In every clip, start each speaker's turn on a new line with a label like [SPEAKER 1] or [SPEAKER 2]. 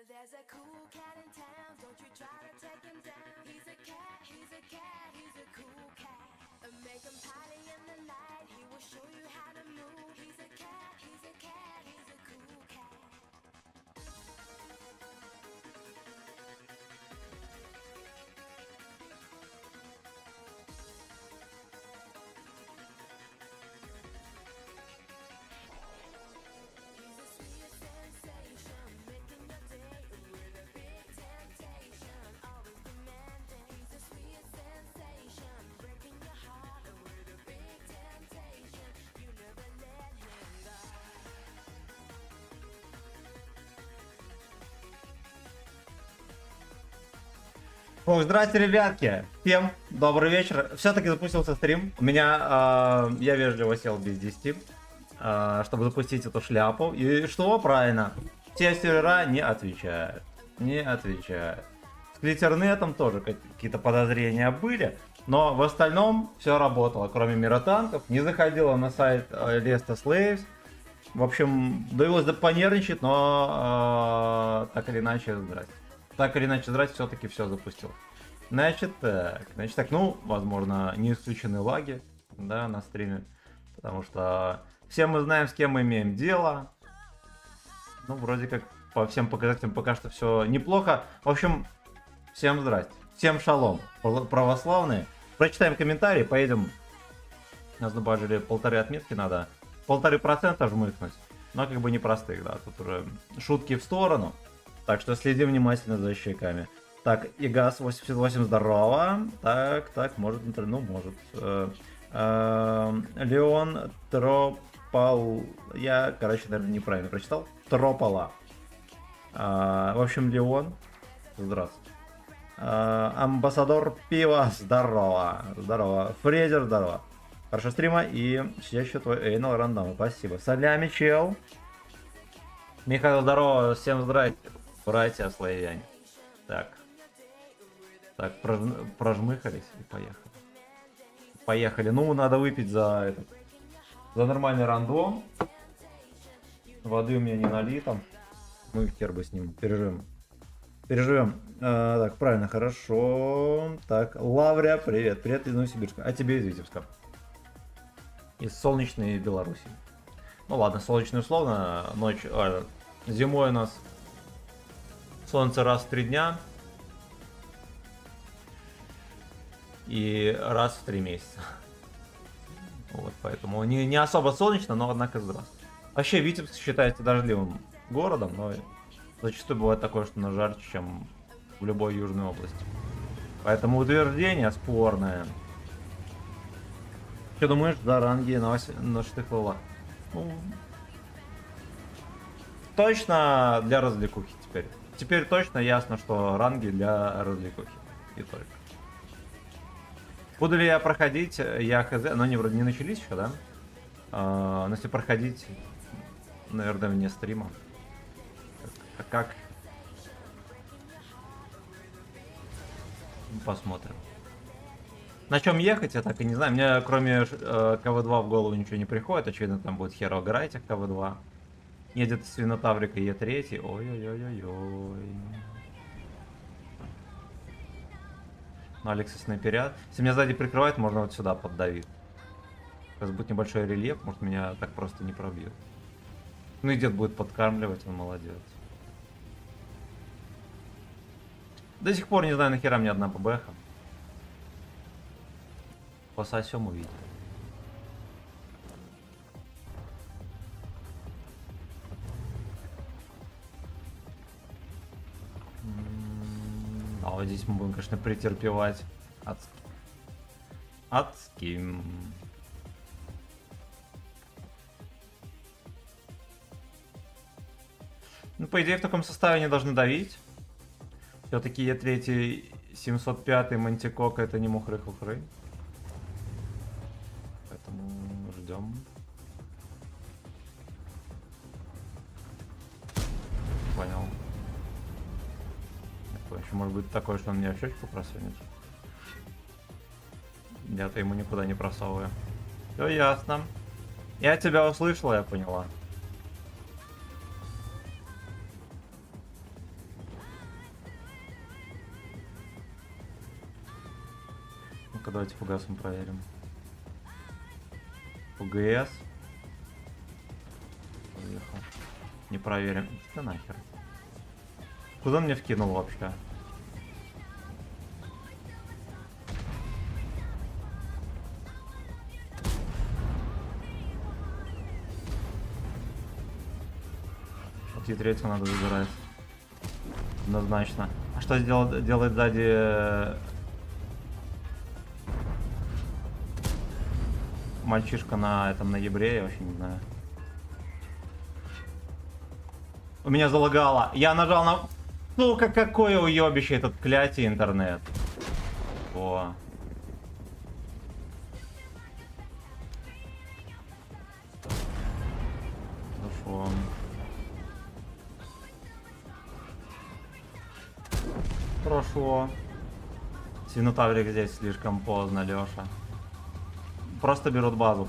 [SPEAKER 1] There's a cool cat in town, don't you try to take him down. He's a cat, he's a cat, he's a cool cat. Make him party in the night, he will show you how to move. He's a cat, he's a cat, he's a cool cat. He's the sweetest sensation, making your day with a big temptation, always demanding. He's the sweetest sensation, breaking your heart with a big temptation. You never let him go.
[SPEAKER 2] Ох, здрасте, ребятки! Всем добрый вечер. Все-таки запустился стрим. У меня, я вежливо сел без 10, чтобы запустить эту шляпу. И что? Правильно. Все сервера не отвечают. Не отвечают. С Клитернетом тоже какие-то подозрения были. Но в остальном все работало, кроме мира танков. Не заходила на сайт Lesta Slaves. В общем, довелось понервничать, но так или иначе, здрасте. Так или иначе, здрасте, все-таки все запустил. Значит так, ну, возможно, не исключены лаги, да, на стриме. Потому что все мы знаем, с кем мы имеем дело. Ну, вроде как по всем показателям пока что все неплохо. В общем, всем здрасте. Всем шалом, православные. Прочитаем комментарии, поедем. Нас добавили 1,5 отметки, надо 1,5% жмыхнуть. Но как бы непростых, да, тут уже шутки в сторону. Так что следим внимательно за щеками. Так, Игас 88, здорово. Так, может, ну, может. Леон Тропал... Я, короче, наверное, неправильно прочитал. Тропала. В общем, Леон, здравствуй. Амбассадор Пива, здорово. Здорово. Фрезер, здорово. Хорошо стрима и сидящий твой Эйнал рандом. Спасибо. Солями, чел. Михаил, здорово. Всем здрасте. Братья славяне. Так, прожмыхались и поехали. Поехали. Ну, надо выпить за нормальный рандом. Воды у меня не налито. Ну и хер бы с ним. Переживем. Так, правильно, хорошо. Так, Лаврия, привет. Привет из Новосибирска. А тебе из Витебска. Из солнечной Беларуси. Ну ладно, солнечный условно. Ночь, зимой у нас солнце раз в 3 дня. И раз в 3 месяца. Вот, поэтому не особо солнечно, но однако здравствуй. Вообще Витебск считается дождливым городом, но зачастую бывает такое, что на жарче, чем в любой южной области. Поэтому утверждение спорное. Что думаешь за ранги на штыхлова? Ну, точно для развлекухи теперь. Теперь точно ясно, что ранги для развлекухи. И только. Буду ли я проходить? Я хз. Но они вроде не начались еще, да? Но если проходить, наверное, вне стрима. Как? Посмотрим. На чем ехать, я так и не знаю. Мне кроме КВ-2 в голову ничего не приходит. Очевидно, там будет Hero Грайтик КВ-2. Едет Свинотаврик и Е3. Ой-ой-ой-ой-ой. Ну, Алекса снайперят. Если меня сзади прикрывает, можно вот сюда поддавить. Сейчас будет небольшой рельеф, может меня так просто не пробьют. Ну и дед будет подкармливать, он молодец. До сих пор не знаю, нахера мне одна ПБХ. Пососем увидим. А вот здесь мы будем, конечно, претерпевать. Адским. Ну, по идее, в таком составе они должны давить. Все-таки Е3 705 Мантикока это не мухры-хухры. Поэтому ждем. Понял. Еще может быть такое, что он меня в щечку просунет. Я-то ему никуда не просовываю. Все ясно. Я тебя услышала, я поняла. Ну-ка, давайте фугасом проверим. ФГС. Поехал. Не проверим. Да нахер. Куда он мне вкинул вообще? Вот и третью надо забирать. Однозначно. А что делает сзади мальчишка на этом ноябре, я вообще не знаю. У меня залагало. Я нажал на... Сука, какое уебище этот клятий интернет. О. Хорошо. Хорошо. Свинотаврик здесь слишком поздно, Леша. Просто берут базу.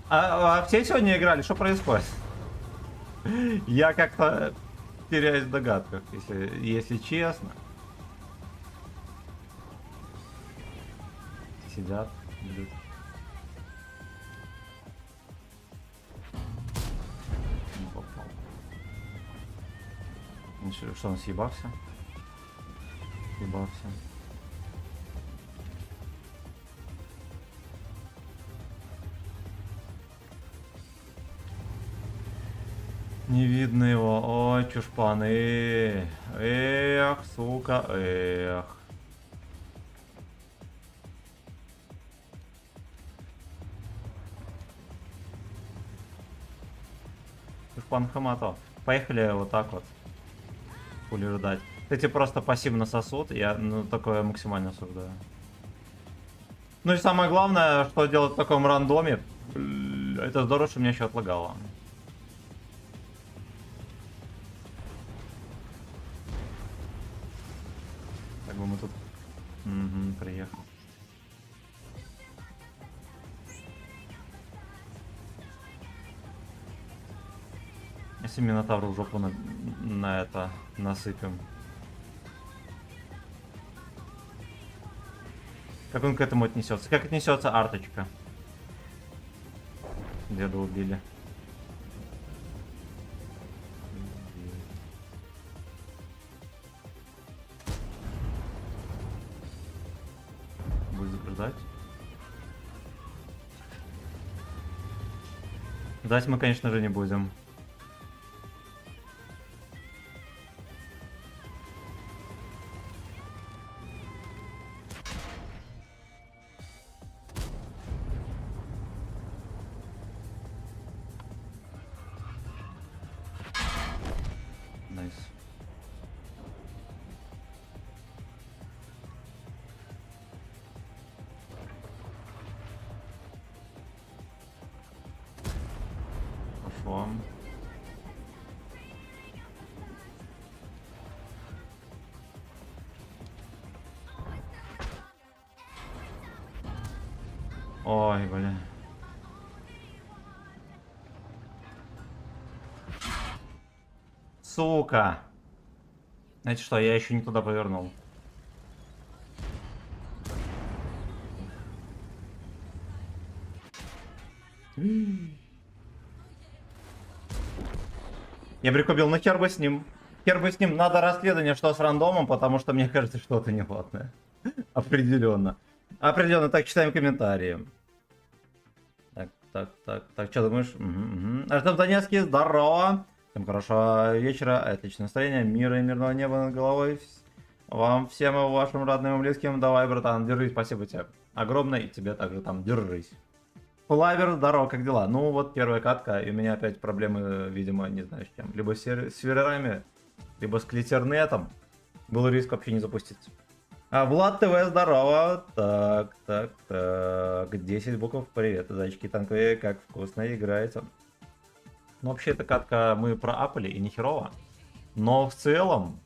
[SPEAKER 2] А все сегодня играли? Что происходит? Я как-то теряюсь в догадках, если честно. Сидят, блюд. Не попал. Что он съебался? Съебался. Не видно его. Ой, чушпаны. Эх, сука, эх. Чушпан Хамато. Поехали вот так вот. Пули ждать. Эти просто пассивно сосут. Я такое максимально осуждаю. Ну и самое главное, что делать в таком рандоме. Это здорово, что меня еще отлагало. Как бы мы тут... Угу, приехал. Если Минотавру в жопу на это насыпем. Как он к этому отнесется? Как отнесется арточка? Деда убили. Будет ждать. Ждать мы, конечно же, не будем. Найс. Пошло. Ой, блин. Сука. Знаете что, я еще не туда повернул. Я прикупил, ну хер бы с ним. Хер бы с ним. Надо расследование, что с рандомом, потому что мне кажется, что-то неладное. Определенно. Определенно. Так, читаем комментарии. Так, что думаешь? Артем Донецкий, здорово. Всем хорошего вечера, отличное настроение, мира и мирного неба над головой. Вам всем и вашим родным и близким. Давай, братан, держись, спасибо тебе огромное, и тебе также там держись. Флавер, здорово, как дела? Ну вот первая катка, и у меня опять проблемы, видимо, не знаю с чем. Либо с серверами, либо с клитернетом. Был риск вообще не запуститься. А, Влад ТВ, здорово. Так. 10 букв, привет, зайчики танковые, как вкусно играете. Ну, вообще, эта катка мы проапали и не херово. Но в целом...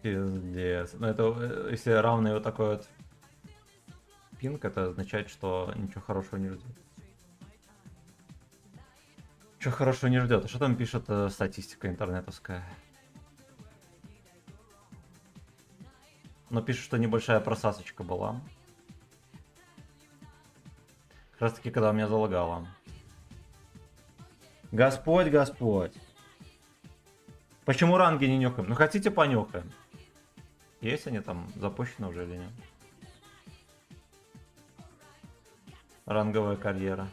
[SPEAKER 2] Пиздец. Ну, это, если равный вот такой вот пинг, это означает, что ничего хорошего не ждет. Ничего хорошего не ждет. А что там пишет статистика интернетовская? Но пишут, что небольшая просасочка была. Как раз таки, когда меня залагало. Господь, Господь. Почему ранги не нюхаем? Ну хотите понюхаем? Есть они там запущены уже или нет? Ранговая карьера.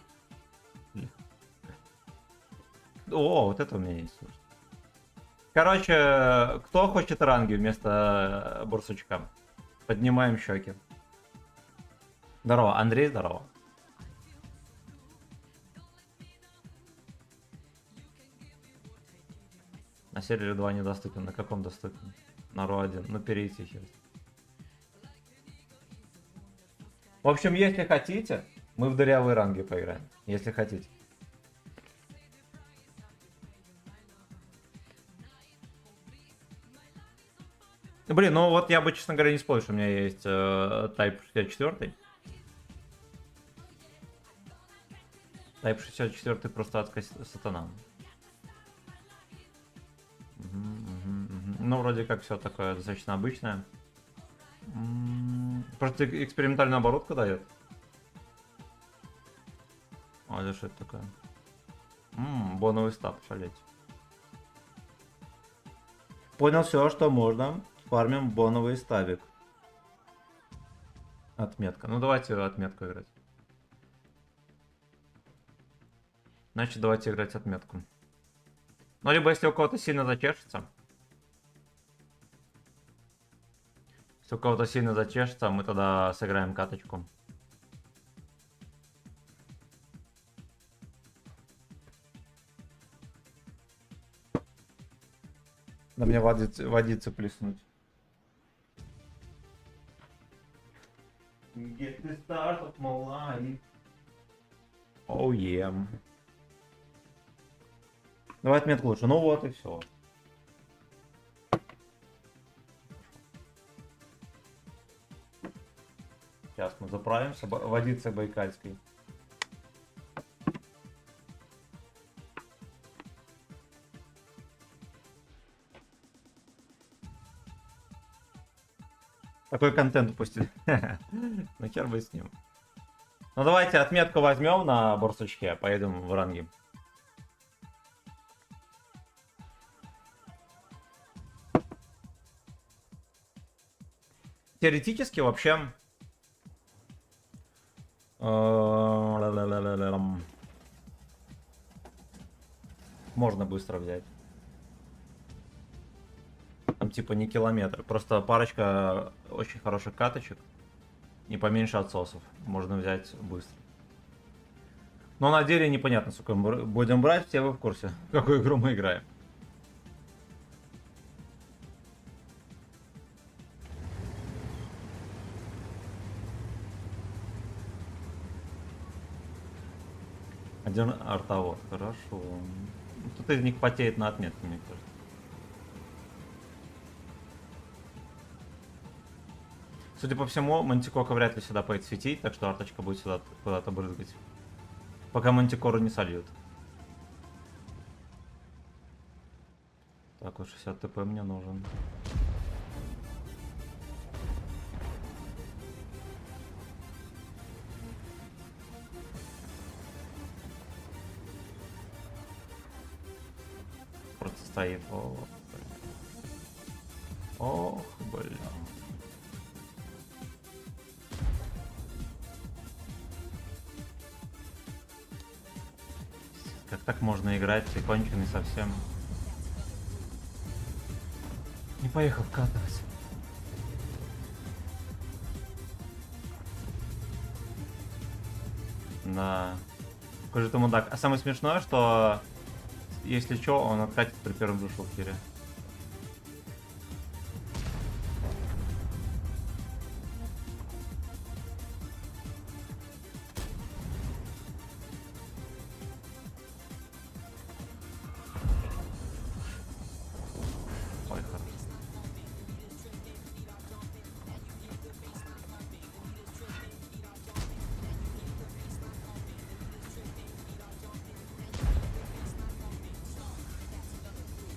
[SPEAKER 2] О, вот это у меня есть. Короче, кто хочет ранги вместо бурсучка? Поднимаем щеки. Здорово, Андрей, здорово. На сервере 2 недоступен. На каком доступен? На РУ 1. Ну перейти сейчас. В общем, если хотите, мы в дырявые ранги поиграем. Если хотите. Блин, ну вот я бы, честно говоря, не спорил, что у меня есть Type 64. Type 64 просто адская сатана. Ну, вроде как все такое достаточно обычное. Просто экспериментальная оборотка дает. А это что это такое? Боновый стаб, шалеть. Понял все, что можно. Фармим боновый стабик. Отметка. Ну давайте отметку играть. Значит, давайте играть отметку. Ну, либо если у кого-то сильно зачешется. Если у кого-то сильно зачешется, мы тогда сыграем каточку. Да мне водицы плеснуть. Get the start of my life. Oh yeah. Давай отметку лучше. Ну вот и все. Сейчас мы заправимся водицей байкальской. Такой контент упустили. Ну хер бы с ним. Ну давайте отметку возьмем на борсучке, поедем в ранги. Теоретически вообще можно быстро взять. Там типа не километр, просто парочка очень хороших каточек, не поменьше отсосов, можно взять быстро. Но на деле непонятно, сколько мы будем брать, все вы в курсе, в какую игру мы играем. Один артовод, хорошо. Кто-то из них потеет на отметке, мне кажется. Судя по всему, Мантикока вряд ли сюда поедет светить, так что арточка будет сюда куда-то брызгать. Пока Мантикору не сольют. Так, вот 60 ТП мне нужен. Просто стоит. Ох, бля. Как так можно играть с икончиками совсем? Не поехал вкатывать. Да. Какой же ты мудак. А самое смешное, что если что, он откатит при первом же шулкере. Ой, хорошо.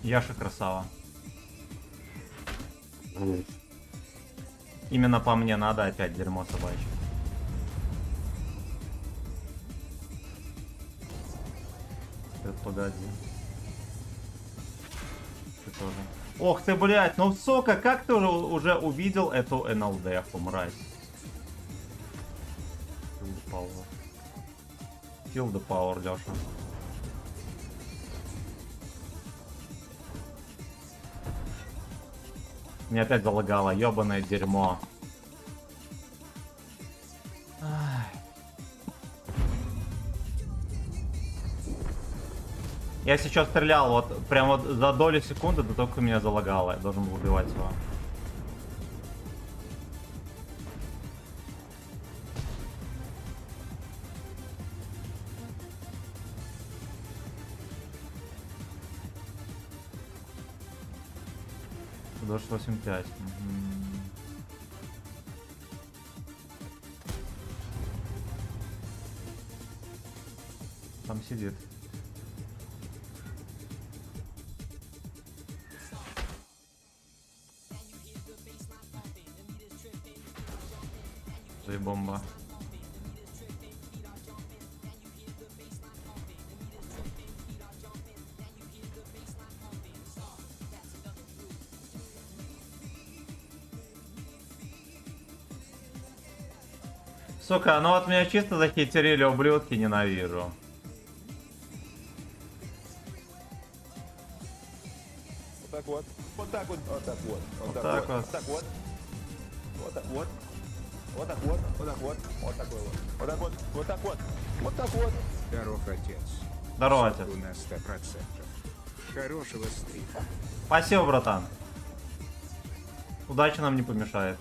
[SPEAKER 2] Яша красава. Именно по мне надо опять дерьмо собачье. Погоди. Ты тоже. Ох ты, блядь, ну сука, как ты уже увидел эту НЛД-ху, мразь? Kill the power, Лёша. Мне опять залагало, ёбаное дерьмо. Ай. Я сейчас стрелял, вот прям вот за долю секунды, да только меня залагало. Я должен был убивать его. Дождь 8.5. Там сидит. И бомба. Сука, ну вот меня чисто захитерили ублюдки, ненавижу.
[SPEAKER 3] Вот так вот. Вот так вот. Вот так вот.
[SPEAKER 2] Вот так вот.
[SPEAKER 3] Вот так вот. Вот так вот. Вот так вот. Вот так вот. Вот такой вот. Вот так вот. Вот так вот. Вот так вот.
[SPEAKER 4] Здоров, отец.
[SPEAKER 2] Здорово,
[SPEAKER 4] Всё
[SPEAKER 2] отец.
[SPEAKER 4] у нас 100%. Хорошего стрима.
[SPEAKER 2] Спасибо, братан. Удача нам не помешает.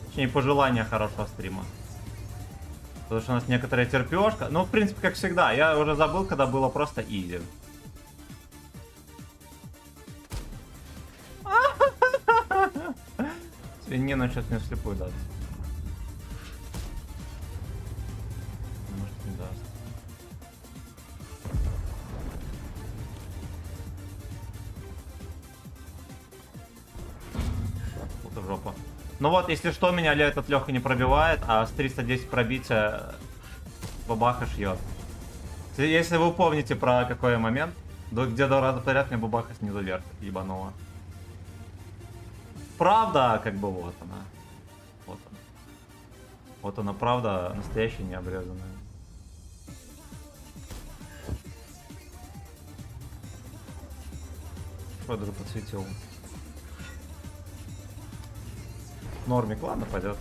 [SPEAKER 2] Точнее, пожелания хорошего стрима. Потому что у нас некоторая терпешка. Ну, в принципе, как всегда. Я уже забыл, когда было просто изи. Свинину сейчас мне вслепую даст. Может, не даст. Вот и жопа. Ну вот, если что, меня этот Леха не пробивает, а с 310 пробития бабаха шьет. Если вы помните про какой момент, где 2 раза подряд мне бабаха снизу вверх ебанула. Правда, как бы вот она. Вот она. Вот она, правда, настоящая, необрезанная. Что даже подсветил. Нормик, ладно, пойдет.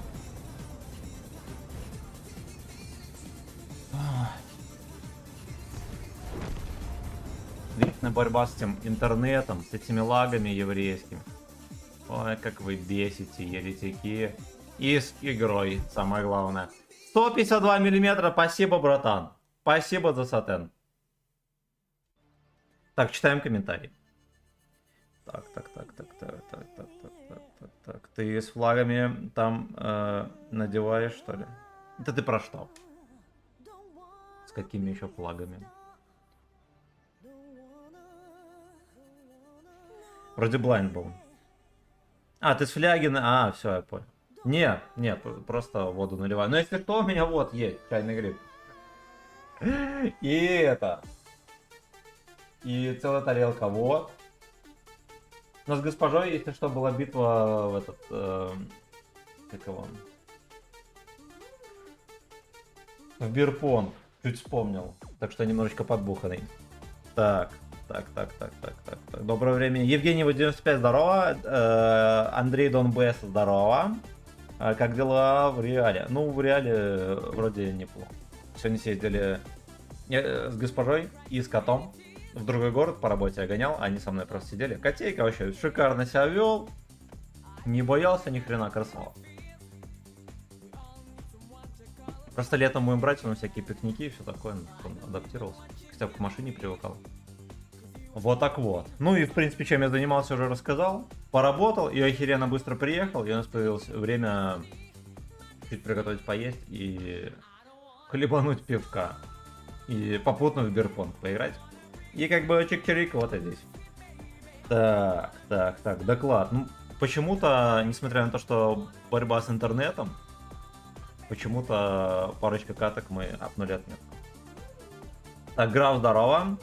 [SPEAKER 2] Вечная борьба с этим интернетом, с этими лагами еврейскими. Ой, как вы бесите, еретики. И игрой, самое главное. 152 миллиметра, спасибо, братан. Спасибо за сатен. Так, читаем комментарии. Так. Ты с флагами там надеваешь, что ли? Это ты про что? С какими еще флагами? Вроде блайнд был. А, ты с фляги на... А, все, я понял. Не, просто воду наливаю. Но если что, у меня вот есть чайный гриб. И это... И целая тарелка, вот. У нас с госпожой, если что, была битва в этот... как его? В бирпонг. Чуть вспомнил. Так что немножечко подбуханный. Так. Доброе время. Евгений 95, здорово. Андрей Донбэс, здорово. Как дела в Реале? Ну, в Реале вроде неплохо. Сегодня съездили с госпожой и с котом в другой город по работе я гонял, они со мной просто сидели. Котейка вообще шикарно себя вел, не боялся ни хрена, красава. Просто летом будем брать на всякие пикники и все такое, он адаптировался, хотя бы к машине привыкал. Вот так вот. Ну и в принципе, чем я занимался, уже рассказал. Поработал и охеренно быстро приехал, и у нас появилось время чуть приготовить поесть и хлебануть пивка. И попутно в бирпонг поиграть. И как бы чик-чирик, вот и здесь. Так, доклад. Ну, почему-то, несмотря на то, что борьба с интернетом, почему-то парочка каток мы апнули отметку. Так, Граф, здорово.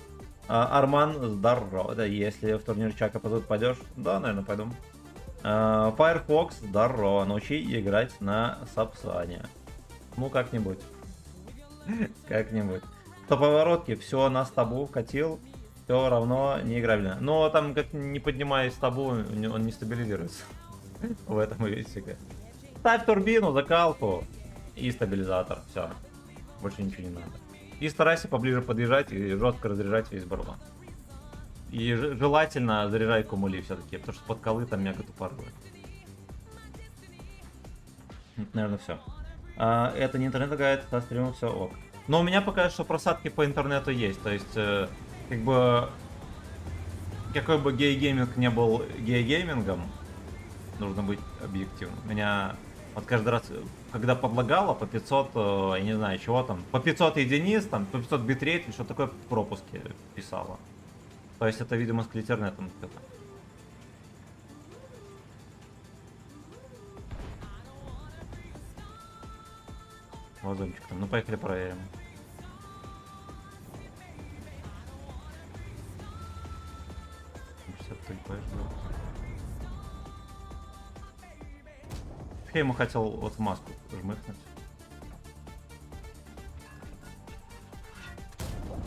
[SPEAKER 2] Арман, здорово. Да, если в турнир Чака позовут, пойдешь? Да, наверное, пойду. Firefox, здорово. Научи играть на Сапсане. Ну, как-нибудь. Как-нибудь. По поворотке все на стабу катил, все равно неиграбельно. Но там, как не поднимаясь стабу, он не стабилизируется. В этом и весь секрет. Ставь турбину, закалку и стабилизатор. Все. Больше ничего не надо. И старайся поближе подъезжать и жестко разряжать весь барабан. И желательно заряжай кумули все-таки, потому что под колы там мега тупорылые. Это, наверное, все. Это не интернет-гайд, это стримом все ок. Но у меня пока что просадки по интернету есть. То есть, как бы, какой бы гей-гейминг не был гей-геймингом, нужно быть объективным. Меня вот каждый раз, когда подлагало по 500, я не знаю, чего там, по 500 единиц, там, по 500 битрейт, или что такое в пропуске писало. То есть это, видимо, с клитернетом что-то. Вазончик там. Ну, поехали проверим. Я ему хотел вот в маску жмыхнуть.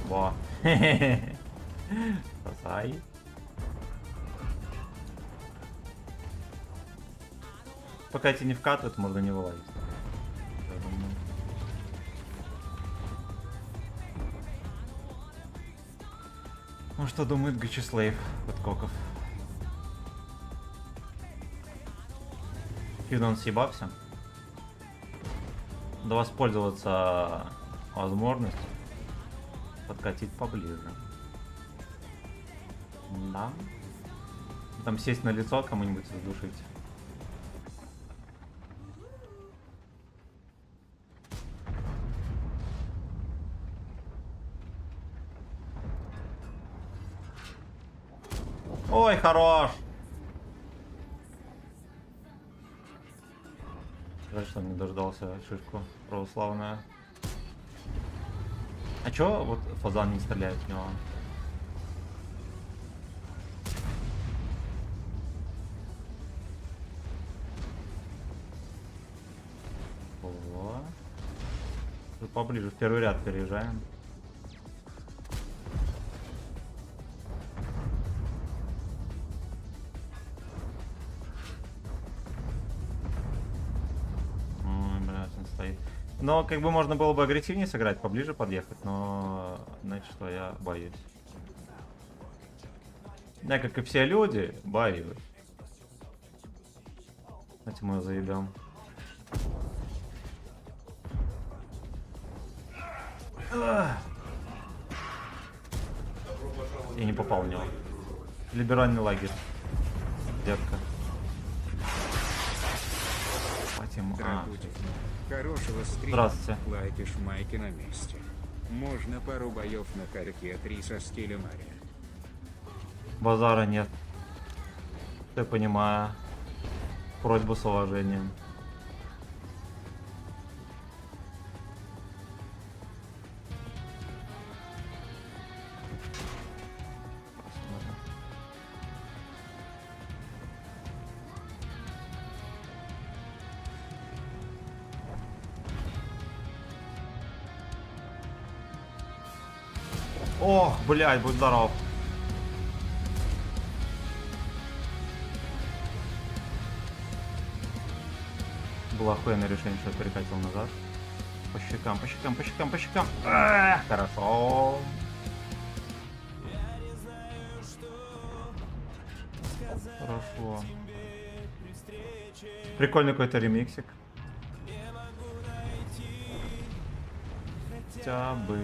[SPEAKER 2] Во. Спасай. Пока эти не вкатывают, можно не вылазить. Ну что думает Гачислейв от Коков? Фидон съебался. Да воспользоваться возможностью подкатить поближе. Да. Там сесть на лицо кому-нибудь задушить. Ой, хорош! Жаль, что не дождался шишку православная. А чё вот Фазан не стреляет в него? О. Тут поближе, в первый ряд переезжаем. Стоит. Но как бы можно было бы агрессивнее сыграть, поближе подъехать, но знаете что, я боюсь. Я, как и все люди, боюсь. Давайте мы его заебем. Я не попал в него. Либеральный лагерь. Детка.
[SPEAKER 4] Здравствуйте. Хорошего стрима.
[SPEAKER 2] Здравствуйте.
[SPEAKER 4] Лайки шмайки на месте. Можно пару боев на карте 3 со стилем Ария.
[SPEAKER 2] Базара нет. Ты понимаю. Просьбу с уважением. Ох, блядь, будь здоров. Было охуенное решение, что я перекатил назад. По щекам, по щекам, по щекам, по щекам. Хорошо. Хорошо. Прикольный какой-то ремиксик. Хотя бы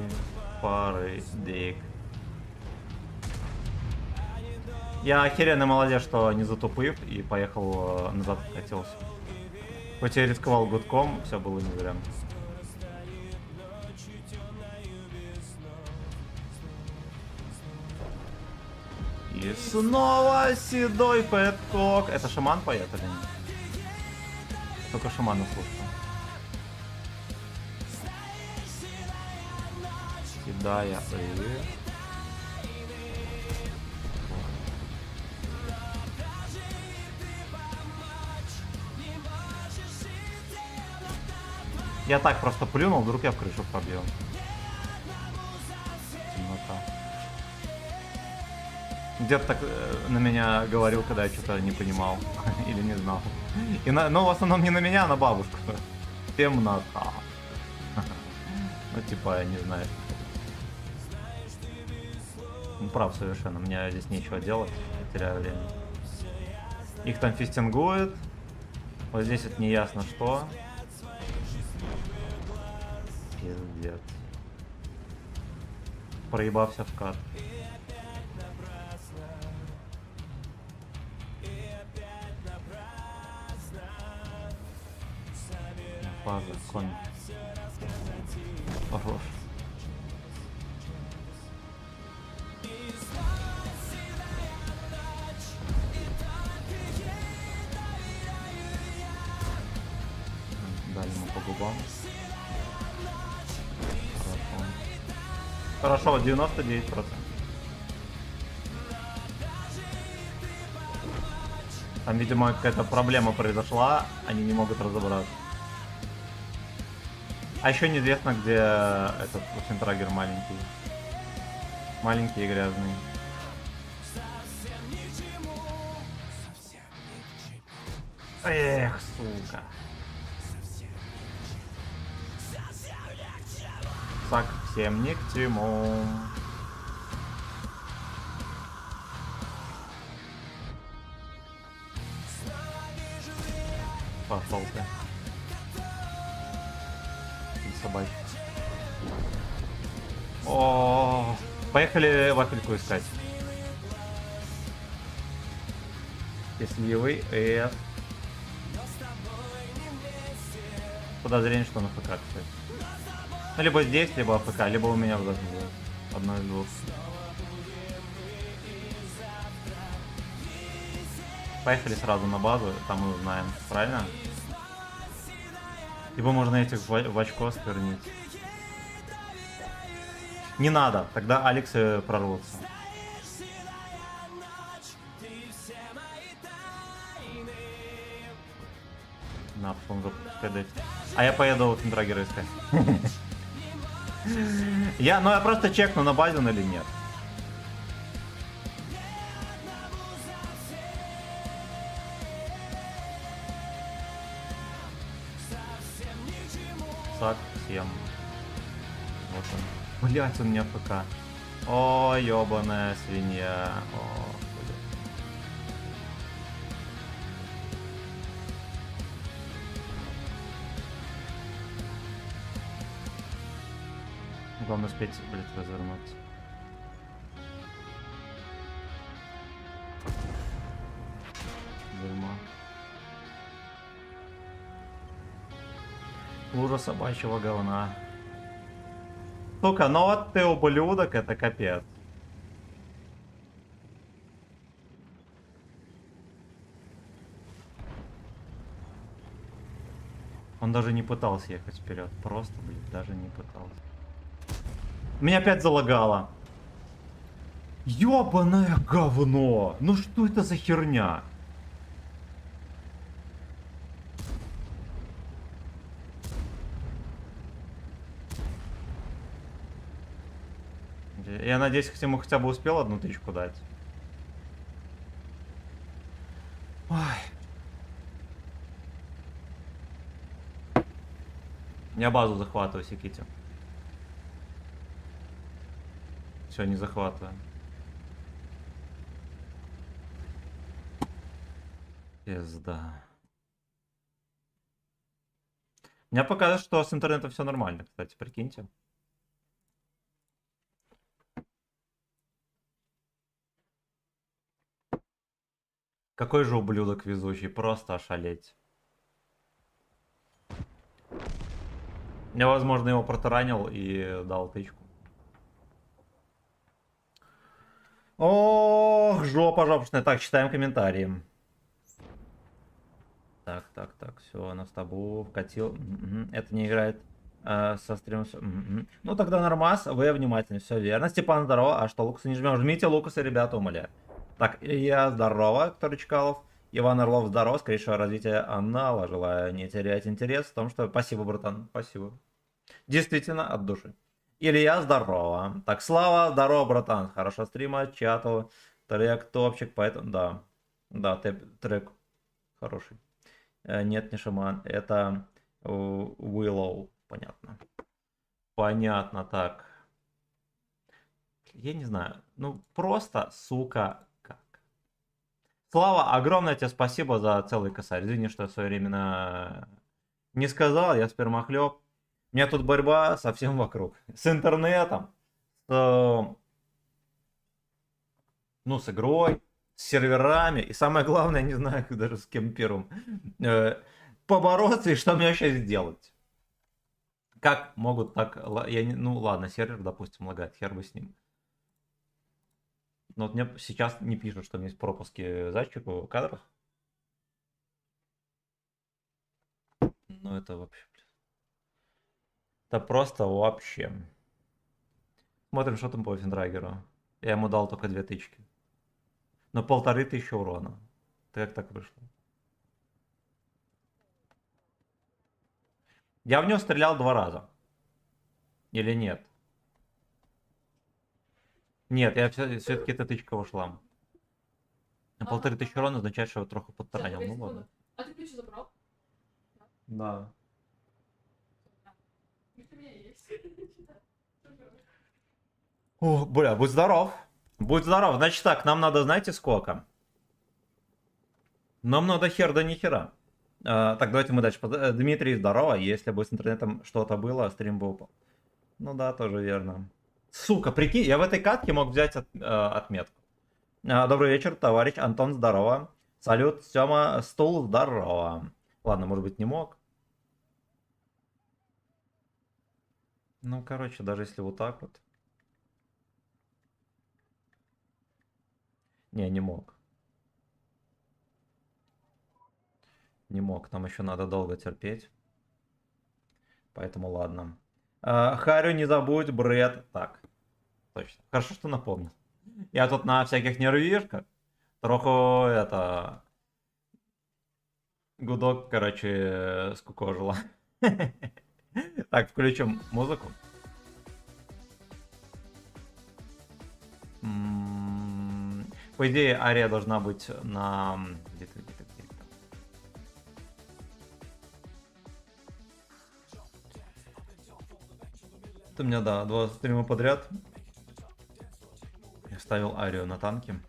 [SPEAKER 2] пары дик. Я охеренно молодец, что не затупив и поехал назад, хотелось. Хоть я рисковал гудком, все было не зря. И снова седой Пэткок. Это шаман поет или нет? Только шамана слушаю. Седая Я так просто плюнул, вдруг я в крышу пробил. Темнота. Дед так на меня говорил, когда я что-то не понимал или не знал. Но в основном не на меня, а на бабушку. Темнота. Ну типа, я не знаю. Ну прав совершенно, мне здесь нечего делать, теряю время. Их там фистингует. Вот здесь это не ясно что. Пиздец. Проебался в кат. Фаза, конь. Хорош. Дали ему по губам. Хорошо, 99%. Там, видимо, какая-то проблема произошла, они не могут разобраться. А еще неизвестно, где этот Центрагер маленький. Маленький и грязный. Эх, сука. Совсем ни к чему. Пошел ты. И собачка. О, поехали вафельку искать. Счастливый F. Подозрение, что на ФК, кстати. Ну, либо здесь, либо АФК, либо у меня в даже будет. Одно из двух. Поехали сразу на базу, там мы узнаем, правильно? Либо можно этих в очко сквернить. Не надо, тогда Алексы прорвутся. На, он запускает. А я поеду в Центрагера искать. Я просто чекну, на базе он или нет. Совсем. Вот он. Блять, он не АФК. О, ёбаная свинья. О, главное успеть, блядь, развернуться. Дерьмо. Лужа собачьего говна. Сука, ну вот ты ублюдок, это капец. Он даже не пытался ехать вперед. Просто, блядь, даже не пытался. Меня опять залагало. Ёбаное говно! Ну что это за херня? Я надеюсь, ему хотя бы успел одну тычку дать. Ой. Я базу захватываю, Секити. Все, не захватываем. Пизда. Мне показывает, что с интернетом все нормально, кстати, прикиньте. Какой же ублюдок везучий, просто ошалеть. Я, возможно, его протаранил и дал тычку. Ох, жопа жопушная. Так, читаем комментарии. Так, все, на стабу вкатил. Это не играет со стримом. Ну тогда нормас, вы внимательны, все верно. Степан, здорово. А что, Лукаса не жмем? Жмите Лукаса, ребята, умоляю. Так, Илья, здорово, Виктор Чкалов. Иван Орлов, здорово. Скорейшего развития анала. Желаю не терять интерес в том, что... Спасибо, братан, спасибо. Действительно, от души. Илья, здорово. Так, Слава, здорово, братан. Хорошо стрима, чату. Трек топчик, поэтому... Да, да, трек хороший. Нет, не шаман, это Willow. Понятно. Понятно, так. Я не знаю. Ну, просто, сука, как. Слава, огромное тебе спасибо за целый косарь. Извини, что я своевременно не сказал, я спермохлеб. У меня тут борьба со всем вокруг. С интернетом, с игрой, с серверами. И самое главное, не знаю даже с кем первым побороться и что мне вообще сделать. Как могут так... Ну ладно, сервер, допустим, лагает, хер бы с ним. Но вот мне сейчас не пишут, что у меня есть пропуски зайчику кадров. Ну это вообще... Это просто вообще. Смотрим, что там по Финдрагеру. Я ему дал только 2 тычки. Но 1500 урона. Как так вышло? Я в него стрелял 2 раза. Или нет? Нет, я все-таки эта тычка ушла. На 1500 урона означает, что я его трохи подтаранил. Ну ладно.
[SPEAKER 5] А ты ключи забрал?
[SPEAKER 2] Да.
[SPEAKER 5] У меня есть.
[SPEAKER 2] О, бля, будь здоров. Будь здоров. Значит так, нам надо, знаете, сколько? Нам надо хер да ни хера. Так, давайте мы дальше. Дмитрий, здорово. Если бы с интернетом что-то было, стрим бы упал. Ну да, тоже верно. Сука, прикинь, я в этой катке мог взять отметку. Добрый вечер, товарищ Антон, здорово. Салют, Сёма, Стул, здорово. Ладно, может быть, не мог. Ну, короче, даже если вот так вот. Не мог. Не мог, нам еще надо долго терпеть. Поэтому ладно. Харю, не забудь, Бред. Так, точно. Хорошо, что напомнил. Я тут на всяких нервишках. Троху это... Гудок, короче, скукожила. Так, включим музыку. По идее, ария должна быть на... Где-то. У меня, да, 2 стрима подряд. Я ставил арию на танки.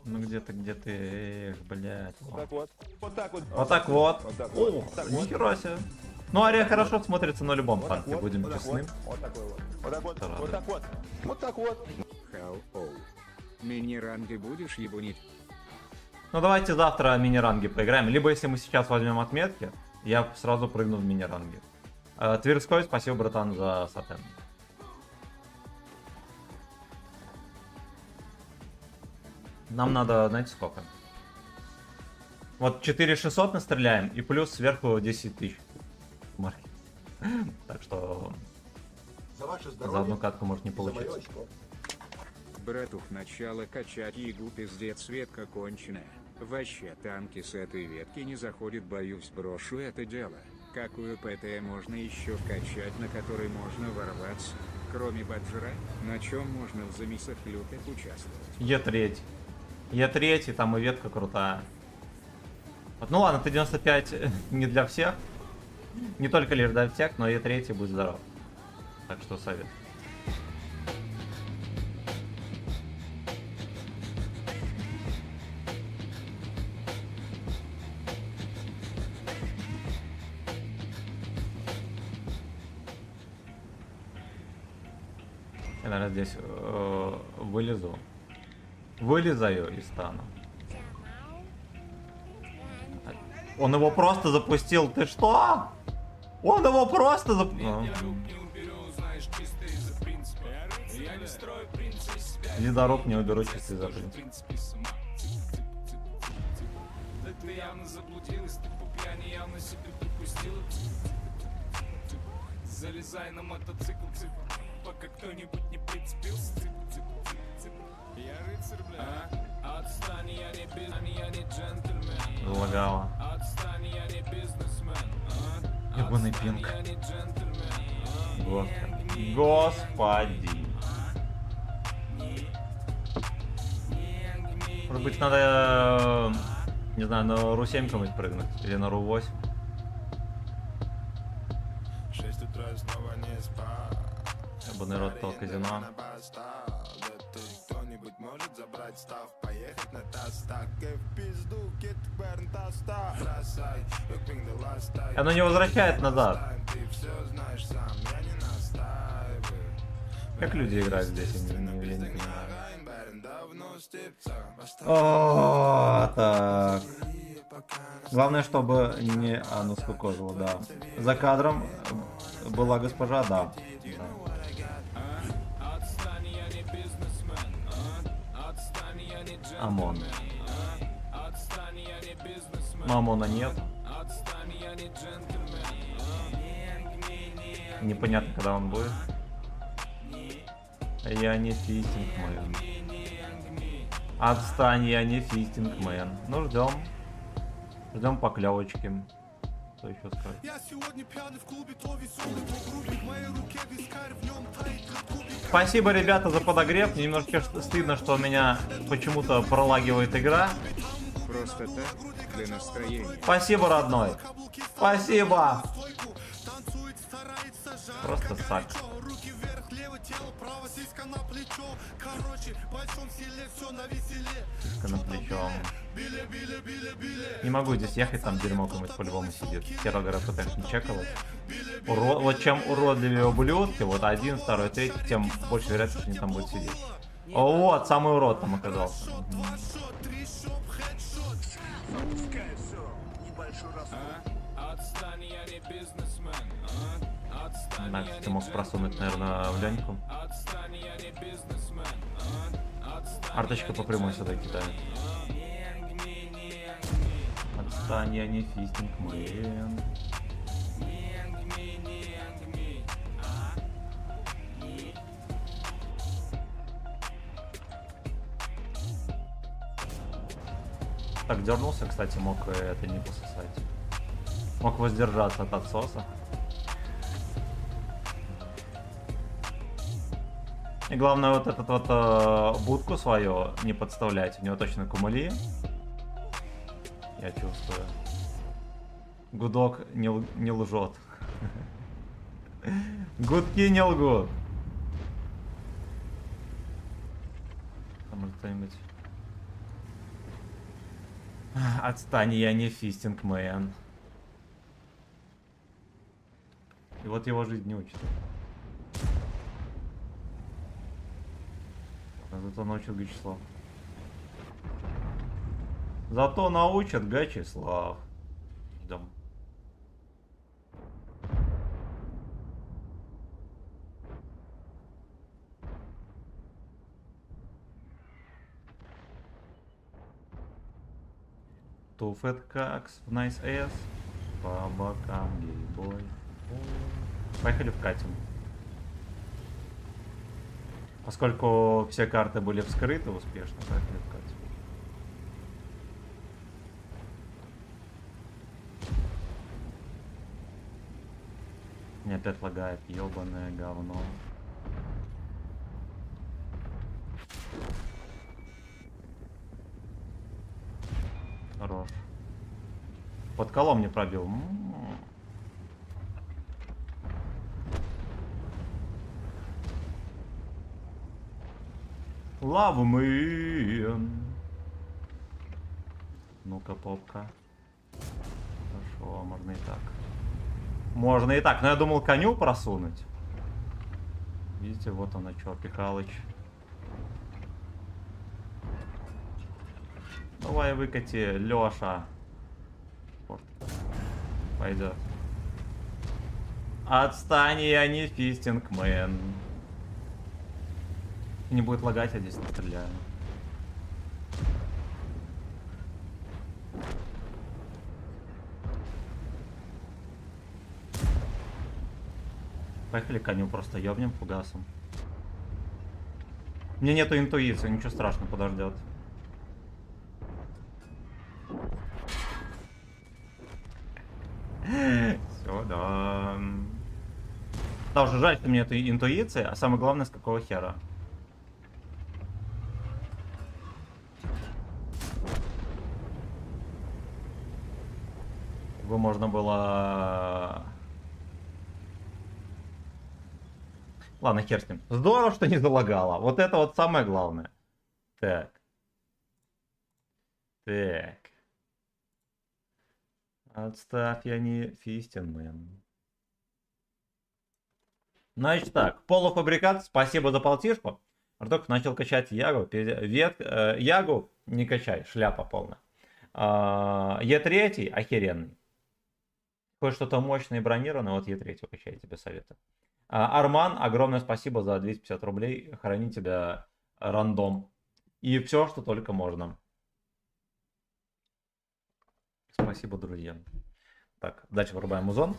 [SPEAKER 2] Ну где ты, эх, блядь.
[SPEAKER 3] Вот так вот. Вот так вот.
[SPEAKER 2] Вот так вот.
[SPEAKER 3] Вот так вот.
[SPEAKER 2] О,
[SPEAKER 3] Вот так вот.
[SPEAKER 2] нихера себе. Ну, ария хорошо смотрится на любом
[SPEAKER 3] Вот так
[SPEAKER 2] танке,
[SPEAKER 3] вот.
[SPEAKER 2] будем
[SPEAKER 3] Вот так
[SPEAKER 2] честны.
[SPEAKER 3] вот. Вот такой вот. Вот так вот.
[SPEAKER 2] Да ладно.
[SPEAKER 3] Вот так вот. Вот так вот.
[SPEAKER 4] Хау-оу. Мини-ранги будешь ебунить?
[SPEAKER 2] Ну, давайте завтра мини-ранги поиграем. Либо, если мы сейчас возьмем отметки, я сразу прыгну в мини-ранги. Тверской, спасибо, братан, за сатен. Нам надо, знаете, сколько? Вот 4600 настреляем, и плюс сверху 10 тысяч. Марки. Так что
[SPEAKER 6] За ваше
[SPEAKER 2] за
[SPEAKER 6] здоровье.
[SPEAKER 2] одну катку может не
[SPEAKER 6] и за мое
[SPEAKER 2] получиться.
[SPEAKER 6] очко.
[SPEAKER 4] Братух, начало качать ягу, пиздец, ветка конченая. Вообще танки с этой ветки не заходят, боюсь, брошу это дело. Какую ПТ можно еще вкачать, на которой можно ворваться? Кроме баджера, на чем можно в замесах лютых участвовать?
[SPEAKER 2] Е3. Е3, там и ветка крутая. Вот, ну ладно, Т-95 не для всех. Не только лишь для всех, но Е3 будь здоров. Так что совет. Я, наверное, здесь вылезу. Вылезаю и стану. Он его просто запустил. Ты что? Он его просто запустил. Ледоруб не уберу чистый за принцип.
[SPEAKER 6] Ты явно заблудилась, ты по пьяни явно себе припустила. Залезай на мотоцикл, пока кто-нибудь не прицепился. Я рыцарь, бля. Отстань, я не я не джентльмен.
[SPEAKER 2] Залагало.
[SPEAKER 6] Отстань, я не бизнесмен.
[SPEAKER 2] Ебаный
[SPEAKER 6] Отстань,
[SPEAKER 2] пинг.
[SPEAKER 6] я не джентльмен.
[SPEAKER 2] Господи. Господи. Может быть, надо, не знаю, на Ру-7 кому-нибудь прыгнуть? Или на Ру-8?
[SPEAKER 7] 6 утра снова не спал.
[SPEAKER 2] Ебаный рот того казино.
[SPEAKER 7] Кто-нибудь может забрать став, поехать на Тастак и в пизду Китберн Таста. Бросай, you bring the last time.
[SPEAKER 2] И оно не возвращает назад.
[SPEAKER 7] Ты все знаешь сам, я не настаиваю.
[SPEAKER 2] Как люди играют здесь, я не понимаю.
[SPEAKER 7] Райнберн давно степца.
[SPEAKER 2] О, так. Главное, чтобы не... А, ну сколько же, да. За кадром была госпожа, да.
[SPEAKER 6] Отстань, я не бизнесмен. Отстань, я не джентльмен.
[SPEAKER 2] ОМОН.
[SPEAKER 6] Отстань, я не бизнесмен.
[SPEAKER 2] Мамона нет.
[SPEAKER 6] Отстань, я не джентльмен.
[SPEAKER 2] Непонятно, когда он будет. Я не фистингмен. Отстань, я не фистингмен. Ну, ждем. Ждем поклевочки. Что еще сказать?
[SPEAKER 7] Я сегодня пьяный в клубе, то веселый, то грубый. В моей руке вискарь, в нем тает кубик.
[SPEAKER 2] Спасибо, ребята, за подогрев. Мне немножко стыдно, что у меня почему-то пролагивает игра.
[SPEAKER 4] Просто так, для настроения.
[SPEAKER 2] Спасибо, родной. Спасибо.
[SPEAKER 7] Танцует, старается, жарко,
[SPEAKER 2] Просто сак.
[SPEAKER 7] горячо. Руки вверх, лево тело, право, сиська на плечо. Короче, в большом селе все на веселе.
[SPEAKER 2] Сиська на плечо. Не могу здесь ехать, там дерьмо какое-нибудь по-любому сидит. Херо говорят, пытаюсь не чекалось. Вот чем уродливее ублюдки, вот один, второй, третий, тем больше вероятность, что они там будут сидеть. О, вот, самый урод там оказался.
[SPEAKER 6] Отстань, я не бизнесмен. Отстань,
[SPEAKER 2] Так,
[SPEAKER 6] я
[SPEAKER 2] ты
[SPEAKER 6] не
[SPEAKER 2] мог просунуть, наверное, в Леньку.
[SPEAKER 6] Отстань, я не бизнесмен. Отстань,
[SPEAKER 2] Арточка по прямой сюда кидает. Отстань, я не фистингмен. Так, дернулся, кстати, мог это не пососать. Мог воздержаться от отсоса. И главное вот этот вот будку свою не подставлять. У него точно кумали. Я чувствую. Гудок не лжет. Гудки не лгут. Там может кто-нибудь... Отстань, я не фистингмен. И вот его жизнь не учит. А зато научит Гачеслав. Зато научит Гачеслав. Ждем. Туфет какс в Nice S. По бокам гейбой. Поехали вкатим. Поскольку все карты были вскрыты успешно, поехали вкатим. Мне опять лагает, ёбаное говно. Хорош. Под колом не пробил. Love me. Ну-ка, попка. Хорошо, можно и так. Можно и так, но я думал коню просунуть. Видите, вот оно что, Пихалыч. Давай выкати, Лёша. Вот. Пойдет. Отстань, я не фистингмен. Не будет лагать, я здесь стреляю. Поехали коню просто ёбнем фугасом. У меня нету интуиции, ничего страшного, подождет. Все, да. Да, уже жаль, что у меня нету интуиции, а самое главное, с какого хера. Его можно было... Ладно, хер с ним. Здорово, что не залагало. Вот это вот самое главное. Так. Так. Отставь, я не фистинмен. Значит так, полуфабрикат, спасибо за полтишку. Артур начал качать Ягу. Ягу не качай, шляпа полная. Е3 охеренный. Хоть что-то мощное и бронированное, вот Е3 качай, тебе советую. Арман, огромное спасибо за 250 рублей. Храни тебя рандом. И все, что только можно. Спасибо, друзья. Так, дальше вырубаем музон.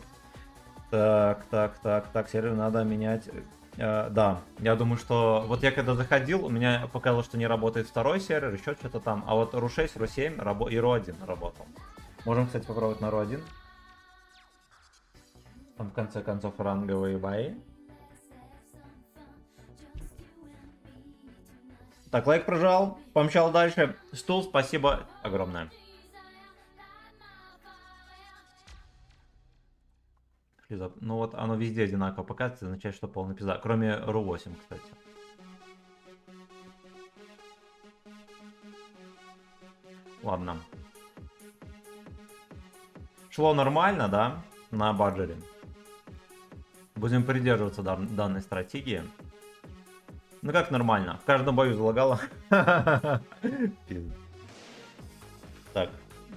[SPEAKER 2] Так, сервер надо менять. Да, я думаю, что... Вот я когда заходил, у меня показалось, что не работает второй сервер, еще что-то там. А вот RU6, RU7 и RU1 работал. Можем, кстати, попробовать на RU1. Там, в конце концов, ранговые бои. Так, лайк прожал. Помчал дальше. Стул, спасибо огромное. Ну вот оно везде одинаково показывается, означает, что полная пизда. Кроме RU8, кстати. Ладно. Шло нормально, да? На баджере. Будем придерживаться данной стратегии. Ну как нормально? В каждом бою залагало. Так.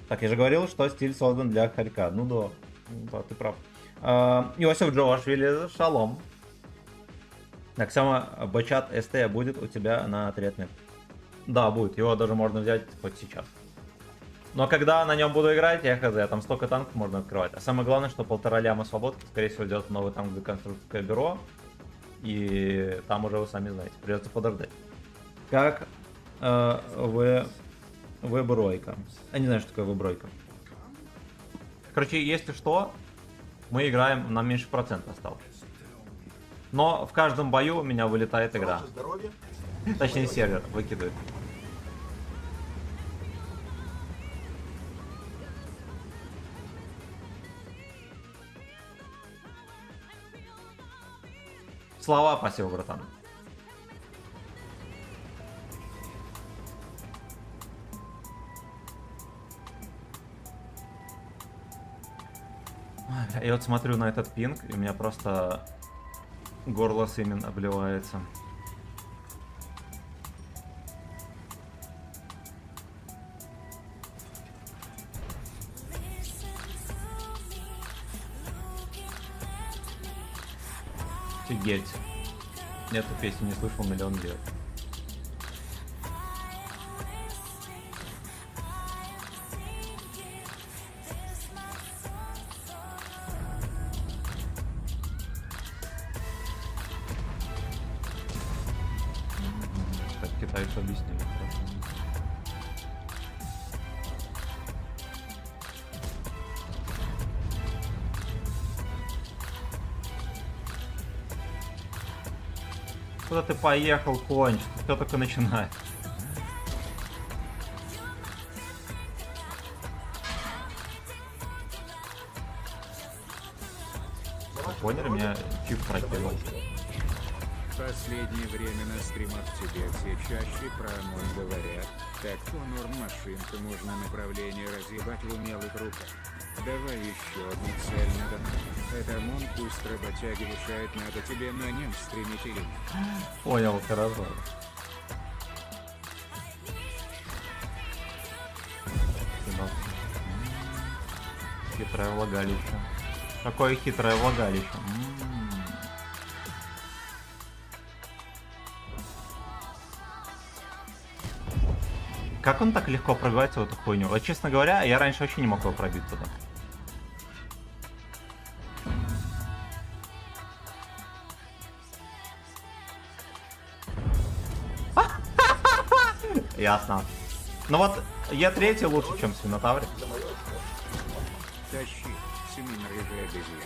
[SPEAKER 2] Так, я же говорил, что стиль создан для хорька. Ну да, ты прав. Иосиф Джоашвили, шалом. Так, сама бачат СТ будет у тебя на ответный. Да, будет. Его даже можно взять хоть сейчас. Но когда на нем буду играть, я хз, там столько танков можно открывать. А самое главное, что 1,5 ляма свободки, скорее всего, идет новый танк для конструкторское бюро. И там уже вы сами знаете, придется подождать. Как выбройка. Я не знаю, что такое выбройка. Короче, если что, мы играем, нам меньше процента осталось. Но в каждом бою у меня вылетает игра. Точнее, сервер выкидывает. Слова, спасибо, братан. Я вот смотрю на этот пинг, и у меня просто горло сымен обливается. Офигеть. Я эту песню не слышал миллион лет. Так, китайцы объяснили. Куда ты поехал, конч? Кто только начинает? Поняли, меня чип прокинул.
[SPEAKER 4] Последнее время на стримах тебе все чаще про ОМОН говорят. Так то норм машинка, можно направление разъебать в умелых руках. Давай еще одну цель надо. Это ОМОН, пусть работяги решает, надо тебе на нем стримить или нет.
[SPEAKER 2] Понял, хорошо. хитрое влагалище. Какое хитрое влагалище. Как он так легко пробивается в эту хуйню? Вот, честно говоря, я раньше вообще не мог его пробить туда. Ясно. Ну вот, Е3 лучше, чем Свинотаврик.
[SPEAKER 4] Тащи, семена рыжая обезьяна.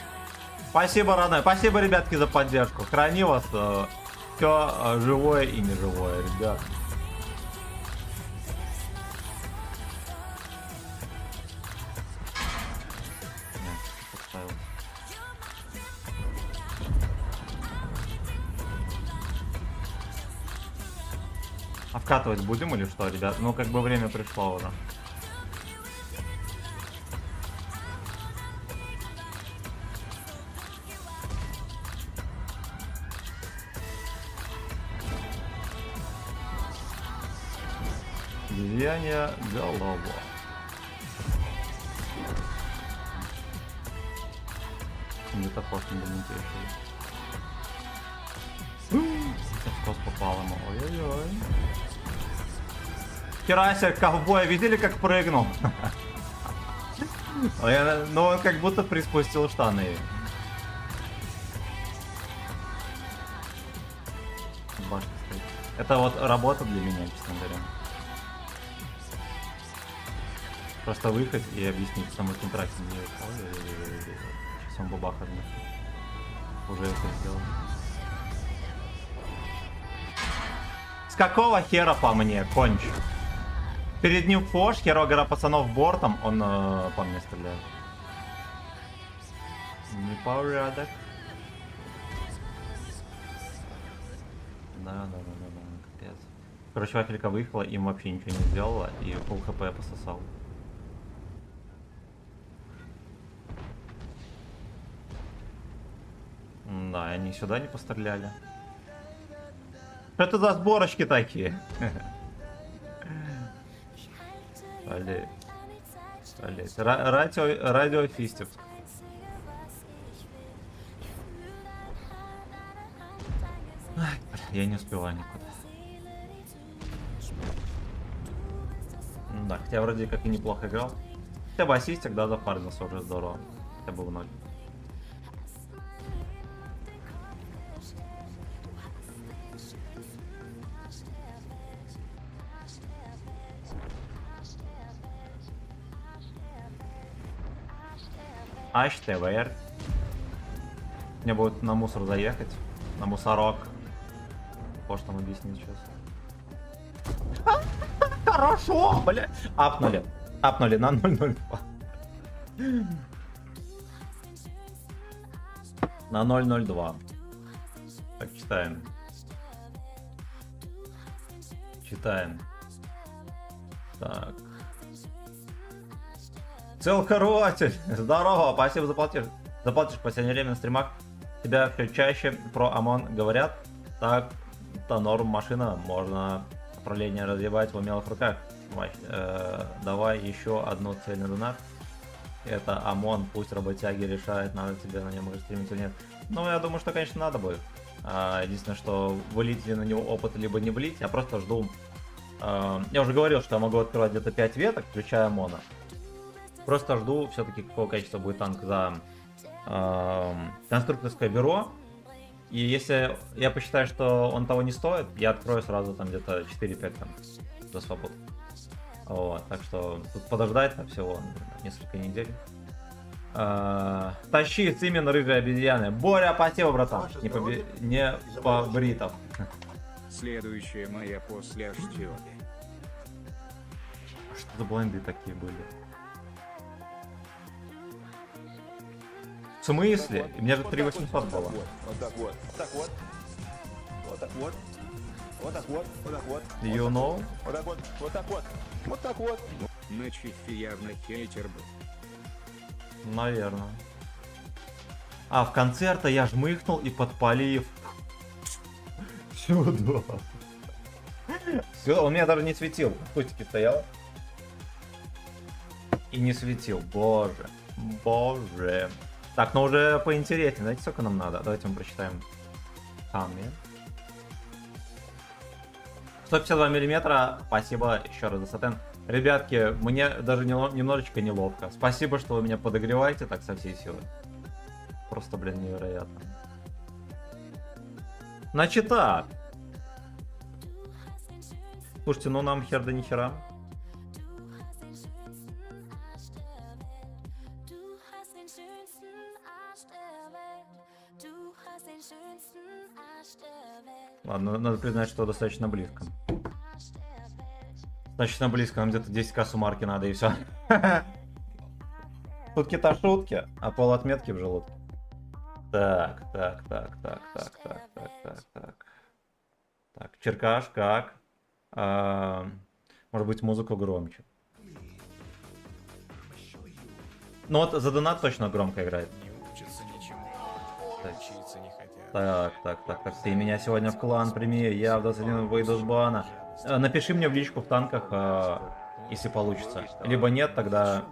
[SPEAKER 2] Спасибо, родной. Спасибо, ребятки, за поддержку. Храни вас все живое и неживое, ребят. А вкатывать будем или что, ребят? Ну, как бы время пришло уже. Деяние голова. Не похож на Дементьевича. Сейчас кос попал ему. Ой-ой-ой. Херася, ковбоя, видели, как прыгнул? Ну, он как будто приспустил штаны. Башня стоит. Это вот работа для меня, честно говоря. Просто выехать и объяснить самой контракте. Сейчас он бабахает. Уже это сделал. С какого хера по мне, конч? Перед ним фош, херо гора пацанов бортом, он по мне стреляет. Непорядок. Да, капец. Короче, вафелька выехала, им вообще ничего не сделала, и пол хп пососал. Да, они сюда не постреляли. Что это за сборочки такие? Блять. Радиофистик. Я не успеваю никуда. Да, хотя вроде как и неплохо играл. Хотя бы ассистик, да, запарился уже здорово. Хотя бы в 0. HTVR. Мне будет на мусор заехать. На мусорок. Вот что там объяснить сейчас. Хорошо, бля. Апнули на 002. На 002. Так, читаем. Так. Целкоротель, здорово, спасибо за платеж. Заплатишь в последнее время на стримах. Тебя все чаще про ОМОН говорят. Так-то норм машина, можно управление разъебать в умелых руках. Давай еще одну цель на донат. Это ОМОН, пусть работяги решают, надо тебе на нем стримить или нет. Ну, я думаю, что, конечно, надо будет. Единственное, что влить ли на него опыт, либо не влить, я просто жду. Я уже говорил, что я могу открывать где-то 5 веток, включая ОМОНа. Просто жду все-таки, какого качества будет танк за конструкторское бюро. И если я посчитаю, что он того не стоит, я открою сразу там где-то 4-5 там за свободу. Вот, так что тут подождать всего несколько недель. Тащи цимин рыжей обезьяны. Боря, спасибо, братан. Не побритов.
[SPEAKER 4] Следующая моя после Аштёги.
[SPEAKER 2] Что за блинды такие были? В смысле? У меня же 3800 было.
[SPEAKER 3] Вот так вот. Так вот. Вот так вот. Вот так вот. Вот так вот.
[SPEAKER 2] You know?
[SPEAKER 3] Вот так вот. Вот так вот. Вот так вот.
[SPEAKER 4] На Чифе явно хейтер был.
[SPEAKER 2] Наверное. А, в конце-то я жмыхнул и подпалив. Сюда. Все, он меня даже не светил. В кустике стоял. И не светил, боже. Боже. Так, ну уже поинтереснее. Знаете, сколько нам надо? Давайте мы прочитаем. Камни. 152 миллиметра. Спасибо еще раз за сатен. Ребятки, мне даже немножечко неловко. Спасибо, что вы меня подогреваете так со всей силы. Просто, блин, невероятно. Значит так. Слушайте, ну нам хер да ни хера. Ладно, надо признать, что достаточно близко. Достаточно близко, нам где-то 10к суммарки надо и все. Шутки-то шутки, а пол отметки в желудке. Так. Так, Черкаш, как? Может быть, музыку громче. Ну вот за донат точно громко играет.
[SPEAKER 6] Не учатся ничему. Учиться не хотят.
[SPEAKER 2] Так. Ты меня сегодня в клан прими, я в 21 выйду с бана. Напиши мне в личку в танках, если получится. Либо нет, тогда...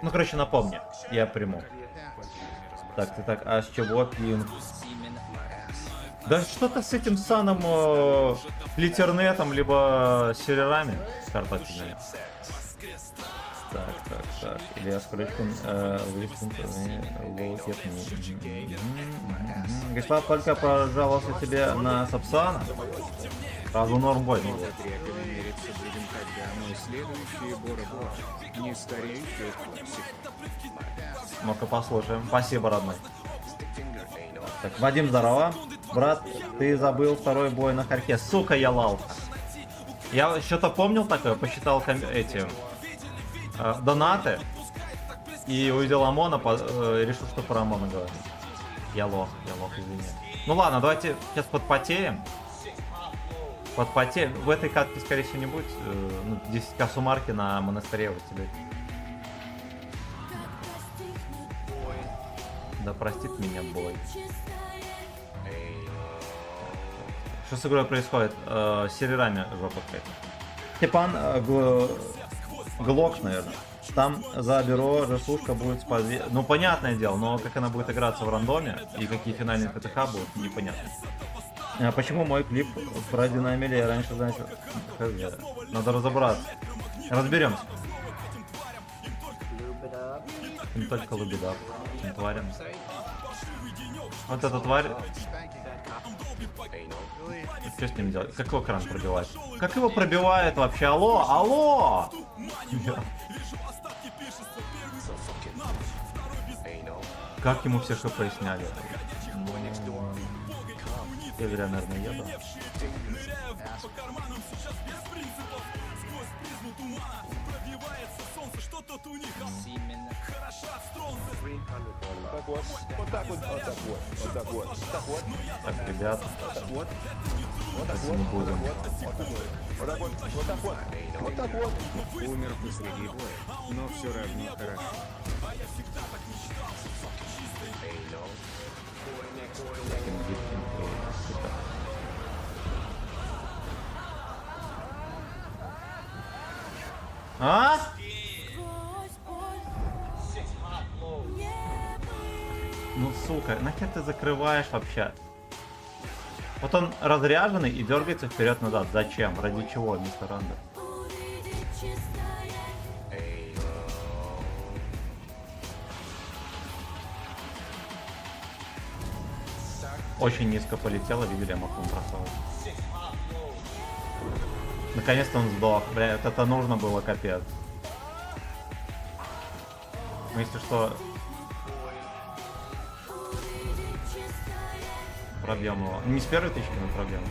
[SPEAKER 2] Ну, короче, напомни, я приму. Так, а с чего пинг? Да что-то с этим саном литернетом, либо серверами картофельными. Так. Илья Скорочкин, Господа, только пожаловался тебе на Сапсана. Сразу норм бой.
[SPEAKER 4] Треками мериться будем, когда мой следующий Бора-Бора. Не стареющий классик.
[SPEAKER 2] Ну-ка послушаем. Спасибо, родной. Так, Вадим, здорово. Брат, ты забыл второй бой на Харьке. Сука, я лал. Я что-то помнил такое, посчитал эти донаты. И увидел ОМОНа, решил, что про ОМОНа говорить. Я лох, извини. Ну ладно, давайте сейчас подпотеем. Подпотеем. В этой катке, скорее всего, не будет. 10к суммарки на монастыре вот тебе. Да простит меня бой. Что с игрой происходит? С серверами жопа какая-то. Степан Глок, наверное. Там за бюро ресурска будет спази... Ну, понятное дело, но как она будет играться в рандоме и какие финальные КТХ будут, непонятно. А почему мой клип про Динамили я раньше значил? Надо разобраться. Разберемся. Не только лабида. Не тварям. Вот эта тварь. Что с ним делать? Как его кран пробивает? Как его пробивает вообще? Алло! Как ему все хп сняли? Я зря, наверное, еду. Так, ребят, если не будем.
[SPEAKER 4] Умер посреди боя, но все равно хорошо.
[SPEAKER 2] А? Ну сука, нахер ты закрываешь вообще? Вот он разряженный и дергается вперед-назад. Зачем? Ради чего, мистер Рандер? Очень низко полетело, видели, я мог вам бросать. Наконец-то он сдох. Бля, вот это нужно было, капец. Ну, если что... Пробьем его. Не с первой тычки, но пробьем.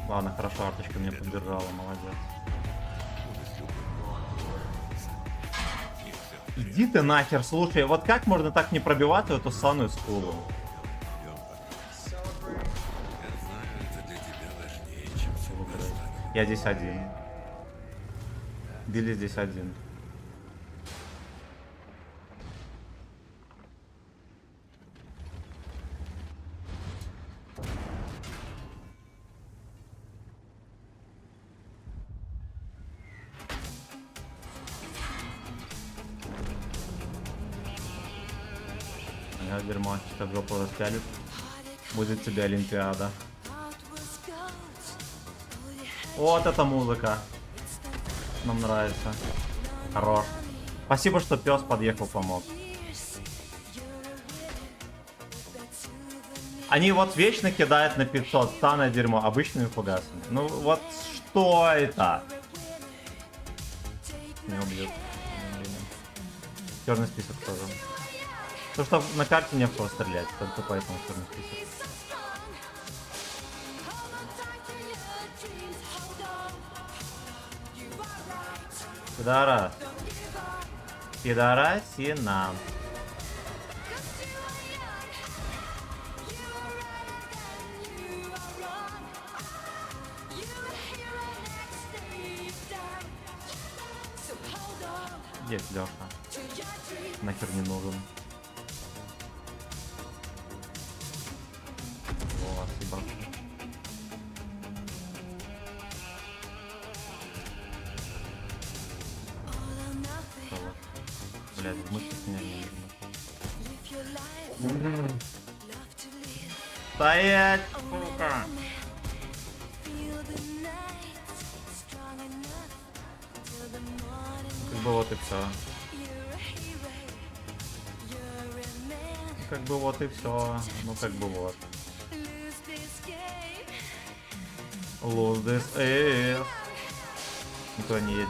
[SPEAKER 2] Ладно, хорошо, арточка меня поддержала, молодец. Иди ты нахер, слушай, вот как можно так не пробивать эту саную скулу? Я здесь один. Билли здесь один. дерьмо, сейчас в жопу распялит. Будет тебе Олимпиада. Вот эта музыка. Нам нравится. Хорош. Спасибо, что пес подъехал, помог. Они вот вечно кидают на 500, станное дерьмо, обычными фугасами. Ну вот что это? Не убьют. Черный список тоже. То, что на карте не в кого стрелять, только поэтому черный список. Пидорас. Пидорасина. Есть Леха. Нахер не нужен. О, спасибо. Блядь, в мыслях меня не нужно. Стоять, сука! Как бы вот и все. Как бы вот и все. Ну как бы вот. Lose this is. Никто не едет.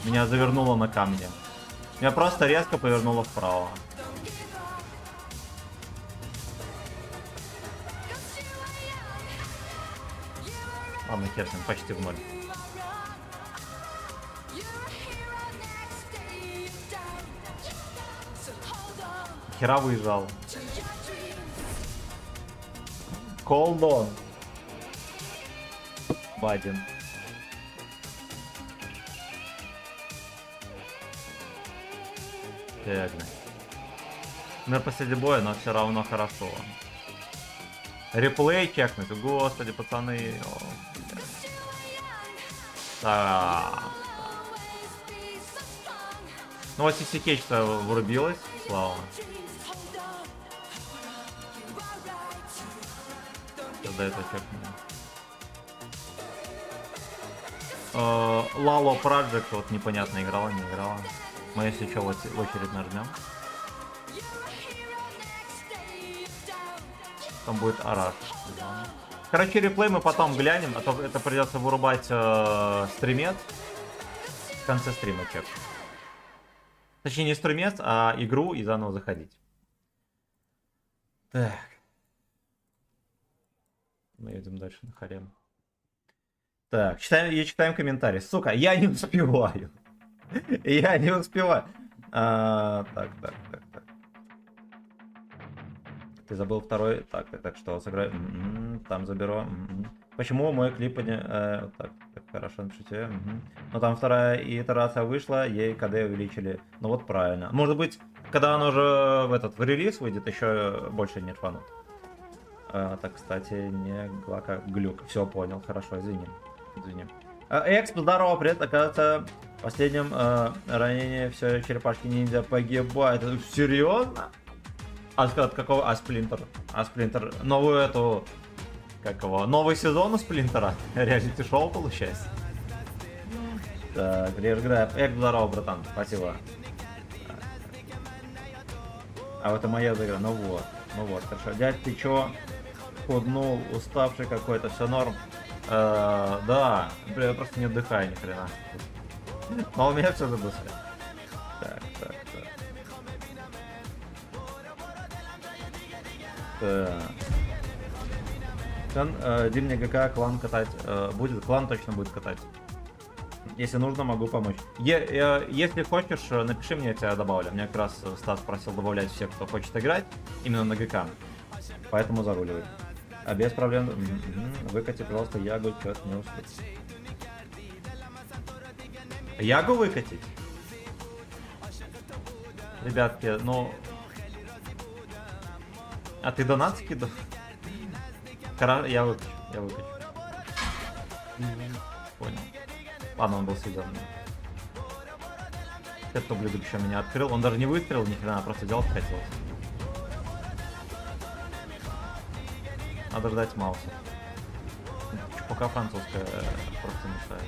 [SPEAKER 2] Меня завернуло на камне. Меня просто резко повернуло вправо. Ладно, хер с ним, почти в ноль. Хера выезжал. Hold on. Бадин. Реально. Мы после боя, но все равно хорошо. Реплей чекнуть. Господи, пацаны. О, да. Ну вот CCK-то врубилась. Слава. Когда это чекнули. Lalo Project вот непонятно играла, не играла. Мы если что в очередь нажмем. Там будет Араш. Короче, реплей мы потом глянем, а то это придется вырубать стримец в конце стрима чек. Точнее не стримец, а игру и заново заходить. Так. Мы едем дальше на харем. Так, читаем комментарии. Сука, я не успеваю. Я не успеваю. Так. Ты забыл второй. Так что сыграй. Там заберу. Почему мой клип не... так, хорошо, напишите. Но там вторая итерация вышла, ей КД увеличили. Ну вот правильно. Может быть, когда она уже в релиз выйдет, еще больше не рванут. Так, кстати, не глюк. Все, понял. Хорошо, извини. Эксп, здорово, привет. Оказывается, в последнем ранении все черепашки ниндзя погибают. Серьезно? От какого? Сплинтер. Сплинтер. Новую эту... Как его? Новый сезон у Сплинтера? Реалити-шоу получается? Так, Рейр Грэб. Эксп, здорово, братан. Спасибо. А вот это моя игра. Ну вот, хорошо. Дядь, ты чё? Худнул, уставший какой-то, все норм. Да, бля, я просто не отдыхаю ни хрена. Но у меня все забысло. Так. Димня ГК клан катать будет, клан точно будет катать. Если нужно, могу помочь. Если хочешь, напиши мне, я тебя добавлю. Мне как раз Стас просил добавлять всех, кто хочет играть именно на ГК. Поэтому заруливай. А без проблем. Выкати, пожалуйста, Ягу, что-то не успел. Ягу выкатить? Ребятки, ну... А ты донат скидывал? Я выкачу. Понял. Ладно, он был связан. Этот ублюдок еще меня открыл. Он даже не выстрелил, ни хрена, просто делать хотел. Надо ждать Мауса. Пока французская просто мешает.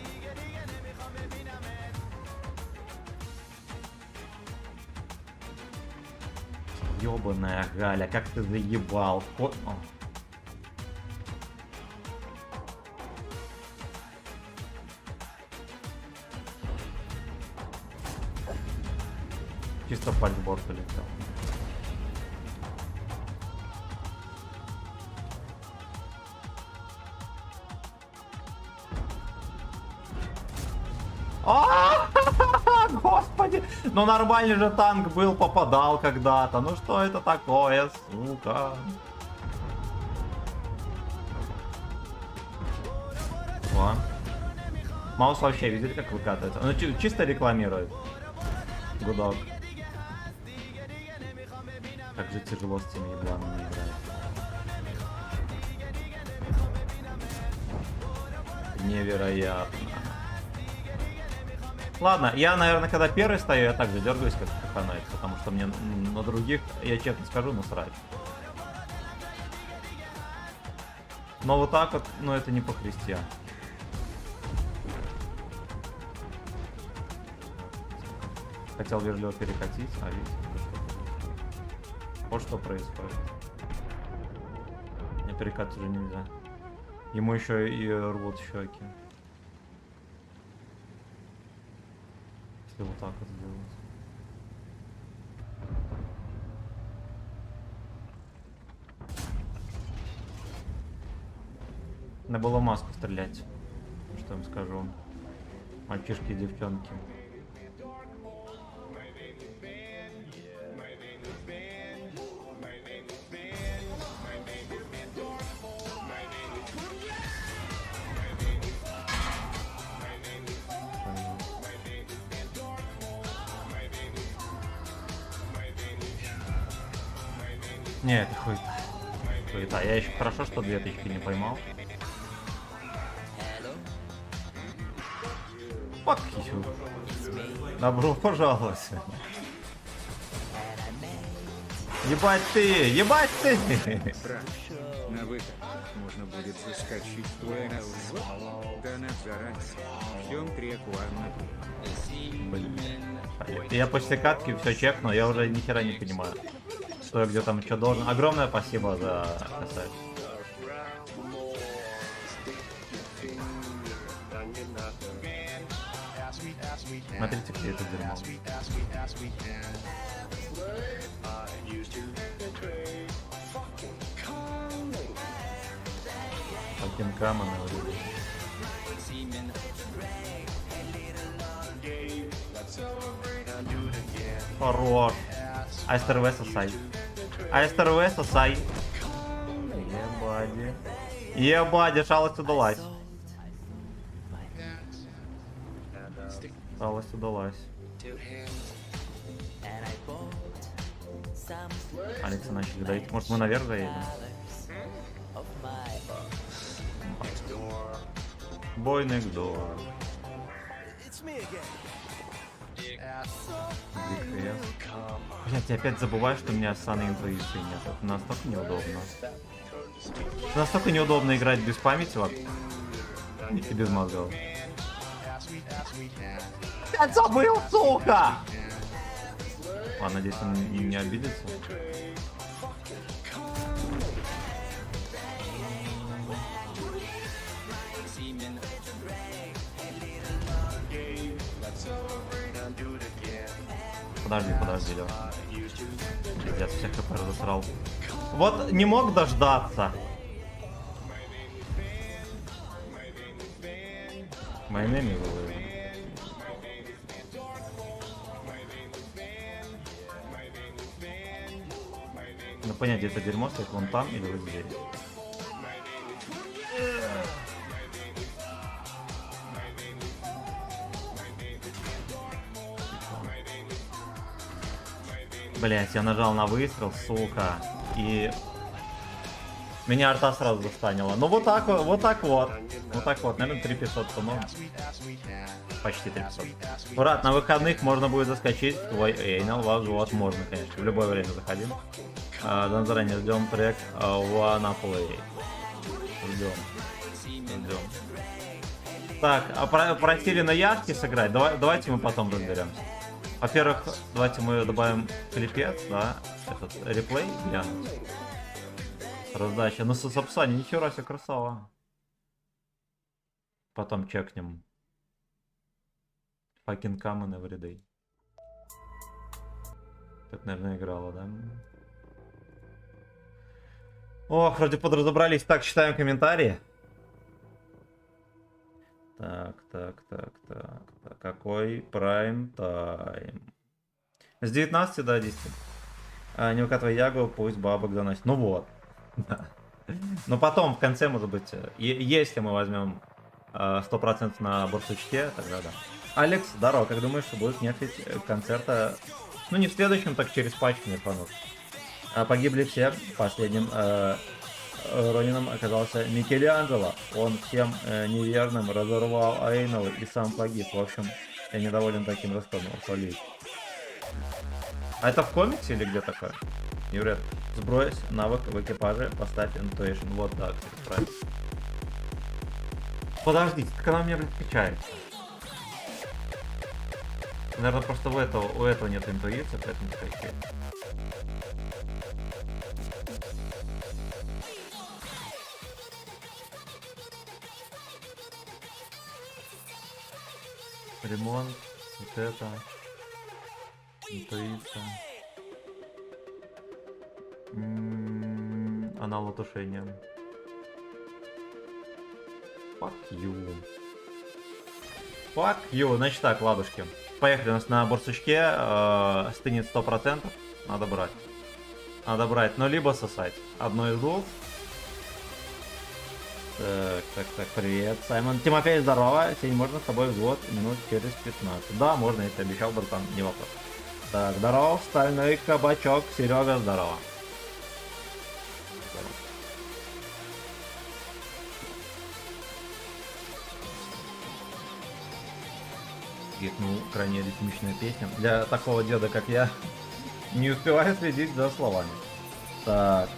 [SPEAKER 2] Ёбаная Галя, как ты заебал. О. Чисто пальцборд полетел. Господи! Ну нормальный же танк был, попадал когда-то. Ну что это такое, сука? О. Маус вообще, видели, как выкатывается? Ну чисто рекламирует. Гудок. Как же тяжело с теми ебланами играть. Невероятно. Ладно, я, наверное, когда первый стою, я также дергаюсь, как каханать, потому что мне на других, я честно скажу, насрать. Но вот так вот, ну это не по-христиански. Хотел вежливо перекатить, а видите, вот что происходит. Мне перекатывать уже нельзя. Ему еще и рвут щеки. Если вот так вот сделать. Надо было в маску стрелять. Что им скажу. Мальчишки и девчонки. Не, это хуйта. Хуйта. Я еще хорошо, что 2000 не поймал. Fuck you. Добро пожаловать. Ебать ты! Ебать ты!
[SPEAKER 4] Брат, на выход можно будет заскочить в твой ЛЗ. Донат заранее. Ждем треку одну.
[SPEAKER 2] Блин. Я после катки все чекну, я уже ни хера не понимаю. Что я где там что должен. Огромное спасибо за косарь. Смотрите, где это дерьмо. Каким камом вроде. Хорош. Айстер В сосай. Айстер В сосай. Ебади. Ебади, шалость удалась. Шалость удалась. Алекса начали давить. Может мы наверх заедем? Бой next door. Блять, я опять забываю, что у меня саной интуиции нет. Это настолько неудобно. Это настолько неудобно играть без памяти, вот. И без мозгов. Я забыл, сука! Ладно, надеюсь, он не обидится. Подожди, Лёв. Пиздец, всех ХП разосрал. Вот не мог дождаться. Майнами выловил. Ну понять, это дерьмо стоит вон там или вот здесь. Блять, я нажал на выстрел, сука, и Меня арта сразу застанила. Ну вот так вот, вот так вот. Вот так вот, наверное, 3500 по-моему. Почти 3500. Брат, на выходных можно будет заскочить твой Эйнал, вот можно, конечно, в любое время заходим. Да, заранее ждем проект Wanna Play. Ждем. Так, просили на яхте сыграть, давайте мы потом разберемся. Во-первых, давайте мы добавим клипец, да, этот реплей глянуть. Раздача. Ну, с описанием, нихера себе, красава. Потом чекнем. Fucking common everyday. Так, наверное, играла, да? Ох, вроде подразобрались. Так, читаем комментарии. Так. Какой прайм тайм? С 19 до 10. Не выкатывай ягу, пусть бабок доносит. Ну вот. Но потом, в конце, может быть, если мы возьмем 100% на борсучке, тогда да. Алекс, здорово, как думаешь, что будет нефть концерта? Ну, не в следующем, так через пачку не фанут. Погибли все. Последним Ронином оказался Микеланджело. Он всем неверным разорвал Эйнал и сам погиб. В общем, я недоволен таким расходом. А это в комиксе или где такое? Юрет, сбрось навык в экипаже, поставь intuition. Вот так, правильно. Подождите, так она мне, блядь, качается. Наверное, просто у этого нет интуиции, поэтому качает. Ремонт, вот это, интуиция. Аналотушение. Fuck you. Fuck you. Значит так, ладушки. Поехали, у нас на борсучке стынет 100%. Надо брать. Надо брать, но либо сосать. Одно из двух. Так, привет. Саймон, Тимофей, здорово. Сегодня можно с тобой взвод минут через 15. Да, можно, я тебе обещал, братан, не вопрос. Так, здорово, стальной кабачок. Серега, здорово. Ну, крайне ритмичная песня. Для такого деда, как я, не успеваю следить за словами. Так,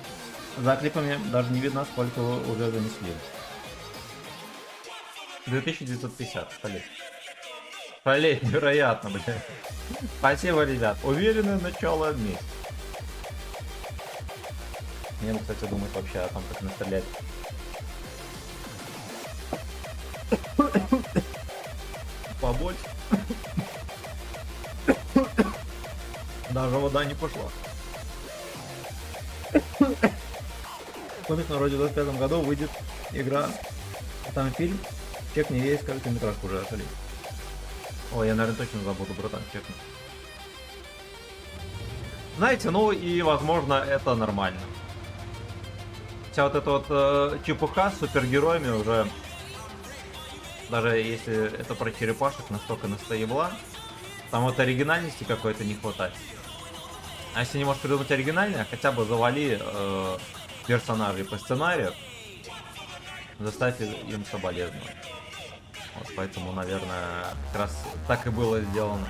[SPEAKER 2] за клипами даже не видно, сколько вы уже занесли. 2950, шалеть. Шалеть, невероятно, блядь. Спасибо, ребят. Уверенное начало месяца. Мне, кстати, думать вообще о том, как настрелять. Побольше. Даже вода не пошла. Комик на вроде в 25 году выйдет игра. Там фильм. Чекни есть, сколько метраж уже отшли. Ой, я, наверное, точно забуду, братан, чекну. Знаете, ну и, возможно, это нормально. Вся вот эта вот чепуха с супергероями уже... Даже если это про черепашек, настолько настоебла, там вот оригинальности какой-то не хватает. А если не можешь придумать оригинальное, хотя бы завали персонажей по сценарию, заставь им соболезновать. Вот поэтому, наверное, как раз так и было сделано.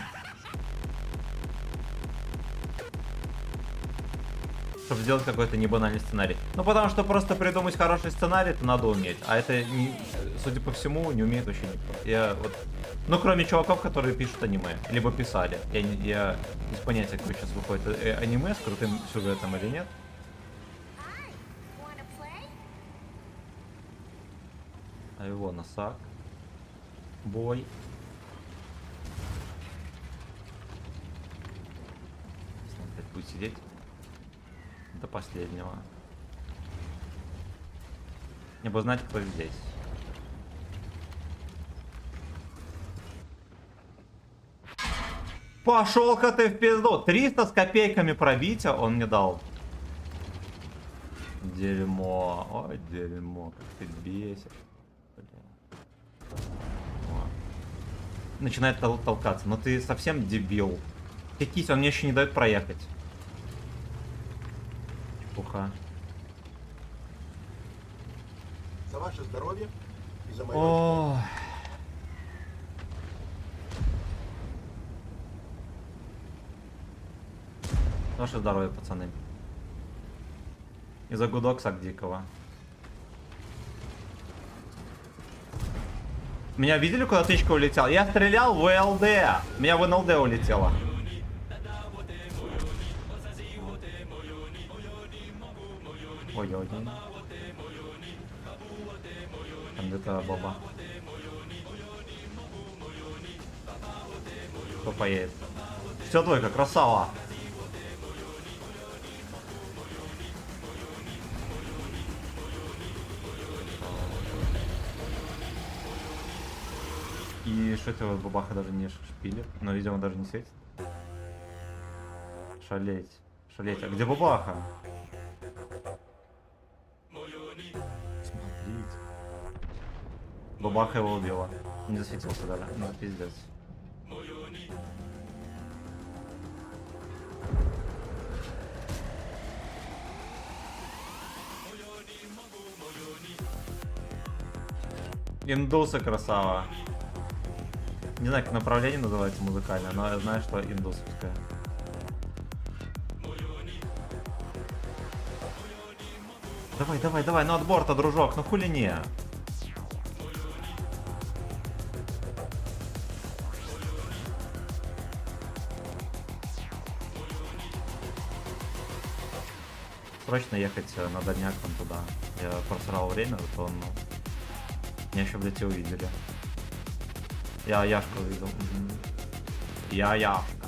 [SPEAKER 2] Чтобы сделать какой-то небанальный сценарий. Ну, потому что просто придумать хороший сценарий, это надо уметь. А это, судя по всему, не умеет вообще никто. Я вот... Ну, кроме чуваков, которые пишут аниме. Либо писали. Я без понятия, какое сейчас выходит аниме с крутым сюжетом или нет. А его носак. Бой. Если он опять будет сидеть. До последнего. Не бы знать, кто здесь. Пошел-ка ты в пизду. 300 с копейками пробития он мне дал. Дерьмо. Ой, дерьмо. Как ты бесишь. Начинает толкаться. Но ты совсем дебил. Кись, он мне еще не дает проехать. Чепуха.
[SPEAKER 8] За ваше здоровье и за мое...
[SPEAKER 2] Ой. Ваше здоровье, пацаны. Из-за гудокса дикого. Меня видели, куда тычка улетела? Я стрелял в ЛД. Меня в НЛД улетело. Ой-ой-ой. Там где-то баба. Кто поедет? Все, двойка, красава. И что это вот бабаха даже не шпилит? Но, видимо, даже не светит. Шалеть. Шалеть. А где бабаха? Смотрите. Бабаха его убила. Не засветился даже. Ну, пиздец. Индусы, красава. Не знаю, как направление называется музыкальное, но я знаю, что индусовское. Давай, давай, давай, ну от борта, дружок, ну хули не. Срочно ехать на дальняк там туда. Я просрал время, то ну, меня еще, блядь, и увидели. Я Яшку увидел. Я Яшка.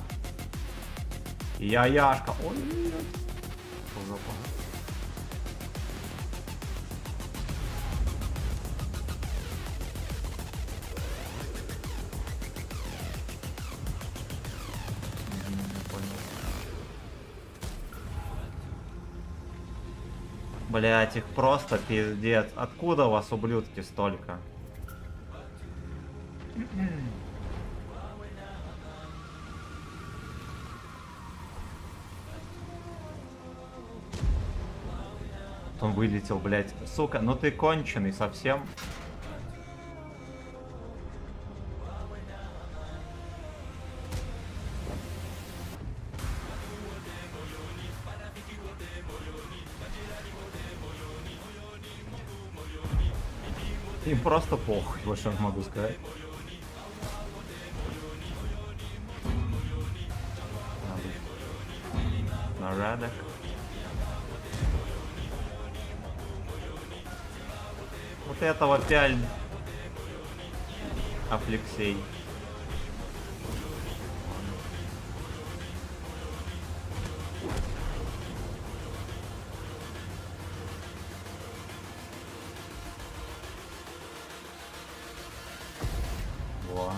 [SPEAKER 2] Я Яшка. Ой, что за пол? Блять, их просто пиздец. Откуда у вас, ублюдки, столько? Он вылетел, блять. Сука, ну ты конченый совсем. Им просто похуй, вот что я могу сказать. Нарядок. Вот этого опять Афлексей. Во.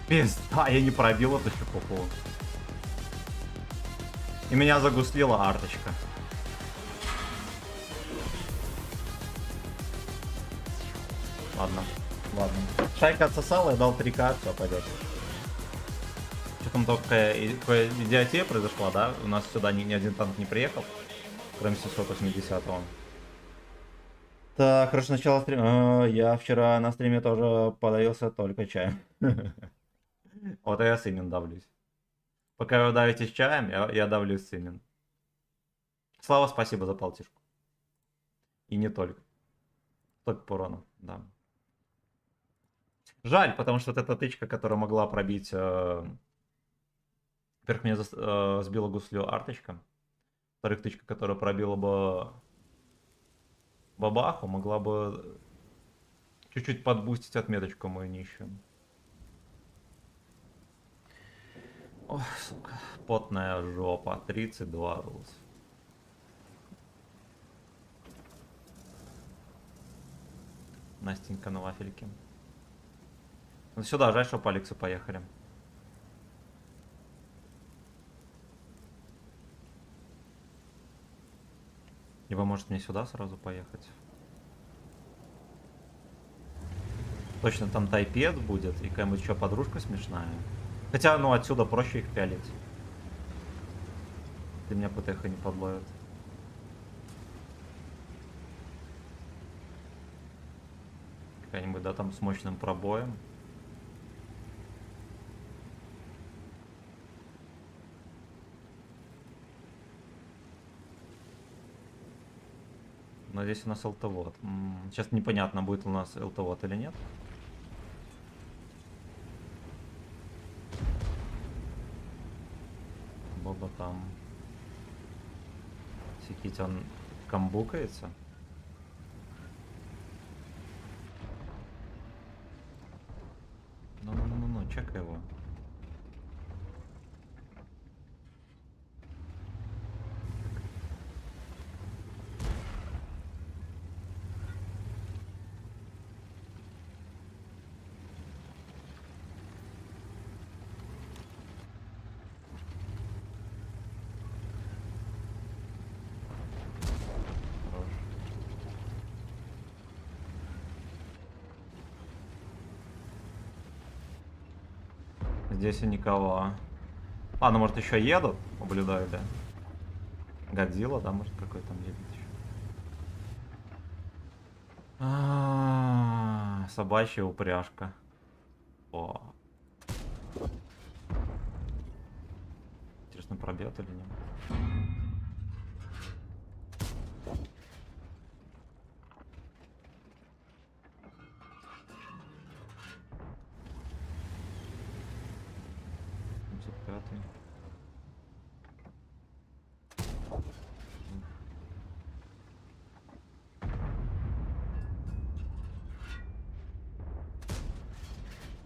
[SPEAKER 2] Пизда, я не пробил эту щепуху. И меня загуслила арточка. Ладно, ладно. Шайка отсосала, я дал 3К, все, пойдет. Что там только какая идиотия произошла, да? У нас сюда ни один танк не приехал, кроме 780-го. Так, хорошо, начало стрима. Я вчера на стриме тоже подавился только чаем. Вот я с имен давлюсь. Пока вы давитесь чаем, я давлюсь с имен. Слава, спасибо за полтишку. И не только. Только по урону, да. Жаль, потому что вот эта тычка, которая могла пробить... Во-первых, меня сбила гуслю арточка. Во-вторых, тычка, которая пробила бы бабаху, могла бы чуть-чуть подбустить отметочку мою нищую. Ох, сука, потная жопа, 32 рус. Настенька на вафельке. Ну сюда, жаль, что по Алексу поехали. Либо может мне сюда сразу поехать. Точно там тайпец будет и какая-нибудь еще подружка смешная. Хотя, ну, отсюда проще их пялить. Ты меня ПТХ не подловит. Какая-нибудь, да, там с мощным пробоем. Но здесь у нас ЛТВОД. Сейчас непонятно, будет у нас ЛТВОД или нет. Боба там. Секить он камбукается. Ну, чекай его. Хорош. Здесь и никого. Ладно, может еще едут, наблюдаю, да? Годзилла, да, может какой там едет еще. Собачья упряжка. О. Интересно, пробьет или нет? Пятый.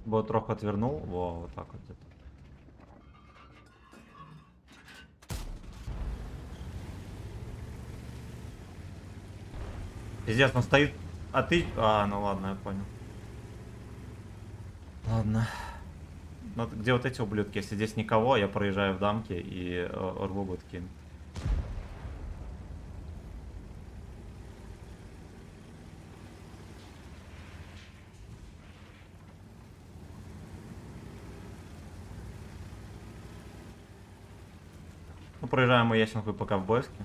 [SPEAKER 2] Вот трохи отвернул. Во, вот так вот где-то. Пиздец, он стоит. А ты. А, ну ладно, я понял. Ладно. Ну, где вот эти ублюдки? Если здесь никого, я проезжаю в дамки и рву гудки. Ну, проезжаем мы Ясенку по-ковбойски.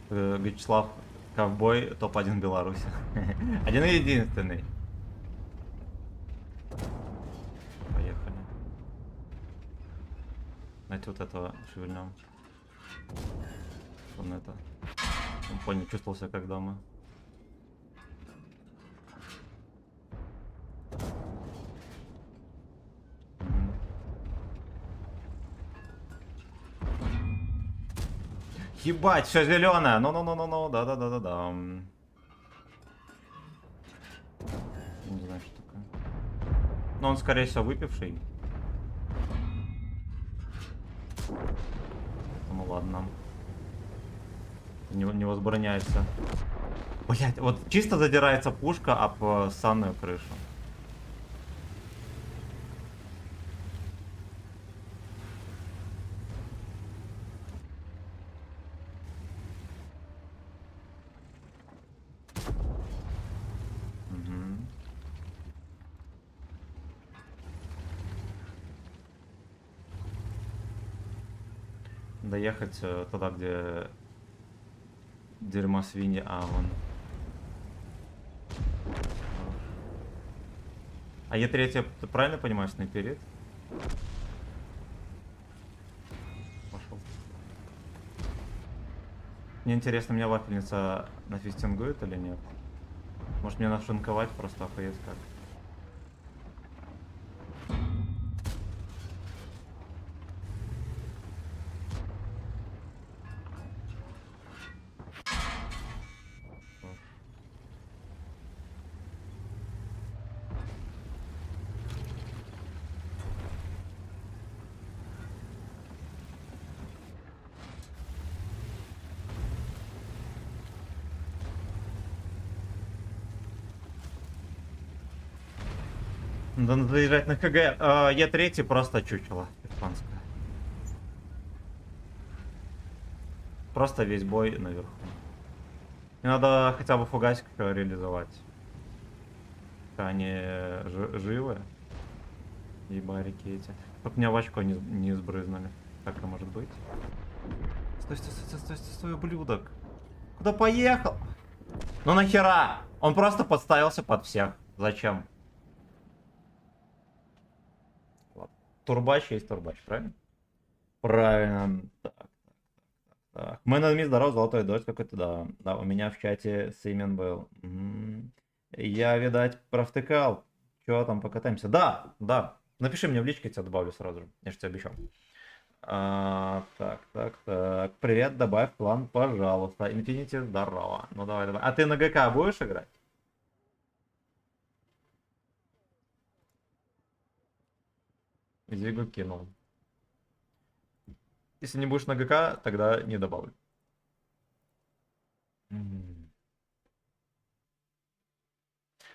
[SPEAKER 2] Вячеслав Ковбой, топ-1 Беларуси. Один и единственный. Поехали. Знаете, вот этого шевельнем. Он это... Он понял, чувствовал себя как дома. Ебать, все зеленое. Ну, да. Не знаю, что такое. Но он, скорее всего, выпивший. Ну ладно. Не возбраняется. Блять, вот чисто задирается пушка об санную крышу. Доехать туда, где дерьмо свиньи, а вон. А Е3, ты правильно понимаешь, снайперит? Пошел. Мне интересно, меня вафельница нафистингует или нет? Может мне нашинковать просто охуеть как? Надо заезжать на КГ. Е3 просто чучело испанское. Просто весь бой наверху. И надо хотя бы фугасик реализовать. Пока они живы. И барики эти. Чтоб меня в очко не сбрызнули. Так и может быть. Стой, стой, стой, стой, стой, стой, ублюдок. Куда поехал? Ну нахера? Он просто подставился под всех. Зачем? Ладно. Турбач есть турбач, правильно? Правильно. Так. Мэн здоров, золотой дождь какой-то, да. Да, у меня в чате Симен был. Я, видать, провтыкал. Чё там, покатаемся? Да, да. Напиши мне в личке, я тебя добавлю сразу же. Я же тебе обещал. Так. Привет, добавь план, пожалуйста. Инфинити, здорово. Ну давай. А ты на ГК будешь играть? Зигу кинул. Если не будешь на ГК, тогда не добавлю.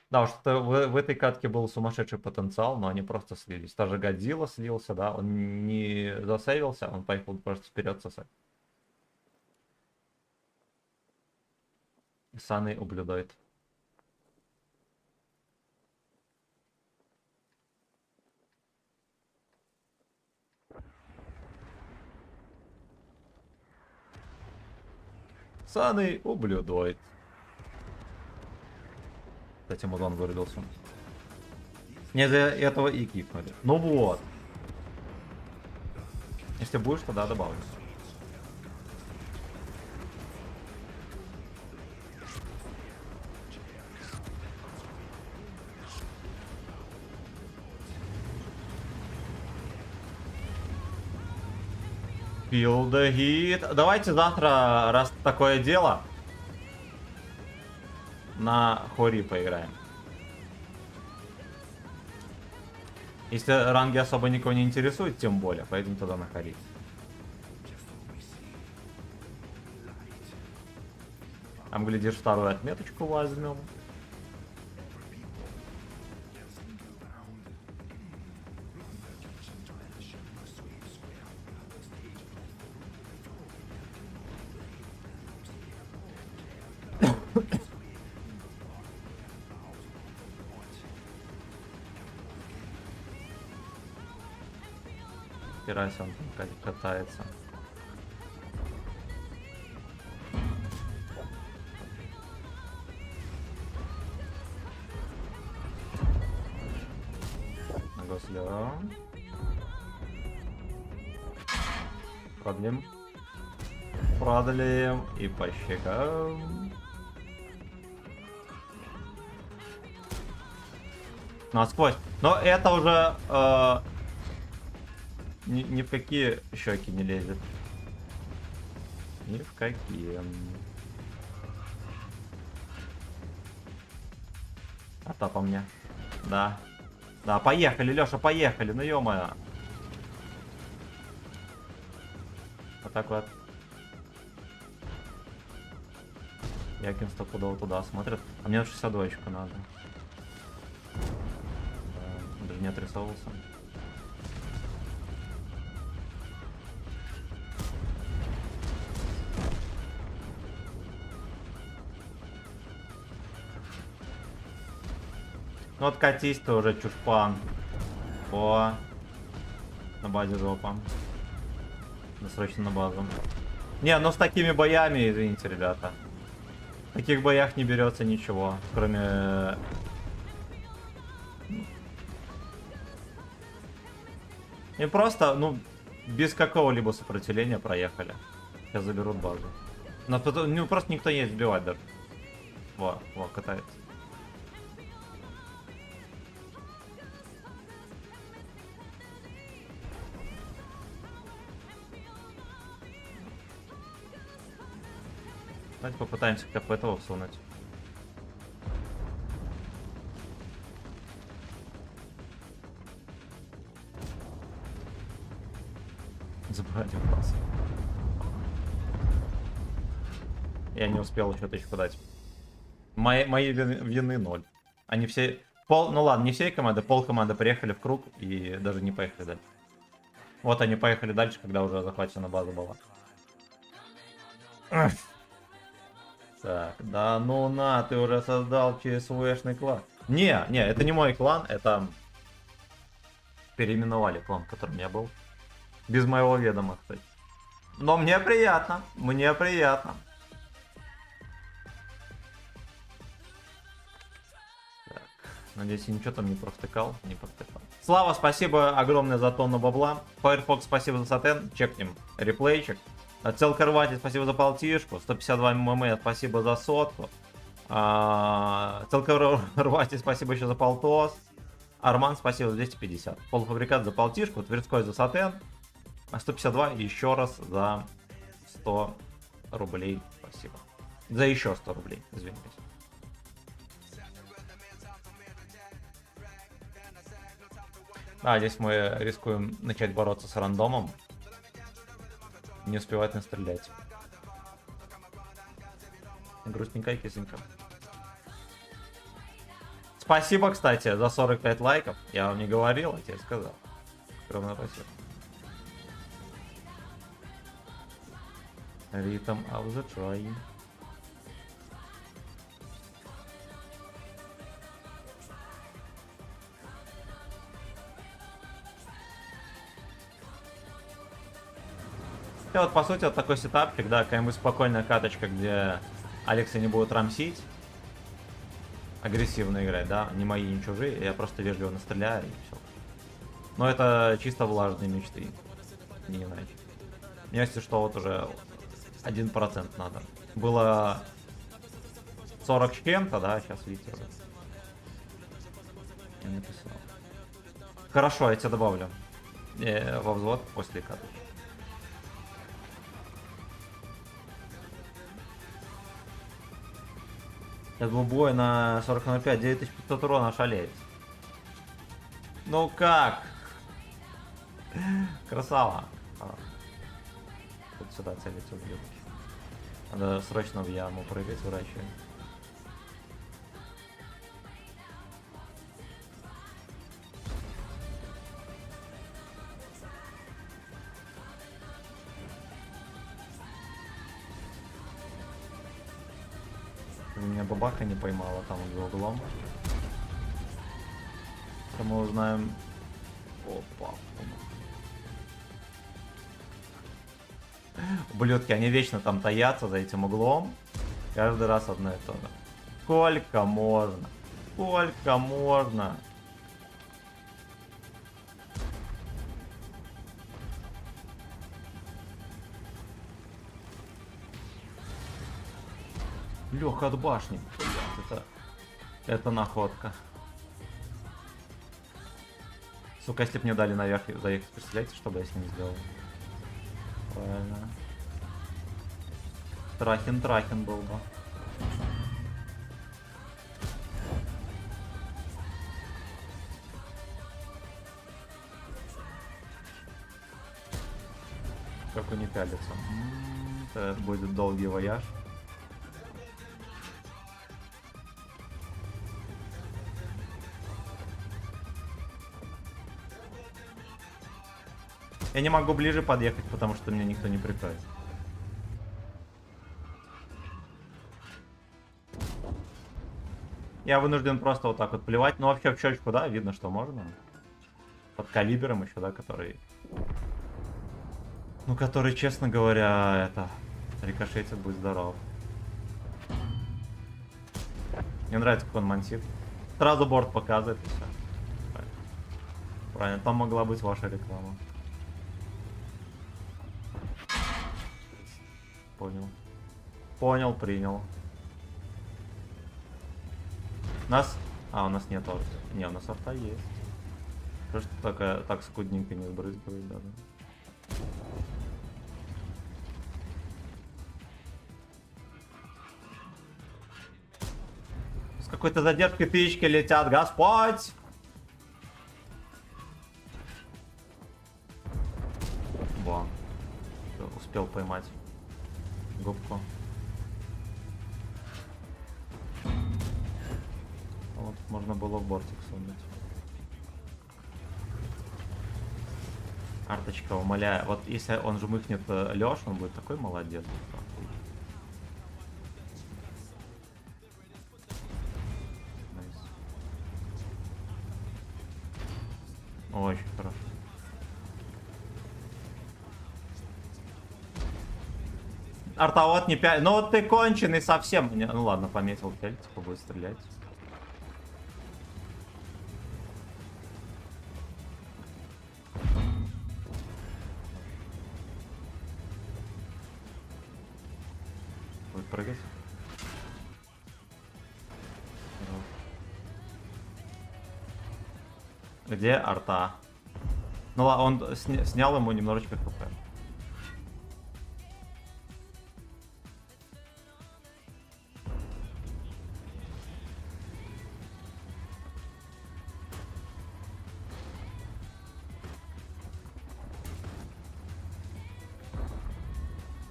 [SPEAKER 2] Да, что в этой катке был сумасшедший потенциал, но они просто слились. Даже Годзилла слился, да, он не засейвился, он поехал просто вперед сосать. Саный ублюдает. Саный ублюдает. Кстати, Мудон вырубился. Не для этого и кикнули. Ну вот. Если будешь, тогда добавлю. Feel the heat. Давайте завтра, раз такое дело, на Хори поиграем. Если ранги особо никого не интересуют, тем более, поедем туда на Хори. Там, глядишь, вторую отметочку возьмем. Херась, он там катается. Госля. Продлим. Продлим. И по щекам. Насквозь. Но это уже ни в какие щеки не лезет. Ни в какие. А то по мне. Да. Да, поехали, Леша, поехали. Ну ё-моё. Вот так вот. Якин стопудово туда смотрит. А мне 62-очку надо. Да, даже не отрисовывался. Ну вот катись ты уже, чушпан. О, на базе жопа. Да срочно на базу. Не, ну с такими боями, извините, ребята. В таких боях не берется ничего, кроме... И просто, ну, без какого-либо сопротивления проехали. Сейчас заберут базу. Но потом, ну, просто никто не сбивать даже. Во, катается. Давайте попытаемся хотя бы этого всунуть. Забрать вопрос. Я не успел еще тычку дать. Мои вины 0. Они все... Ну ладно, не всей команды, пол команды приехали в круг и даже не поехали дальше. Вот они поехали дальше, когда уже захвачена база была. Так, да ну на, ты уже создал ЧСВшный клан. Не, это не мой клан, это переименовали клан, в котором я был. Без моего ведома, кстати. Но мне приятно. Мне приятно. Так, надеюсь, я ничего там не провтыкал. Не провтыкал. Слава, спасибо огромное за тонну бабла. Firefox, спасибо за сатен. Чекнем реплейчик. Целка Рвати, спасибо за полтишку. 152 мм, спасибо за сотку. Целка Рвати, спасибо еще за полтос. Арман, спасибо за 250. Полуфабрикат за полтишку. Тверской за сатен. 152 и еще раз за 100 рублей. Спасибо. За еще 100 рублей, извиняюсь. Здесь мы рискуем начать бороться с рандомом. Не успевать настрелять. Грустненько и кисленько. Спасибо, кстати, за 45 лайков. Я вам не говорил, а тебе сказал. Огромное спасибо. Rhythm of the Train. И вот по сути вот такой сетапчик, да, какая-нибудь спокойная каточка, где Алекса не будут рамсить, агрессивно играть, да, не мои, не чужие, я просто вежливо настреляю и все. Но это чисто влажные мечты, не иначе. Мне если что, вот уже 1% надо. Было 40 с чем-то, да, сейчас видите уже. Я написал. Хорошо, я тебя добавлю во взвод после каточки. Сейчас был бой на 40.05, 9500 урона, шалеть. Ну как? Красава. Вот сюда целится в девушки. Надо срочно в яму прыгать, выращивать. Меня бабаха не поймала там за углом. Это мы узнаем. Опа. Ублюдки, они вечно там таятся за этим углом. Каждый раз одно и то же. Сколько можно? Сколько можно? Леха от башни. Это находка. Сука, если бы мне дали наверх заехать, представляете, что бы я с ним сделал? Правильно. Трахин был бы. Как он не пялится. Это будет долгий вояж. Я не могу ближе подъехать, потому что меня никто не прикроет. Я вынужден просто вот так вот плевать. Ну вообще в щечку, да, видно, что можно. Под калибром еще, да, который... Ну, который, честно говоря, это... Рикошетит, будь здоров. Мне нравится, как он мансит. Сразу борт показывает и все. Правильно, там могла быть ваша реклама. Понял. Понял, принял. У нас... у нас нет арта. Не, у нас арта есть. Что такая так скудненько не сбрызгивает даже. С какой-то задержкой тычки летят, Господь! Во. Успел поймать губку. Вот, можно было в бортик сунуть. Арточка, умоляю. Вот если он жмыхнет Лёш, он будет такой молодец. Очень хорошо. Арта вот не 5. Ну вот ты конченый совсем. Ну ладно, пометил 5, типа будет стрелять. Будет прыгать. Где арта? Ну ладно, он снял ему немножечко хп.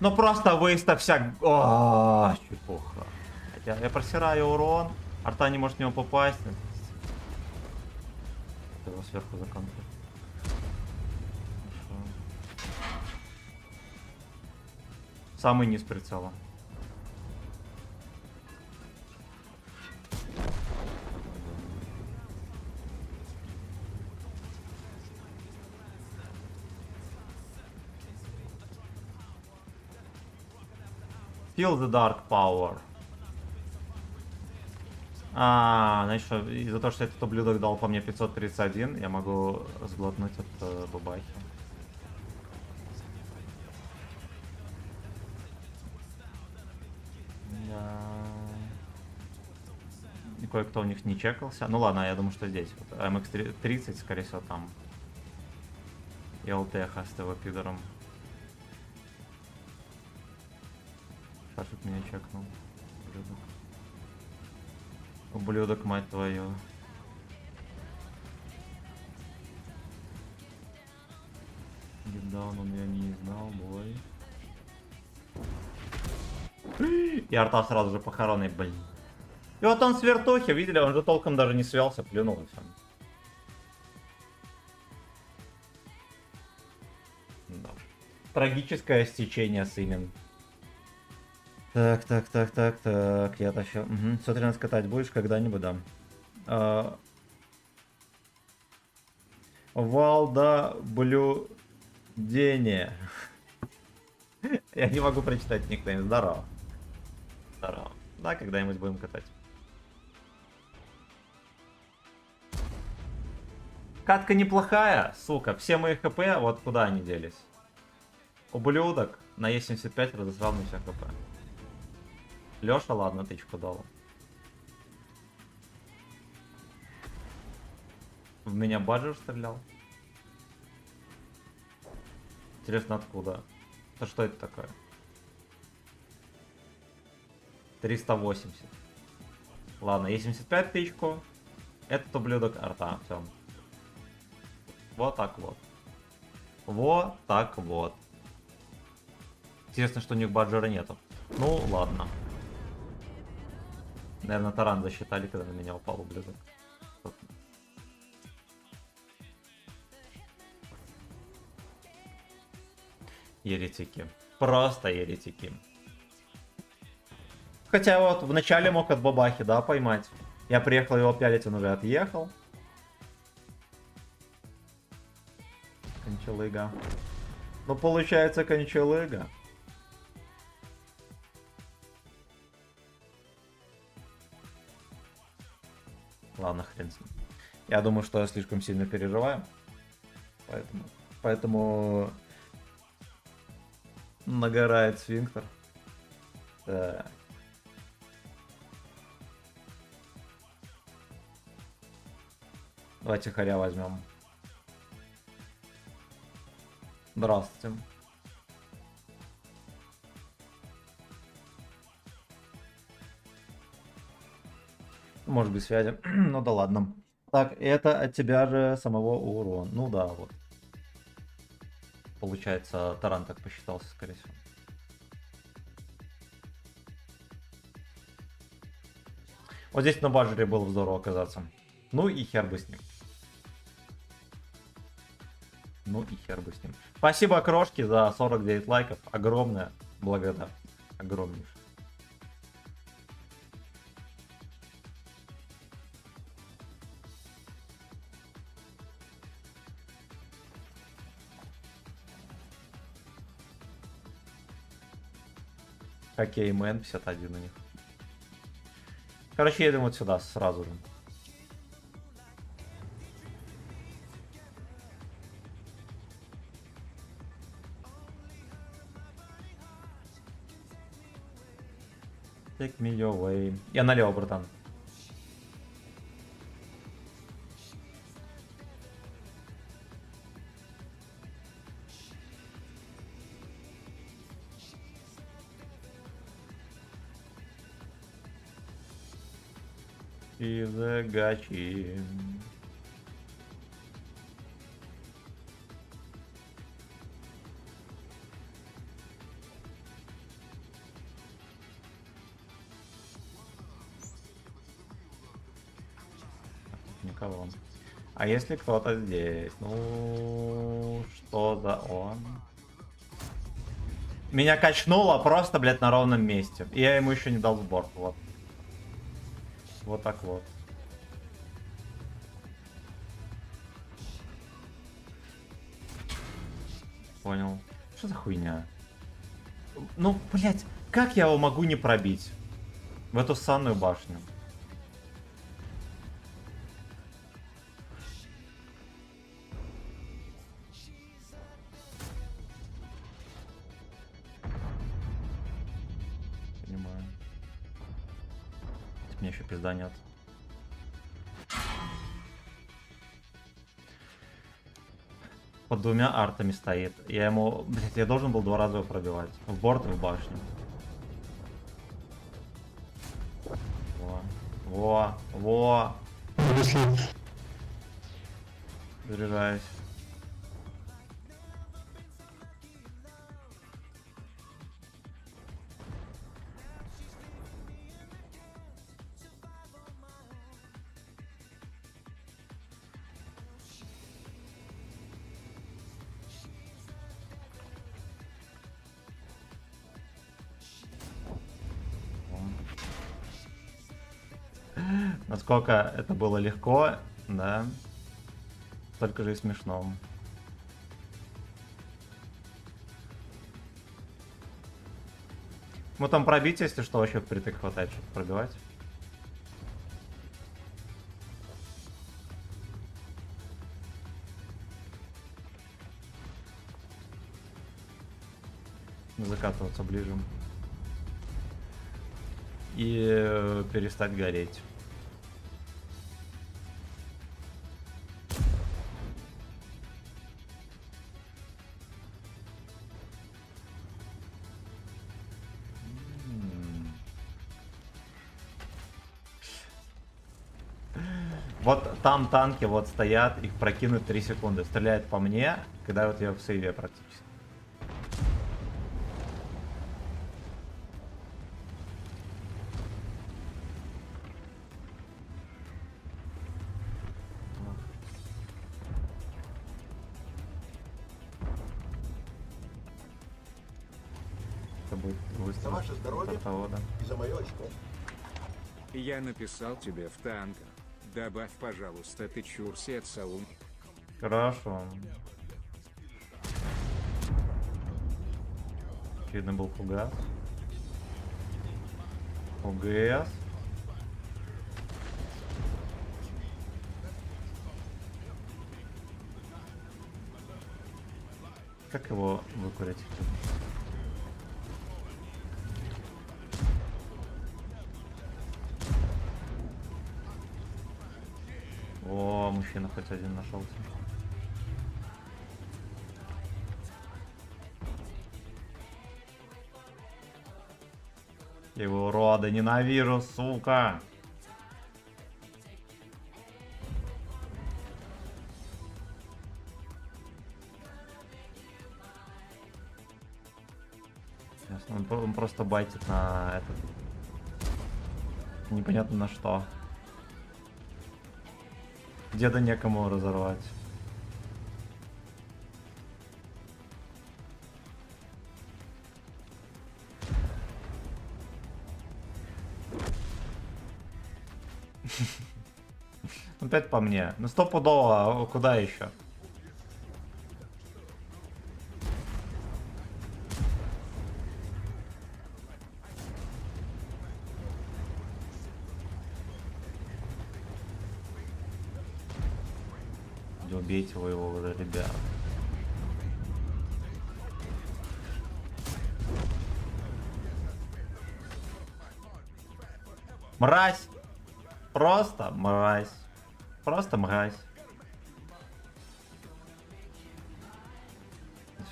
[SPEAKER 2] Ну просто выставь вся... О, чепуха. Я просираю урон. Арта не может в него попасть. Его сверху законтрить. Самый низ прицела. Feel the dark power. Значит, из-за того, что этот ублюдок дал по мне 531, я могу сглотнуть от бабахи. Да. И кое-кто у них не чекался. Ну ладно, я думаю, что здесь. Вот, MX30, скорее всего, там. И ЛТХ с ТВ пидором. Пашик меня чекнул. Ублюдок. Ублюдок, мать твою. Гидаун он меня не знал, бой. И арта сразу же похоронный, блин. И вот он с вертухи, видели, он же толком даже не свелся, плюнул и все. Да. Трагическое стечение с имен. Так, я тащу. Угу. 113 катать будешь когда-нибудь, да. Валда блюдение. Я не могу прочитать никнейм. Здорово. Здорово. Да, когда-нибудь будем катать. Катка неплохая, сука. Все мои хп, вот куда они делись? Ублюдок на Е75 разосрал мне все хп. Леша, ладно, тычку дал. В меня Баджер стрелял. Интересно, откуда? Да что это такое? 380. Ладно, Е75 тычку. Этот ублюдок арта. Все. Вот так вот. Вот так вот. Интересно, что у них Баджера нету. Ну, ладно. Наверное, таран засчитали, когда на меня упал ублюдок. Еретики. Просто еретики. Хотя вот в начале мог от бабахи, да, поймать. Я приехал его пялить, он уже отъехал. Кончалыга. Ну, получается, кончалыга. Ладно, хрен с ним. Я думаю, что я слишком сильно переживаю. Поэтому нагорает сфинктер. Так. Давайте харя возьмем. Здравствуйте. Может быть связи. Ну да ладно. Так, это от тебя же самого урон. Ну да, вот. Получается, таран так посчитался, скорее всего. Вот здесь на баджере было здорово оказаться. Ну и хер бы с ним. Ну и хер бы с ним. Спасибо, крошки, за 49 лайков. Огромное благодарность. Огромнейшее. Хоккей мэн 51 у них. Короче, едем вот сюда сразу же. Take me your way. Я налево, братан. Физагачи. Никого. А если кто-то здесь? Ну, что за он? Меня качнуло просто, блядь, на ровном месте. И я ему еще не дал сбор. Вот. Вот так вот. Понял. Что за хуйня? Ну, блядь, как я его могу не пробить? В эту санную башню. Понимаю. Мне еще пизда нет. Под двумя артами стоит. Я ему... Блять, я должен был 2 раза его пробивать. В борт и в башню. Во. Во. Заряжаюсь. Насколько это было легко, да, столько же и смешно. Ну там пробить, если что, вообще впритык хватает, чтобы пробивать. Закатываться ближе. И перестать гореть. Вот там танки вот стоят, их прокинуть 3 секунды. Стреляет по мне, когда вот я в сейве практически. Это будет
[SPEAKER 8] За
[SPEAKER 2] выстрел.
[SPEAKER 8] ваше здоровье
[SPEAKER 2] Вертолета.
[SPEAKER 8] и за мое очко.
[SPEAKER 4] Я написал тебе в танках. Добавь, пожалуйста, ты чурсет саун.
[SPEAKER 2] Хорошо. Очевидно был фугас. ОГС. Как его выкурить? О, мужчина хоть один нашелся. Я его урода ненавижу, сука. Ясно, он просто байтит на этот. Непонятно на что. Деда некому разорвать. Опять по мне. Ну стопудово, а куда еще? Не убейте вы его уже, ребят. Мразь! Просто мразь. Просто мразь.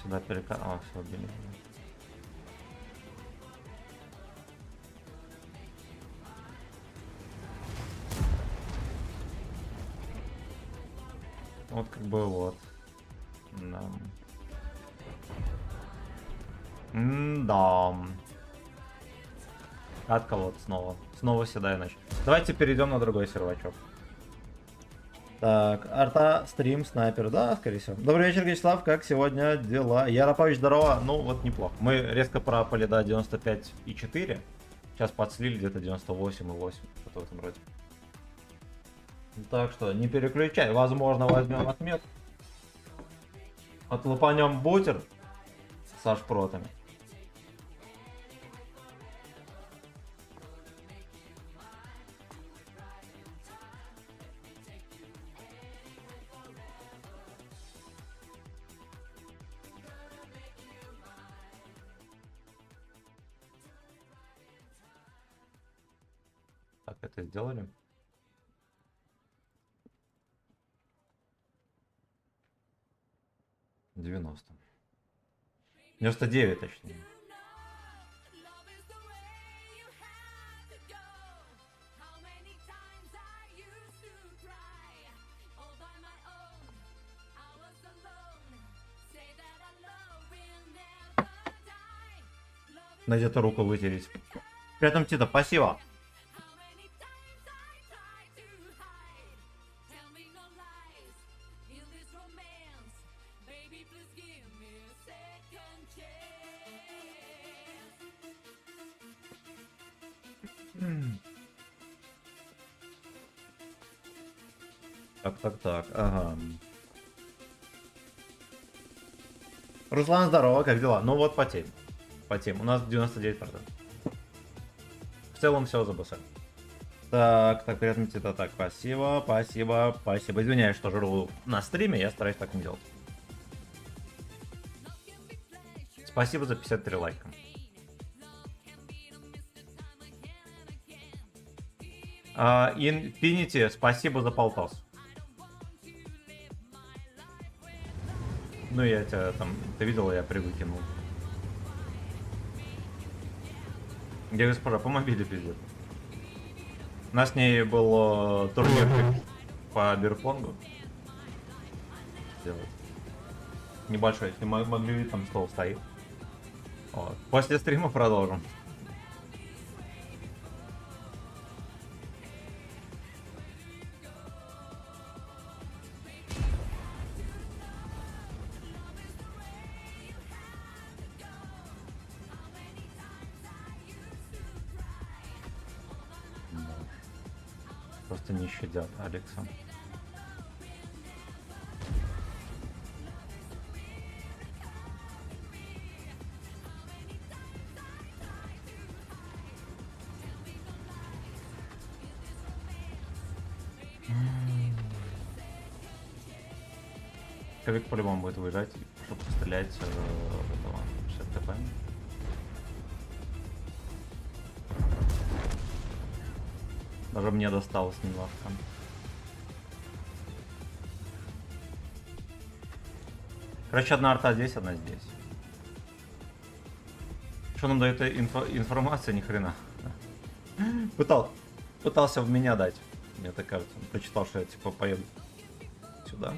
[SPEAKER 2] Сюда перекат. О, все, убили. Вот как бы вот. Да. Да. Катка вот снова. Снова седая ночь. Давайте перейдем на другой сервачок. Так, арта, стрим, снайпер, да, скорее всего. Добрый вечер, Вячеслав, как сегодня дела? Яропович, здорово, ну вот неплохо. Мы резко пропали до 95,4. Сейчас подслили где-то 98,8, что-то в этом роде. Так что не переключай, возможно возьмем отмет. Отлупанем бутер со шпротами. Так, это сделали. — 90. 99, точнее.
[SPEAKER 1] Love is the way you have to go. How many times I used to cry all by my own. I was alone. Say that our love will never die. Love is
[SPEAKER 2] Найдет руку вытереть. При этом Тита, спасибо.
[SPEAKER 1] how many times I tried to hide. Tell me no lies in this romance. Baby, please give me a second chance.
[SPEAKER 2] Так, ага. Руслан, здорово, как дела? Ну вот потем. У нас 99%. В целом все забусали. Так, приятно тебе так. Спасибо. Извиняюсь, что жру на стриме, я стараюсь так не делать. Спасибо за 53 лайка. Infinity, спасибо за полтос. Ну я тебя там, ты видела, я привыкинул. Где госпожа, по мобиле пиздец. У нас с ней был турнир по бирпонгу. Сделать. Небольшой, если могли видеть, там стол стоит. Вот. После стрима продолжим. Просто не щадят Алекса. Ковик по-любому будет выезжать, чтобы пострелять этого 60 ТП. Даже мне досталось немножко. Короче, одна арта здесь, одна здесь. Что нам дает информация, ни хрена. Пытался в меня дать, мне так кажется. Прочитал, что я типа поеду сюда.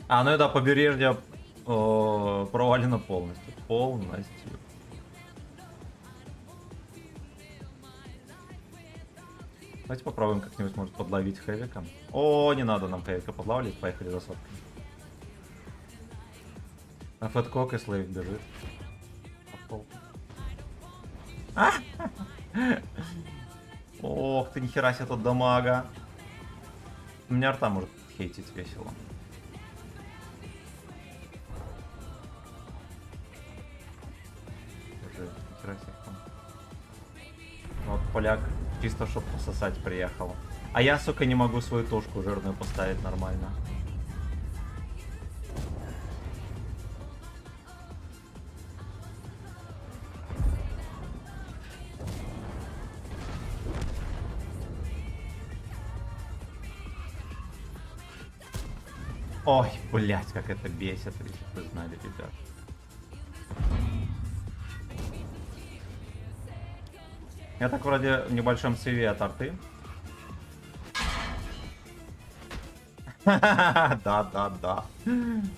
[SPEAKER 2] Ну и да, побережье провалено полностью. Давайте попробуем как-нибудь, может, подловить хэвика. О, не надо нам хэвика подлавливать, поехали за соткой. А Фэткок и Слейв бежит. Ох ты, нихера себе тут дамага. У меня арта может хейтить весело. Вот поляк чисто чтоб пососать приехал. А я, сука, не могу свою тушку жирную поставить нормально. Ой, блять, как это бесит, если бы вы знали, ребят. Я так вроде в небольшом CV от арты. Да. Мгм.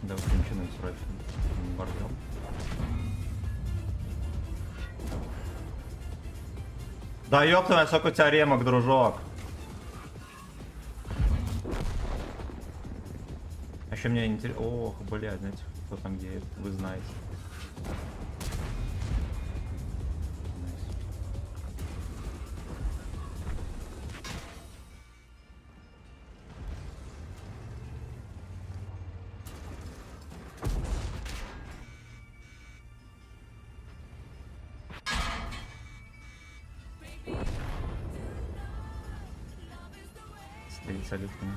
[SPEAKER 2] Да, конченый срочно. Бордел. Да ёптана, сколько у тебя ремок, дружок. А еще мне интересно... Ох, блядь, знаете, кто там где, вы знаете. Стоит салютами.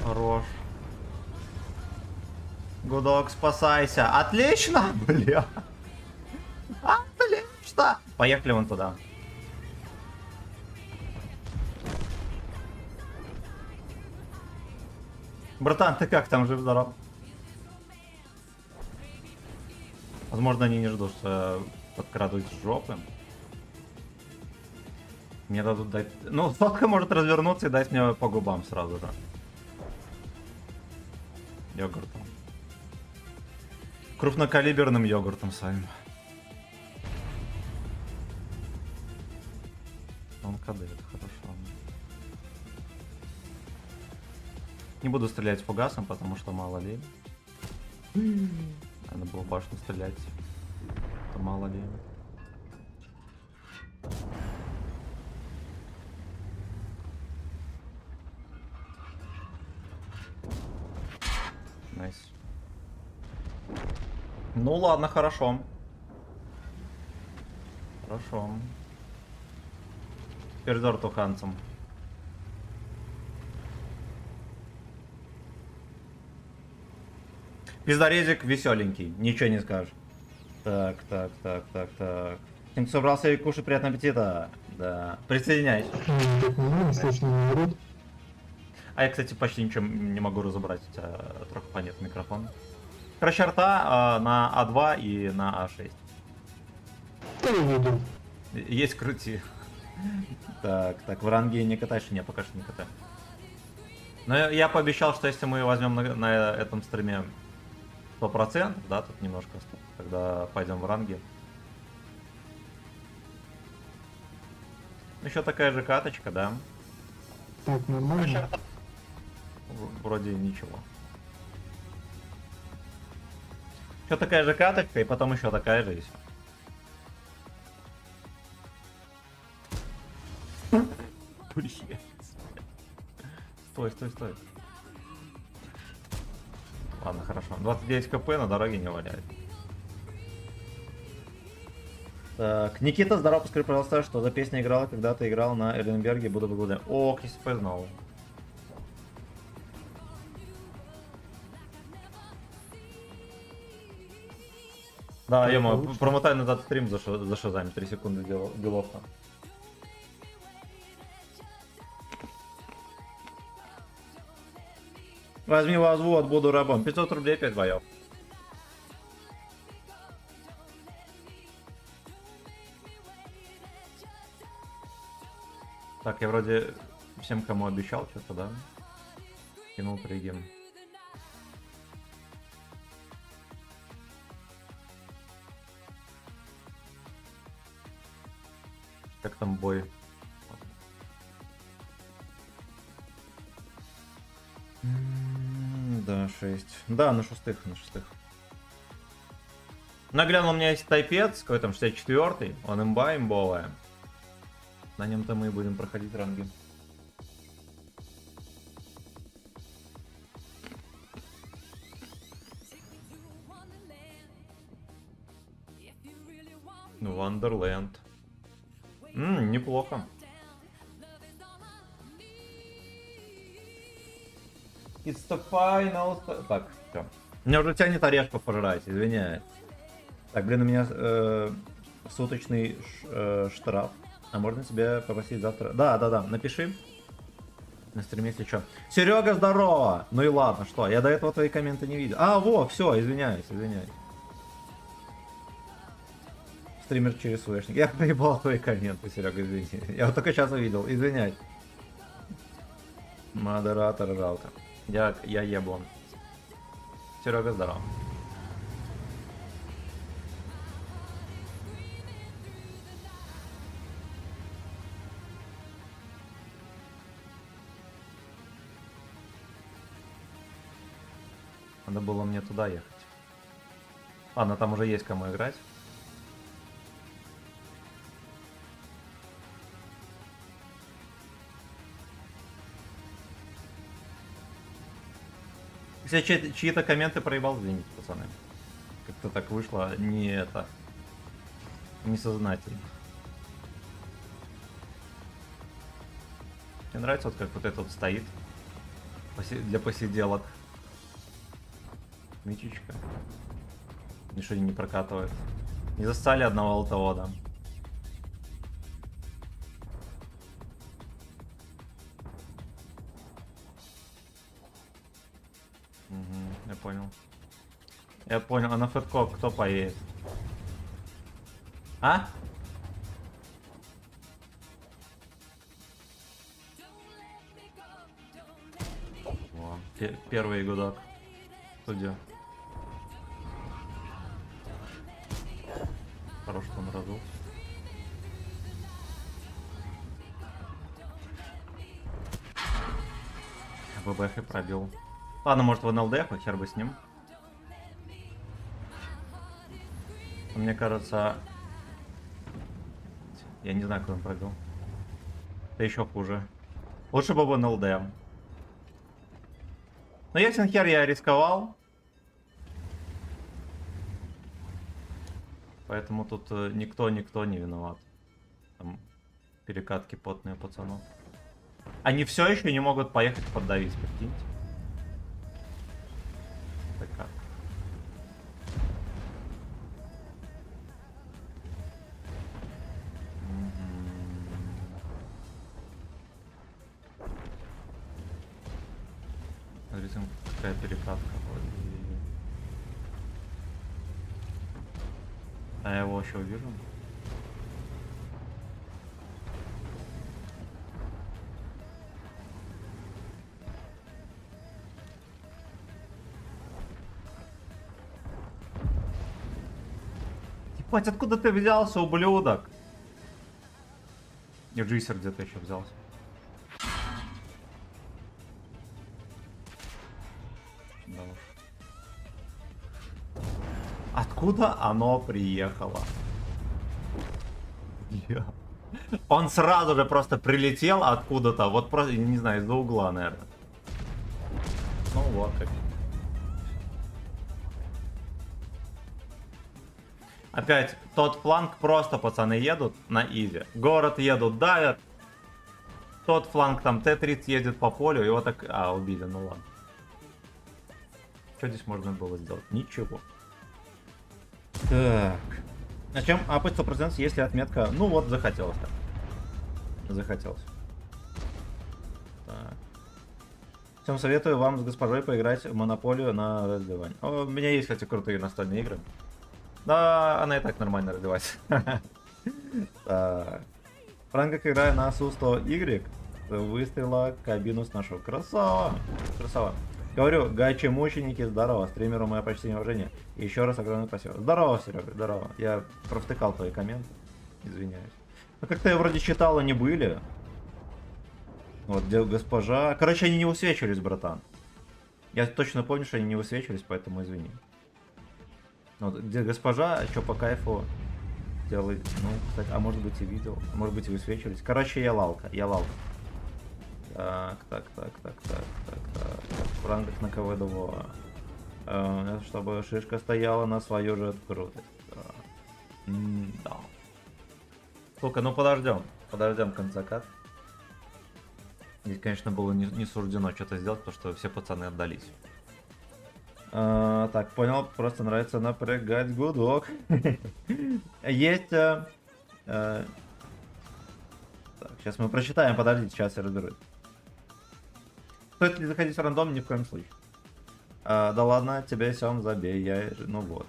[SPEAKER 2] Хорош. Гудок, спасайся. Отлично, бля. Отлично. Поехали вон туда. Братан, ты как там, жив-здоров? Возможно, они не ждут, что подкрадут с жопы. Мне дадут дать... Ну, сотка может развернуться и дать мне по губам сразу же. Йогуртом. Крупнокалиберным йогуртом своим. Он КД, это хорошо. Не буду стрелять фугасом, потому что мало ли. Надо было башню стрелять. Это мало ли. Найс. Ну ладно, хорошо. Хорошо. Пердор туханцем. Пиздарезик веселенький, ничего не скажешь. Так. Тем, кто собрался и кушать, приятного аппетита. Да. Присоединяйся. А я, кстати, почти ничего не могу разобрать, у тебя трохи понят микрофон. Короче, арта на А2 и на А6. Есть крути. Так, в ранге не катаешь? Не, пока что не катаю. Но я пообещал, что если мы возьмем на этом стриме 100%, да, тут немножко, тогда пойдем в ранге. Еще такая же каточка, да?
[SPEAKER 9] Так, нормально.
[SPEAKER 2] Вроде ничего. Еще такая же каточка, и потом еще такая же, и все. Блин. Стой. Ладно, хорошо. 29 кп на дороге не валяет. Так, Никита, здорово, скажи, пожалуйста, что за песня играла, когда ты играл на Эрленберге, буду благодарен. О, КСП знал. Да, ё-моё, промотай назад стрим за шазами, 3 секунды делов-то. Возьми возвод, буду рабом. 500 рублей 5 боев. Так, я вроде всем, кому обещал что-то, да? Кинул 3 гем. Как там бой? Да, 6. Да, на шестых. Наглянул, у меня есть тайпец, какой там 64-й, он имбовая. На нем-то мы и будем проходить ранги. Wonderland. Неплохо. It's the final... Так, все. Меня уже тянет орешков пожрать, извиняюсь. Так, блин, у меня суточный штраф. А можно тебя попросить завтра? Да, напиши. На стриме, если что. Серега, здорово! Ну и ладно, что? Я до этого твои комменты не видел. А, во, все, извиняюсь. Стример через СВшник. Я проебал твои комменты, Серега, извини. Я вот только сейчас увидел, извиняюсь. Модератор жалко. Я еблан. Серега, здорово. Надо было мне туда ехать. Ладно, там уже есть кому играть. Если чьи-то комменты проебал, извините, пацаны. Как-то так вышло, несознательно. Мне нравится вот как вот этот стоит для посиделок. Митичка. Ничего не прокатывает. Не застали одного алтовода. Я понял. А на фэдко кто поедет? А? О, первый гудок. Судья. Хорош, что он разул. ББХ и пробил. Ладно, может в НЛД, хер бы с ним. Мне кажется... Я не знаю, как он пробил. Это еще хуже. Лучше бы в НЛД. Но ясен хер, я рисковал. Поэтому тут никто не виноват. Там перекатки потные пацанов. Они все еще не могут поехать поддавить, прикиньте. Это как? Смотрите, какая перекатка. А я его еще увижу. Ебать, откуда ты взялся, ублюдок? И Джисер где-то еще взялся. Да уж. Откуда оно приехало? Он сразу же просто прилетел откуда-то, вот просто, не знаю, из-за угла, наверное. Ну вот как. Опять тот фланг просто пацаны едут на изи. Город едут, давят. Тот фланг там Т-30 едет по полю, его так... А, убили, ну ладно. Что здесь можно было сделать? Ничего. Так. На чем апать 100%, если отметка... Ну вот, захотелось так. Захотелось. Так. Всем советую вам с госпожой поиграть в Монополию на раздевание. О, у меня есть, кстати, крутые настольные игры. Да, она и так нормально развивается. Так. Франк, играя на Су-100Y, выстрела кабину с нашего. Красава! Красава. Говорю, гачи-мученики, здорово. Стримеру мое почти неуважение. И еще раз огромное спасибо. Здорово, Серега, здорово. Я провтыкал твои комменты. Извиняюсь. Ну как-то я вроде читал, они были. Вот, где госпожа... Короче, они не высвечивались, братан. Я точно помню, что они не высвечивались, поэтому извини. Вот, где госпожа, что по кайфу делает. Ну, кстати, а может быть и видел. Может быть и высвечивались. Короче, я лалка. Так. В рангах на КВ-2. Чтобы шишка стояла на свою же крутость. Да. Сука, ну подождем. Подождем конца кат. Здесь, конечно, было не суждено что-то сделать, потому что все пацаны отдались. Так, понял, просто нравится напрягать гудок. Есть... Так, сейчас мы прочитаем, подождите, сейчас я разберусь. Стоит ли заходить в рандом? Ни в коем случае. Да ладно, тебе сём забей, я... Ну вот.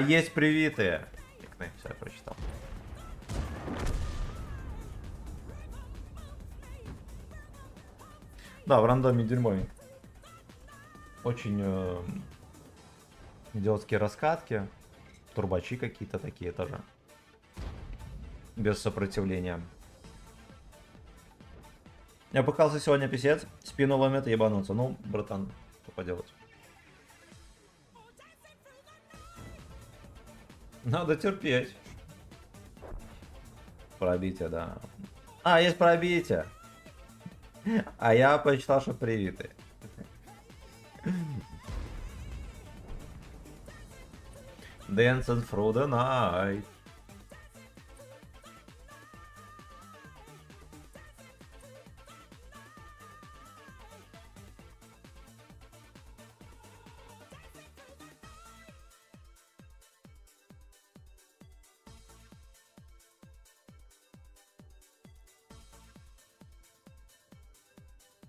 [SPEAKER 2] Есть привитые. Все, я прочитал. Да, в рандоме дерьмовенько. Очень идиотские раскатки. Турбачи какие-то такие тоже. Без сопротивления. Я пыхался сегодня писец, спину ломит и ебануться. Ну, братан, что поделать. Надо терпеть. Пробитие, да. Есть пробитие. А я почитал, что привиты. Dance and through the night.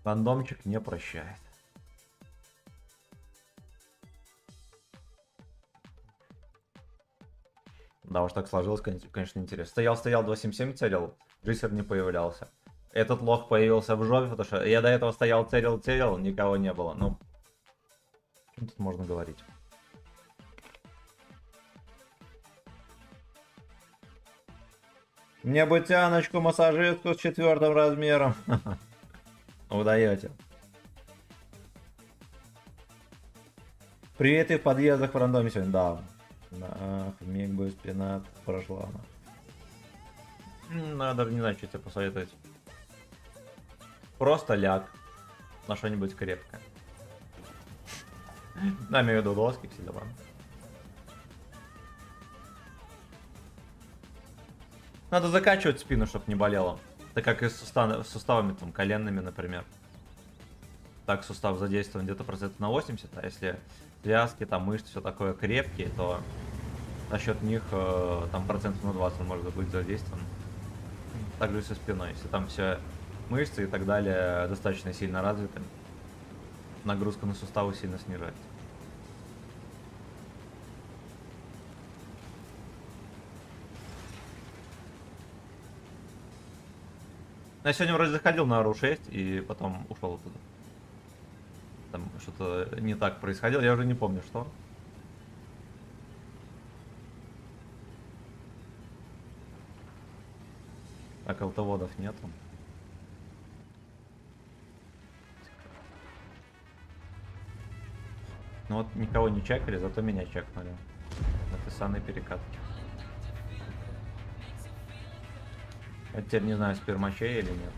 [SPEAKER 2] Рандомчик не прощает. Да уж так сложилось, конечно, интересно. Стоял 277, целил, джиссер не появлялся. Этот лох появился в жопе, потому что я до этого стоял, целил, никого не было. Ну, о чем тут можно говорить? Мне бы тяночку массажистку с 4 размером. Удаете. Привет, и в подъездах в рандоме сегодня. Да. Миг бы спина прошла. Надо даже не знаю, что тебе посоветовать. Просто ляг на что-нибудь крепкое. Да, имею в виду доски, все дела. Надо закачивать спину, чтобы не болело. Так как и с суставами, там, коленными, например. Так сустав задействован где-то процентов на 80, а если связки, там, мышцы, все такое крепкие, то за счет них там процентов на 20 он может быть задействован. Также и со спиной. Если там все мышцы и так далее достаточно сильно развиты, нагрузка на суставы сильно снижается. Я сегодня вроде заходил на Ару 6 и потом ушел оттуда. Там что-то не так происходило, я уже не помню что. Так, алтоводов нету. Ну вот никого не чекали, зато меня чекнули. Написанные перекатки. Я теперь не знаю, спермачей или нет.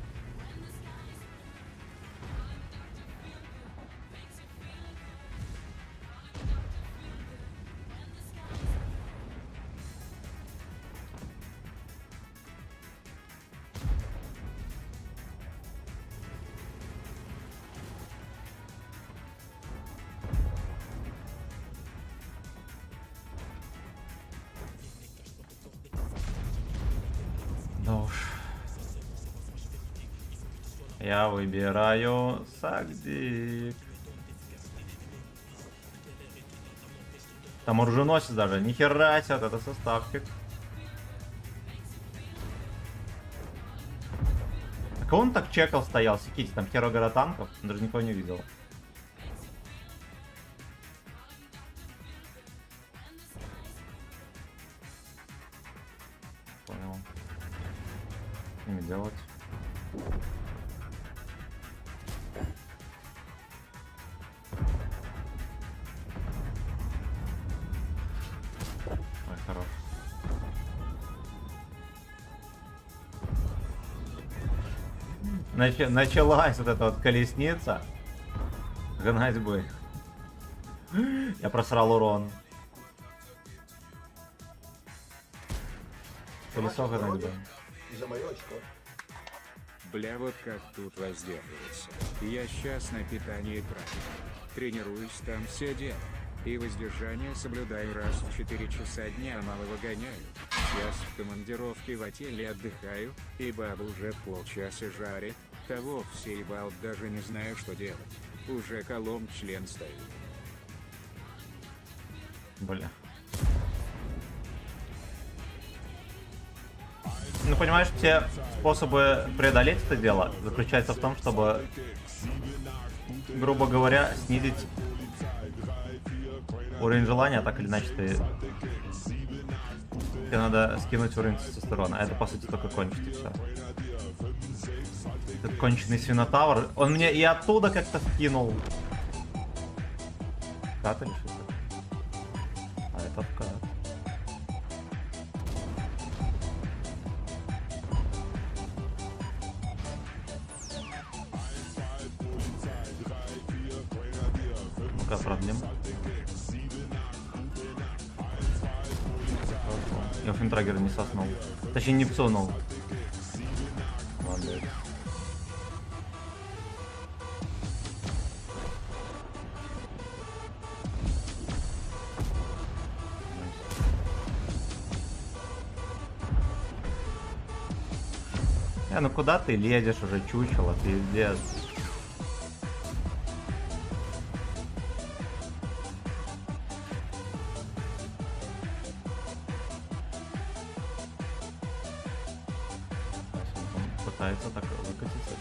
[SPEAKER 2] Да уж. Я выбираю Сагдик. Там оруженосец даже. Нихера себе, вот это составчик. А кого он так чекал стоял? Секите, там херо гора танков. Даже никого не видел. Понял. Что мне делать? Ой, хорош. Началась вот эта вот колесница. Гнать бы. Я просрал урон. колесо когда-нибудь.
[SPEAKER 8] И за мое очко.
[SPEAKER 4] Бля, вот как тут воздерживаться. Я сейчас на питании правильно. Тренируюсь, там все дело. И воздержание соблюдаю раз в 4 часа дня, мало выгоняю. Сейчас в командировке в отеле отдыхаю, и баба уже полчаса жарит. Того все ебал, даже не знаю, что делать. Уже колом член стоит.
[SPEAKER 2] Бля. Ну, понимаешь, все способы преодолеть это дело заключаются в том, чтобы, грубо говоря, снизить уровень желания, так или иначе тебе надо скинуть уровень тестостерона, а это, по сути, только кончить и все. Этот конченый свинотавр, он мне и оттуда как-то скинул. Вкат или что-то? А это вкат. Ну-ка, продлим. Я финтрагер не соснул. Точнее, не псунул. Молодец. Ну куда ты лезешь уже, чучело, пиздец. Он пытается так выкатиться.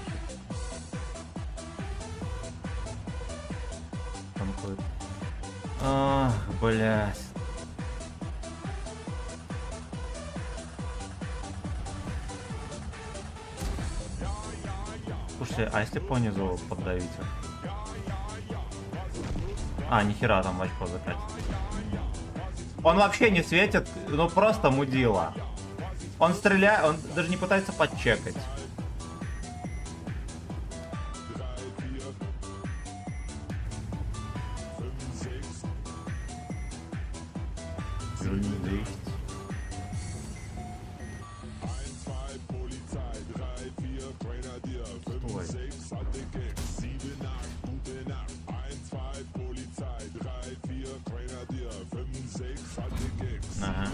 [SPEAKER 2] Там ходит. Ах, блядь. Слушай, а если понизу поддавить? А, нихера там в очко закатит. Он вообще не светит, ну просто мудила. Он стреляет, он даже не пытается подчекать. Ага.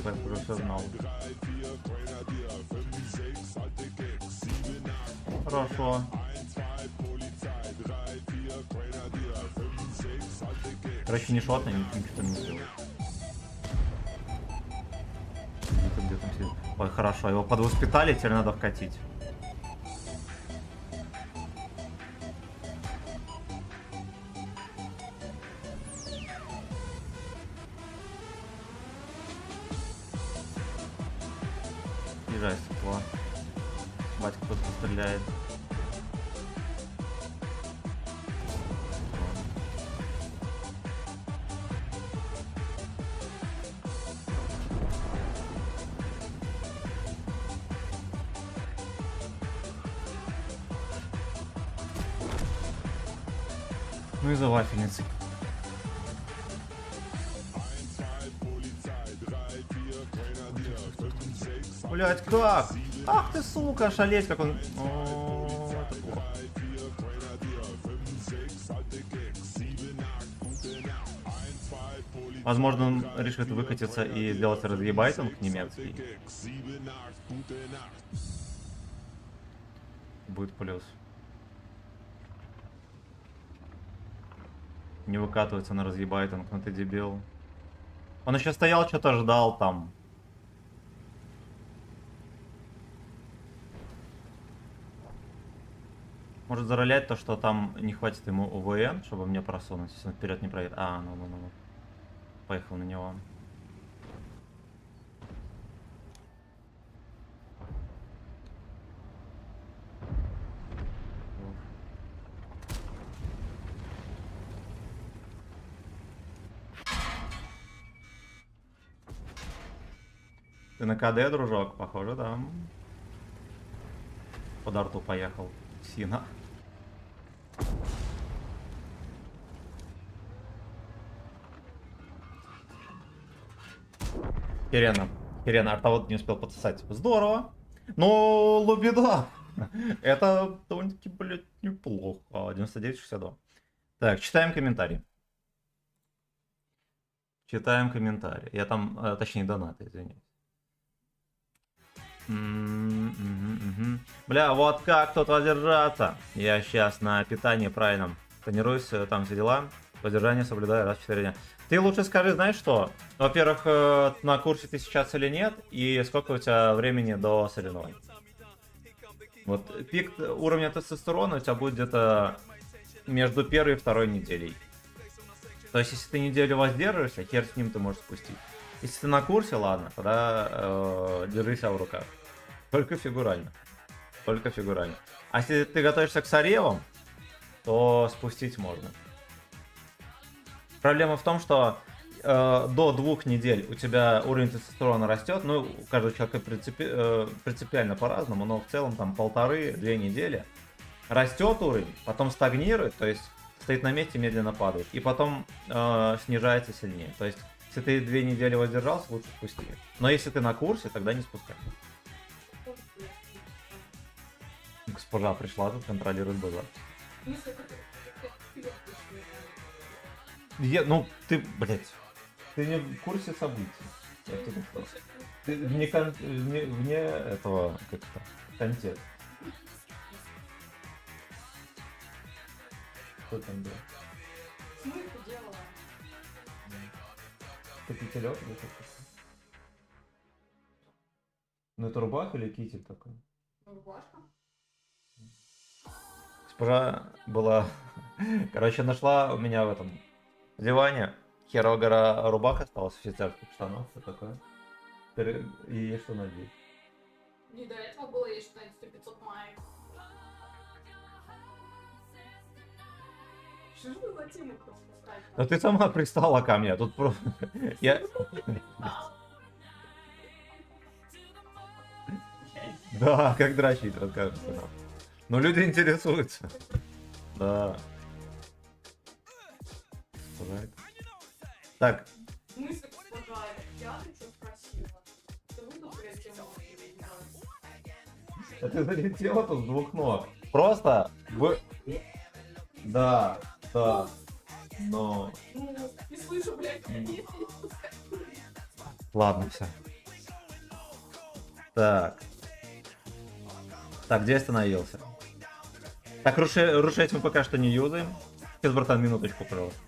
[SPEAKER 2] Я уже знал. Хорошо. Короче, не шотно, ничего не сделает. Где там сидит? Ой, хорошо, его подвоспитали, теперь надо вкатить. Езжай, стекла. Батька кто-то стреляет. Ну и за вафельницей. Блять, как? Ах ты, сука, шалеть, как он... О, это плохо. Возможно, он решит выкатиться и сделать разъебайтинг немецкий. Будет плюс. Не выкатывается на разъебайтинг, ну ты дебил. Он еще стоял, что-то ждал там. Может заролять то, что там не хватит ему УВН, чтобы мне просунуть, если он вперед не проедет. А, ну. Поехал на него. Ты на КД, дружок? Похоже, да. Под арту поехал. Сина. Херена. Херена, артовод не успел подсосать. Здорово. Но Лубида. Это довольно-таки, блядь, неплохо. 99-62. Так, читаем комментарий. Читаем комментарий. Я там, точнее, донаты, извиняюсь. Бля, вот как тут воздержаться? Я сейчас на питании правильном тренируюсь, там все дела. Воздержание соблюдаю раз в 4 дня. Ты лучше скажи, знаешь что? Во-первых, на курсе ты сейчас или нет, и сколько у тебя времени до соревнований? Вот пик уровня тестостерона у тебя будет где-то между первой и второй неделей. То есть, если ты неделю воздерживаешься, хер с ним ты можешь спустить. Если ты на курсе, ладно, тогда держи себя в руках. Только фигурально. Только фигурально. А если ты готовишься к соревам, то спустить можно. Проблема в том, что до 2 недель у тебя уровень тестостерона растет. Ну, у каждого человека принципиально по-разному, но в целом там 1,5-2 недели. Растет уровень, потом стагнирует, то есть стоит на месте, медленно падает. И потом снижается сильнее. То есть, если ты 2 недели воздержался, лучше спусти. Но если ты на курсе, тогда не спускай. Госпожа пришла, тут контролирует базар. Ну, ты, блядь, ты не в курсе событий. Я тебе сказал. Ты вне этого, как-то, контекста. Что там было?
[SPEAKER 5] Смыку делала.
[SPEAKER 2] Ты кителек или что-то? Ну это рубаха или китель такой?
[SPEAKER 5] Рубашка.
[SPEAKER 2] Госпожа была... Короче, нашла у меня в этом диване херово гора рубах осталась, офицерских штанов, что такое. И есть что надеть.
[SPEAKER 5] Не до этого было есть что-то 100-500 маек. Что же вы за тему поставить?
[SPEAKER 2] А ты сама пристала ко мне, тут просто... Я... Да, как дрочить, расскажешь. Но люди интересуются. Да. Так,
[SPEAKER 5] Мысли госпожа, я что спросила. Ты выйдут перед тем,
[SPEAKER 2] а ты залетела тут с 2 ног. Просто... Да, да. Но...
[SPEAKER 5] Ну, не слышу, блядь.
[SPEAKER 2] Ладно, все. Так. Так, где остановился? Так, рушить мы пока что не юзаем. Сейчас, братан, минуточку, пожалуйста.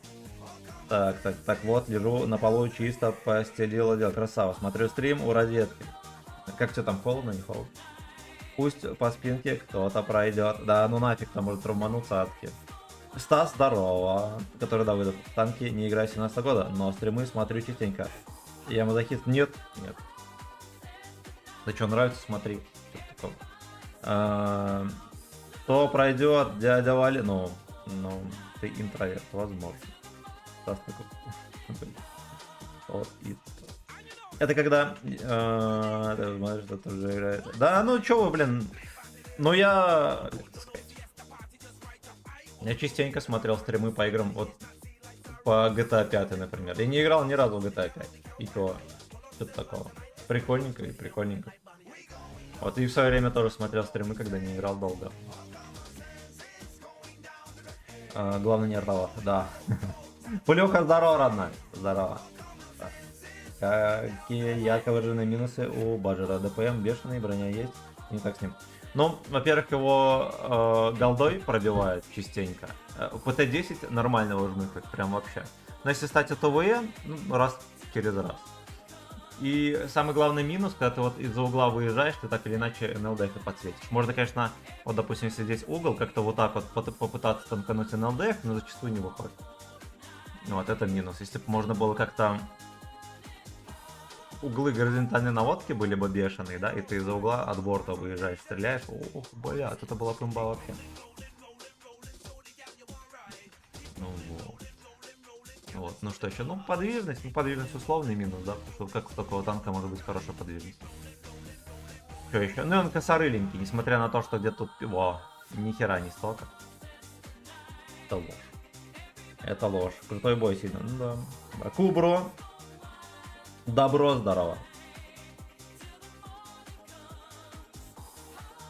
[SPEAKER 2] Так, вот, лежу на полу, чисто постелила дело. Красава, смотрю стрим у розетки. Как тебе там, холодно, не холодно? Пусть по спинке кто-то пройдет. Да, ну нафиг, там может травмануться адки. Стас, здорово. Который, да, выдал. В танки не играю 17 года, но стримы смотрю частенько. Я мазохист? Нет. Да что, нравится, смотри. Кто пройдет, дядя Вали? Ну, ты интроверт, возможно. Стас такой. Вот, это когда... Ты смотришь, что тоже играет. Да, ну чё вы, блин. Ну я... Как сказать, я частенько смотрел стримы по играм, вот по GTA 5, например. Я не играл ни разу в GTA 5. И то, что-то такого. Прикольненько и прикольненько. Вот, и в свое время тоже смотрел стримы, когда не играл долго. Главное не рвало, да. Пулюха, здорово, родная. Здорово. Какие ярко выраженные минусы у Баджера? ДПМ бешеный, броня есть, не так с ним. Ну, во-первых, его голдой пробивает частенько. ПТ-10 нормально его жмыхать, прям вообще. Но если стать от ОВЕ, ну, раз через раз. И самый главный минус, когда ты вот из-за угла выезжаешь, ты так или иначе НЛДХ подсветишь. Можно, конечно, вот, допустим, если здесь угол, как-то вот так вот попытаться танкануть НЛДХ, но зачастую не выходит. Вот, это минус. Если бы можно было как-то... Углы горизонтальной наводки были бы бешеные, да, и ты из-за угла от борта выезжаешь, стреляешь. Ох, бля, это была пымба вообще. Ну вот. Вот, ну что еще? Ну, подвижность. Ну, подвижность условный минус, да, потому что как у такого танка может быть хорошая подвижность. Что еще? Ну, и он косорыленький, несмотря на то, что где-то тут... Во, ни хера не столько. Это ложь. Это ложь. Крутой бой сильно. Ну да. Кубро. Добро, здорово.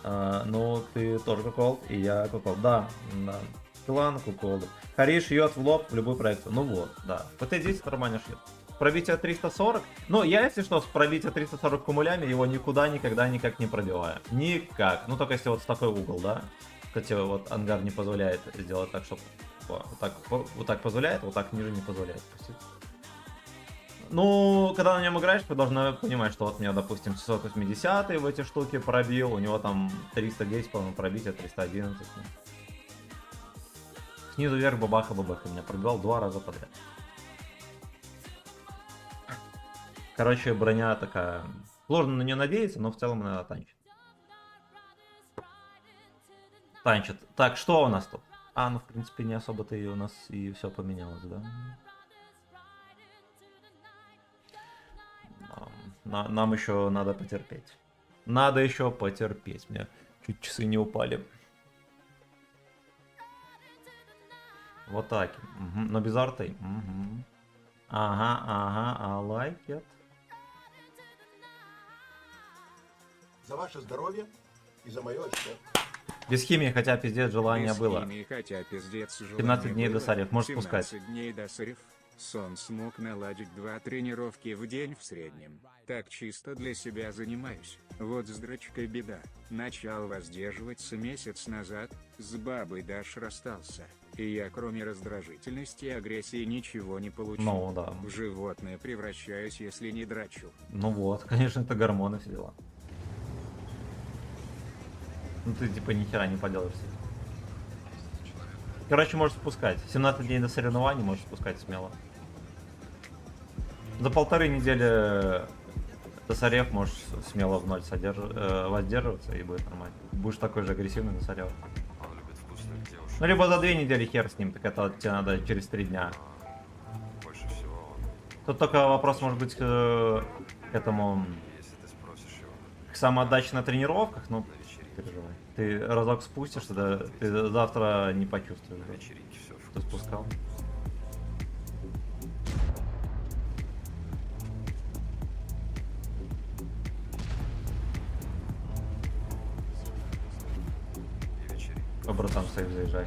[SPEAKER 2] Ну, ты тоже кукол, и я кукол. Да, да. Клан куколы. Хари шьет в лоб в любую проекцию. Ну вот, да. ПТ-10 нормально шьет. Пробитие 340. Ну, я, если что, с пробития 340 кумулями его никуда никогда никак не пробиваю. Никак. Ну, только если вот в такой угол, да. Кстати, вот ангар не позволяет сделать так, чтобы вот так позволяет, вот так ниже не позволяет. Ну, когда на нем играешь, ты должен понимать, что вот меня, допустим, 680 в эти штуки пробил, у него там 310, по-моему, пробитие, 311. Снизу вверх бабаха-бабаха меня пробивал 2 раза подряд. Короче, броня такая... Сложно на нее надеяться, но в целом она танчит. Танчит. Так, что у нас тут? А, ну, в принципе, не особо-то и у нас и все поменялось, да? Нам еще надо потерпеть. Надо еще потерпеть. Мне чуть часы не упали. Вот так. Угу. Но без арты. Угу. Ага, I like it.
[SPEAKER 8] За ваше здоровье и за мое очко.
[SPEAKER 2] Без химии, хотя пиздец желание
[SPEAKER 4] Без
[SPEAKER 2] было.
[SPEAKER 4] химии, хотя пиздец
[SPEAKER 2] 17 дней
[SPEAKER 4] было.
[SPEAKER 2] досарев, можешь
[SPEAKER 4] 17
[SPEAKER 2] спускать.
[SPEAKER 4] дней досарев. Сон смог наладить 2 тренировки в день в среднем. Так чисто для себя занимаюсь. Вот с дрочкой беда. Начал воздерживаться месяц назад, с бабой Даш расстался. И я кроме раздражительности и агрессии ничего не получил.
[SPEAKER 2] Ну да.
[SPEAKER 4] В животное превращаюсь, если не драчу.
[SPEAKER 2] Ну вот, конечно, это гормоны все дела. Ну ты типа ни хера не поделаешь. Короче, можешь спускать. 17 дней до соревнований можешь спускать смело. За 1,5 недели до сорев можешь смело в ноль воздерживаться и будет нормально. Будешь такой же агрессивный до сорев. Ну либо за 2 недели хер с ним, так это тебе надо через 3 дня. Тут только вопрос может быть к этому... К самоотдаче на тренировках, ну, переживай. Ты разок спустишь, тогда ты завтра не почувствуешь. Ты спускал. По братам сейф заезжай.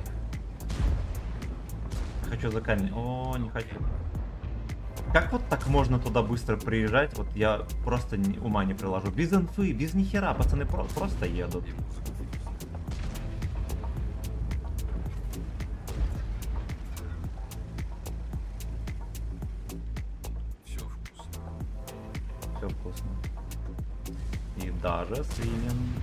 [SPEAKER 2] Хочу за камень. О, не хочу. Как вот так можно туда быстро приезжать? Вот я просто ума не приложу. Без инфы, без нихера, пацаны просто едут. Все вкусно. И даже свинин.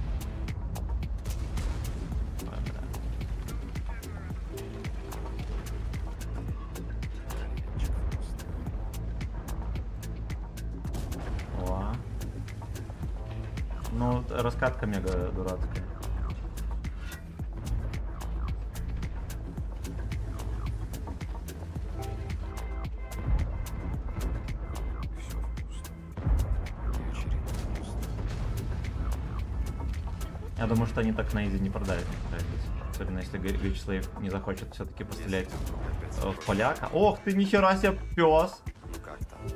[SPEAKER 2] Ну, раскатка мега дурацкая. Я думаю, что они так на изи не продают. Особенно если Гричслейв не захочет все-таки пострелять в поляка. Ох ты, нихера себе, пес!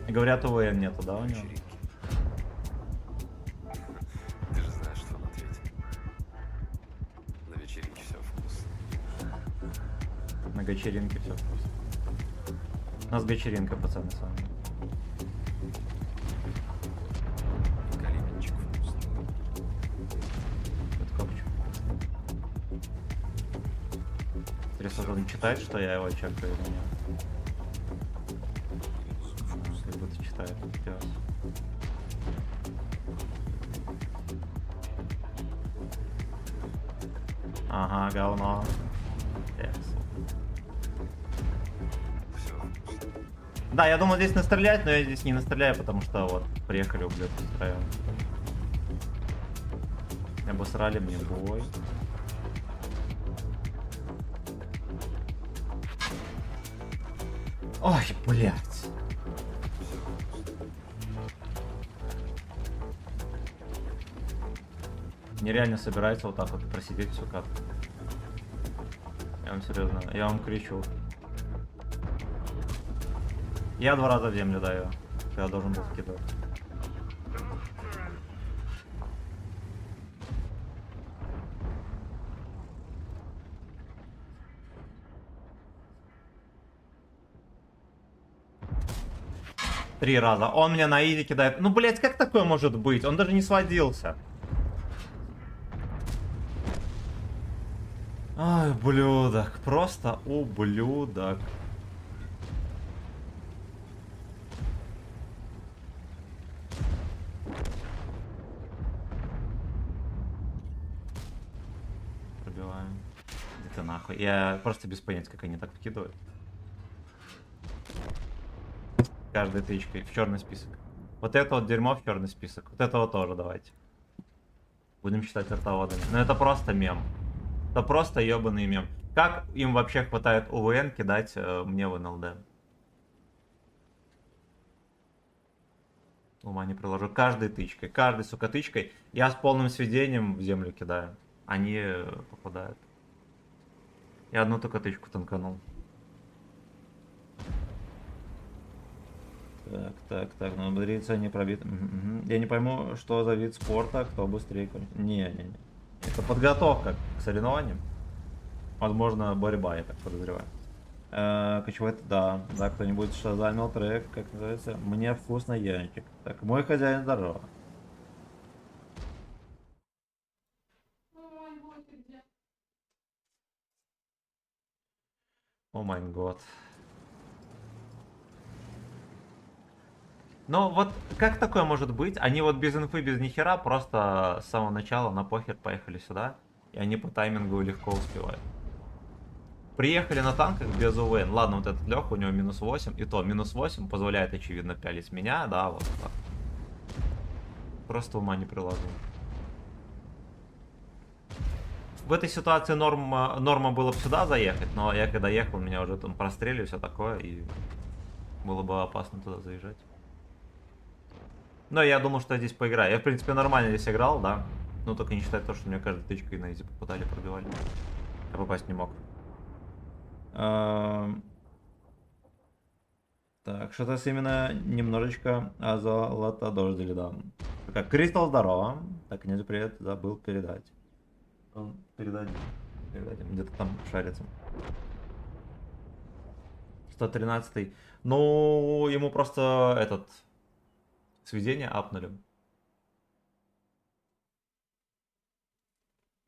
[SPEAKER 2] Говорят, УВН нету, да, у него? На вечеринке все вкусно. У нас вечеринка, пацаны, с вами. Это копчик. Интересно, он читает, что я его чекаю или нет? Как будто читает, пес. Ага, говно. Да, я думал здесь настрелять, но я здесь не настреляю, потому что вот приехали ублюдки втроем. Обосрали мне бой. Ой, блядь. Нереально собирается вот так вот просидеть всю катку. Я вам серьезно, я вам кричу. Я 2 раза в землю даю. Я должен был вкидывать. 3 раза. Он мне на изи кидает. Ну, блядь, как такое может быть? Он даже не сводился. Ай, ублюдок. Просто ублюдок. Пробиваем. Это нахуй. Я просто без понятия, как они так вкидывают. Каждой тычкой в черный список. Вот это вот дерьмо в черный список. Вот этого тоже давайте. Будем считать ртоводами. Но это просто мем. Это просто ебаный мем. Как им вообще хватает УВН кидать мне в НЛД? Ума не приложу. Каждой тычкой. Каждой, сука, тычкой. Я с полным сведением в землю кидаю. Они попадают. Я одну только тычку танканул. Так, ну бодриться не пробит. Я не пойму, что за вид спорта, кто быстрее кончит. Не. Это подготовка к соревнованиям. Возможно, борьба, я так подозреваю. Кочевой, да, кто-нибудь шазамил трек, как называется? Мне вкусно янчик. Так, мой хозяин здорово.
[SPEAKER 5] Ой, вот ты где.
[SPEAKER 2] О май год. Ну вот, как такое может быть? Они вот без инфы, без нихера, просто с самого начала на похер поехали сюда, и они по таймингу легко успевают. Приехали на танках без УВН. Ладно, вот этот Леха, у него минус 8, и то минус 8 позволяет, очевидно, пялить меня, да, вот так. Просто ума не приложу. В этой ситуации норма было бы сюда заехать, но я когда ехал, меня уже там прострелили, все такое, и было бы опасно туда заезжать. Но я думал, что я здесь поиграю. Я, в принципе, нормально здесь играл, да. Ну, только не считать то, что мне каждой тычкой на изи попадали, пробивали. Я попасть не мог. Так, что-то именно немножечко золотодождили, да. Так, Кристалл, здорово. Так, князю привет, забыл передать. Передадим. Где-то там шарится. 113-й. Ну, ему просто этот... Сведение апнули.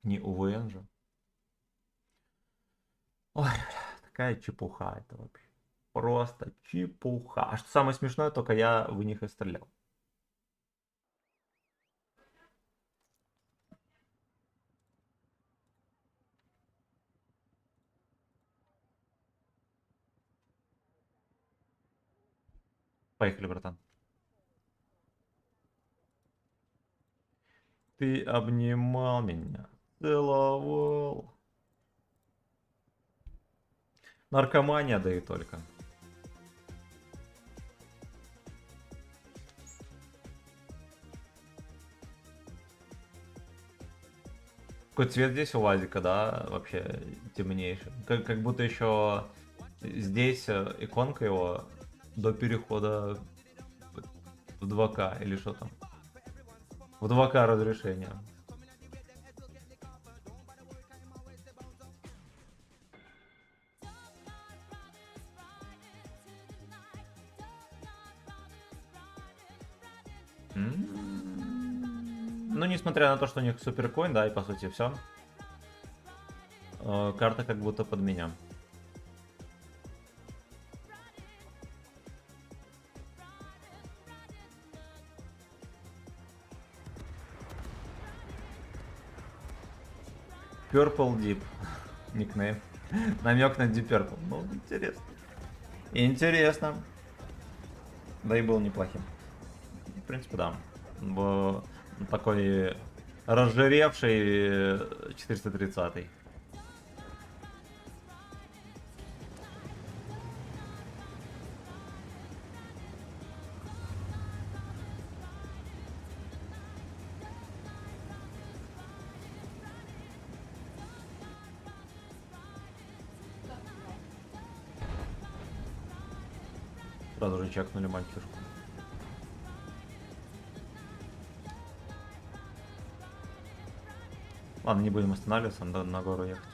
[SPEAKER 2] Не УВН же. Ой, такая чепуха это вообще. Просто чепуха. А что самое смешное, только я в них и стрелял. Поехали, братан. Ты обнимал меня, целовал. Наркомания, да и только. Какой цвет здесь у Вазика, да, вообще темнейший. Как будто еще здесь иконка его до перехода в 2К или что там. В 2К разрешение. Ну, несмотря на то, что у них суперкоин, да, и по сути все. Карта как будто под меня. Purple Deep. Никнейм. Намек на Deep Purple. Ну, интересно. Интересно. Да и был неплохим. В принципе, да. Такой разжиревший 430-й. Сразу же чекнули мальчишку. Ладно, не будем останавливаться, надо на гору ехать.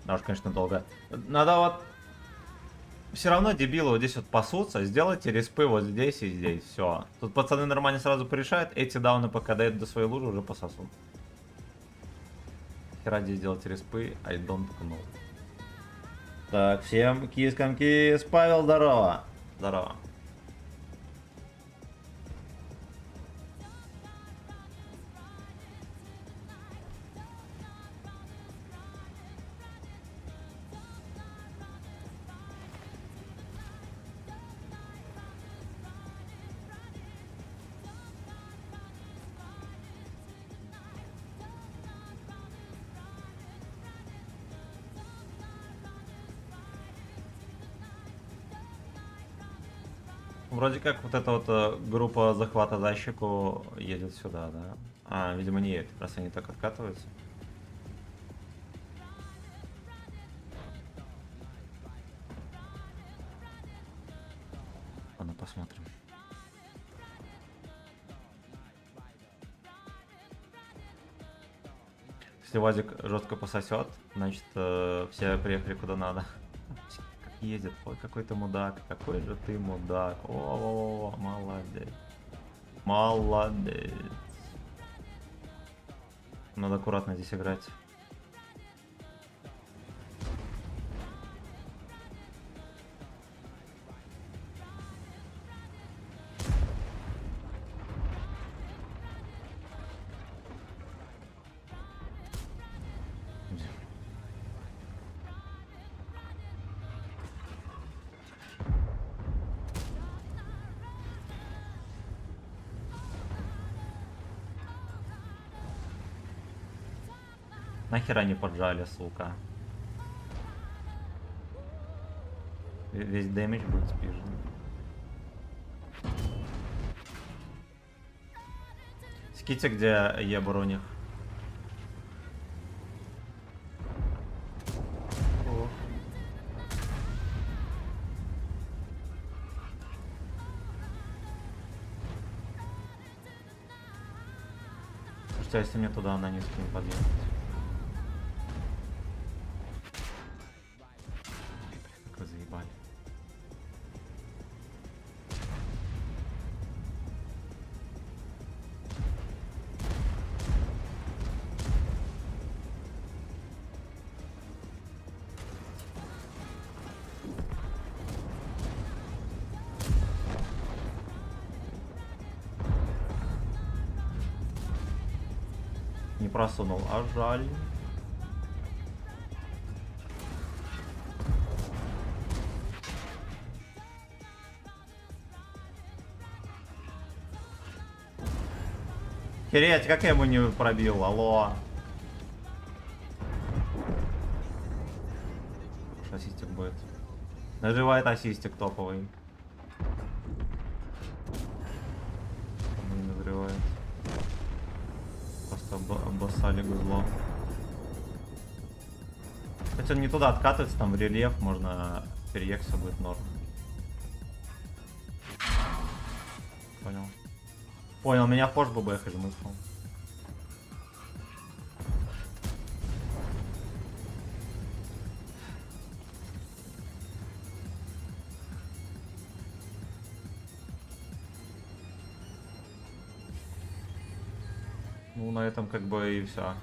[SPEAKER 2] Уж, конечно, долго. Надо вот... Все равно дебилы вот здесь вот пасутся. Сделайте респы вот здесь и здесь. Все. Тут пацаны нормально сразу порешают. Эти дауны пока дают до своей лужи, уже пососут. Ради сделать респы, I don't know. Так, всем кискам кис. Павел, здорово. Здорово. Вроде как вот эта вот группа захвата за щеку едет сюда, да? А, видимо не едет, раз они так откатываются. Ладно, посмотрим. Если Вазик жестко пососет, значит все приехали куда надо. Как ездит, ой, какой ты мудак, какой же ты мудак. О, молодец. Молодец. Надо аккуратно здесь играть. Нахера не поджали, сука. Весь дэмэдж будет спижен. Ските, где ебур у них. Слушайте, а если мне туда на низкий не подъехать? Как вы заебали. Не просунул, а жаль. Хереть, как я ему не пробил, алло. Ассистик будет. Наживает ассистик топовый. Не назревает. Просто обоссали гузло. Хоть он не туда откатывается, там в рельеф можно переехать, будет норм. Понял. Понял, меня в пош ББХ жмыхнул. Ну, на этом как бы и все.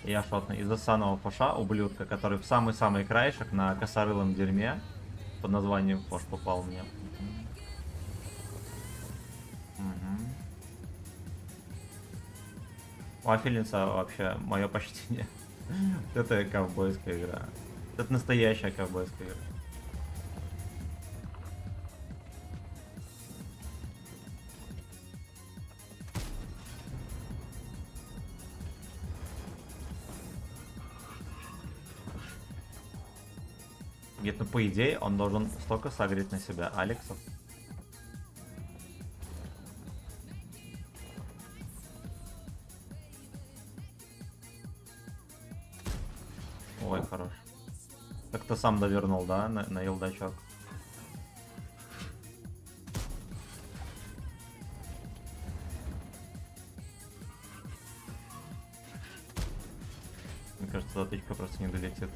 [SPEAKER 2] Я шотный. Из-за саного поша, ублюдка, который в самый-самый краешек на косорылом дерьме под названием пош попал мне. Вафельница вообще мое почтение. Это ковбойская игра. Это настоящая ковбойская игра. Нет, ну по идее он должен столько согреть на себя Алексов. Ой, хорош. Так ты сам довернул, да, на елдачок? Мне кажется, затычка просто не долетит.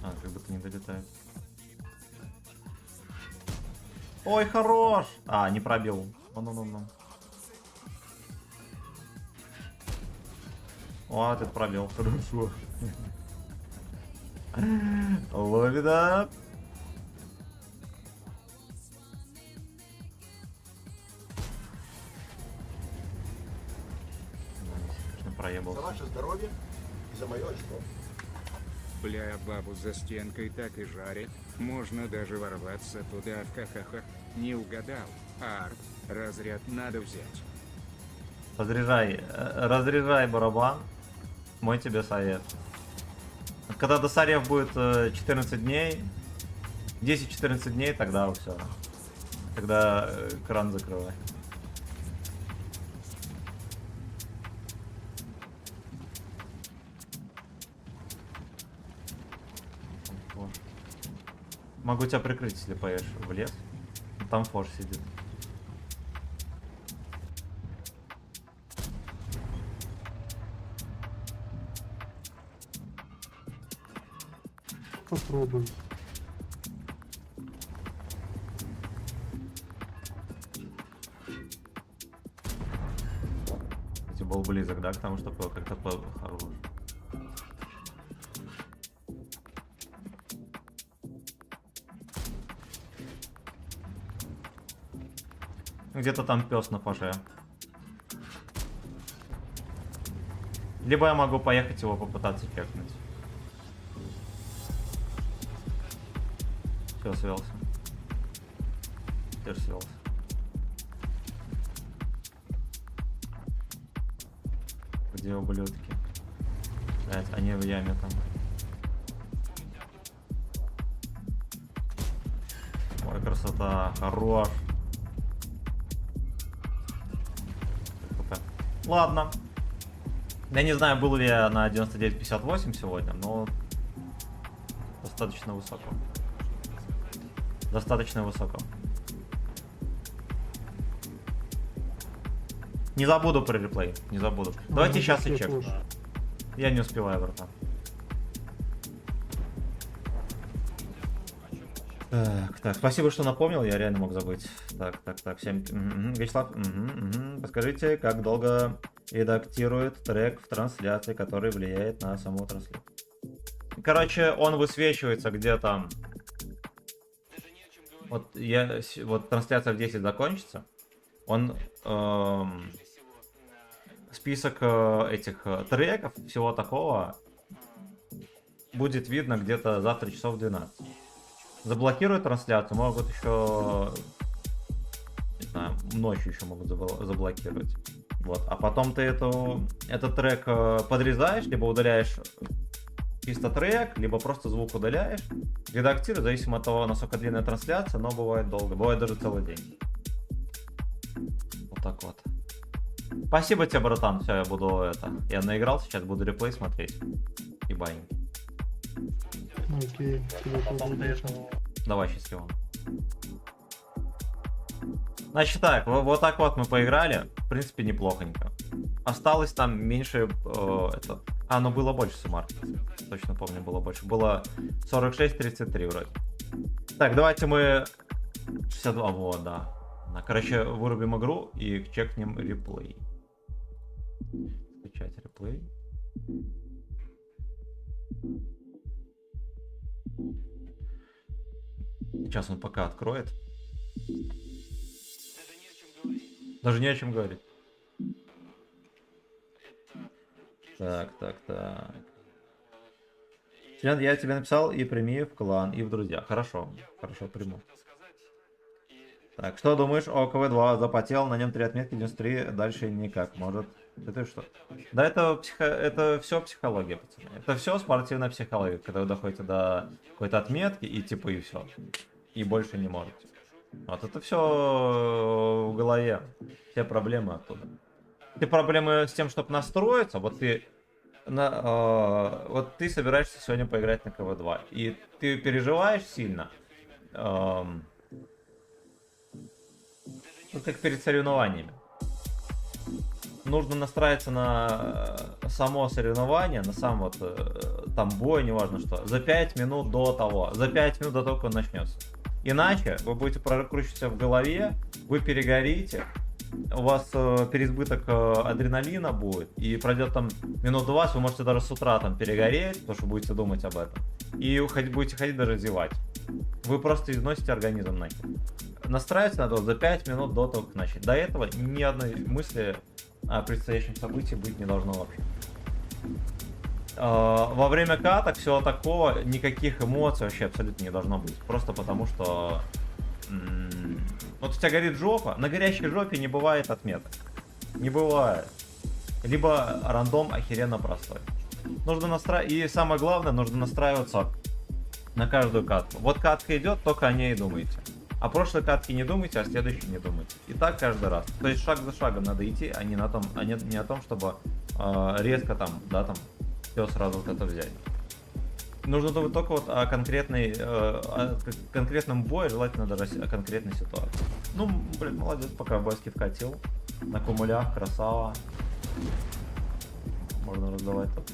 [SPEAKER 2] А, как будто не долетает. Ой, хорош! А, не пробил. Ну. О, этот пробил. Хорошо. Ловида. Конечно,
[SPEAKER 8] За
[SPEAKER 2] проебался.
[SPEAKER 8] ваше здоровье и за мое очко.
[SPEAKER 4] Бля, бабу за стенкой так и жарит. Можно даже ворваться туда, ха-ха-ха. Не угадал. Арт. Разряд надо взять.
[SPEAKER 2] Разряжай барабан. Мой тебе совет. Когда до Сарев будет 14 дней, 10-14 дней, тогда все. Тогда кран закрывай. Могу тебя прикрыть, если поешь в лес. Там форс сидит.
[SPEAKER 9] Попробуй.
[SPEAKER 2] Кстати, был близок, да, к тому, чтобы как-то хорош. Где-то там пес на поже. Либо я могу поехать его попытаться чекнуть. Все, свелся. Теперь свелся. Где ублюдки? Блять, они в яме там. Ой, красота, хорош. Ладно. Я не знаю, был ли я на 99.58 сегодня, но достаточно высоко. Достаточно высоко. Не забуду про реплей. Не забуду. Давайте сейчас и чек. Я не успеваю, братан. Так, спасибо, что напомнил, я реально мог забыть. Так, 7. Вячеслав, подскажите, как долго редактирует трек в трансляции, который влияет на саму трансляцию? Короче, он высвечивается где-то. Вот трансляция в 10 закончится. Он список этих треков, всего такого будет видно где-то завтра часов 12. Заблокируют трансляцию, могут еще, не знаю, ночью еще могут заблокировать. Вот, а потом ты этот трек подрезаешь, либо удаляешь чисто трек, либо просто звук удаляешь, редактируешь, зависимо от того, насколько длинная трансляция, но бывает долго, бывает даже целый день. Вот так вот. Спасибо тебе, братан, все, я наиграл, сейчас буду реплей смотреть. И бай.
[SPEAKER 9] Окей, тебе тоже.
[SPEAKER 2] Давай, счастливо. Значит так, вот так вот мы поиграли. В принципе, неплохонько. Осталось там меньше... ну было больше суммарки. Точно помню, было больше. Было 46-33 вроде. Так, давайте мы... 62, вот, да. Короче, вырубим игру и чекнем реплей. Скачать реплей. Сейчас он пока откроет. Даже не о чем говорить. Так. Я тебе написал и прими в клан, и в друзья. Хорошо, приму. Так, что думаешь о КВ-2? Запотел, на нем 3 отметки, 93, дальше никак. Может, это что? Да, это все психология, пацаны. Это все спортивная психология, когда вы доходите до какой-то отметки и типа и все. И больше не можете. Вот это все в голове. Все проблемы оттуда. Все проблемы с тем, чтобы настроиться. Вот ты собираешься сегодня поиграть на КВ-2. И ты переживаешь сильно. Ну, как перед соревнованиями. Нужно настраиваться на само соревнование, на сам вот там бой, неважно что, за 5 минут до того, за 5 минут до того, как он начнется. Иначе вы будете прокручиваться в голове, вы перегорите, у вас переизбыток адреналина будет, и пройдет там минут 20, вы можете даже с утра там перегореть, потому что будете думать об этом, и будете ходить даже зевать. Вы просто износите организм нахер. Настраиваться надо за 5 минут до того, как начать. До этого ни одной мысли о предстоящем событии быть не должно вообще. Во время каток всего такого, никаких эмоций вообще абсолютно не должно быть. Просто потому что... вот у тебя горит жопа, на горящей жопе не бывает отметок. Не бывает. Либо рандом охеренно простой. Нужно настраивать... И самое главное, нужно настраиваться на каждую катку. Вот катка идет, только о ней думайте. О прошлой катке не думайте, а следующей не думайте. И так каждый раз. То есть шаг за шагом надо идти, а не о том, чтобы резко там, да, там, все сразу вот это взять. Нужно думать только вот о конкретном бое, желательно даже о конкретной ситуации. Ну, блин, молодец, пока бойски вкатил. На кумулях, красава. Можно раздавать тут.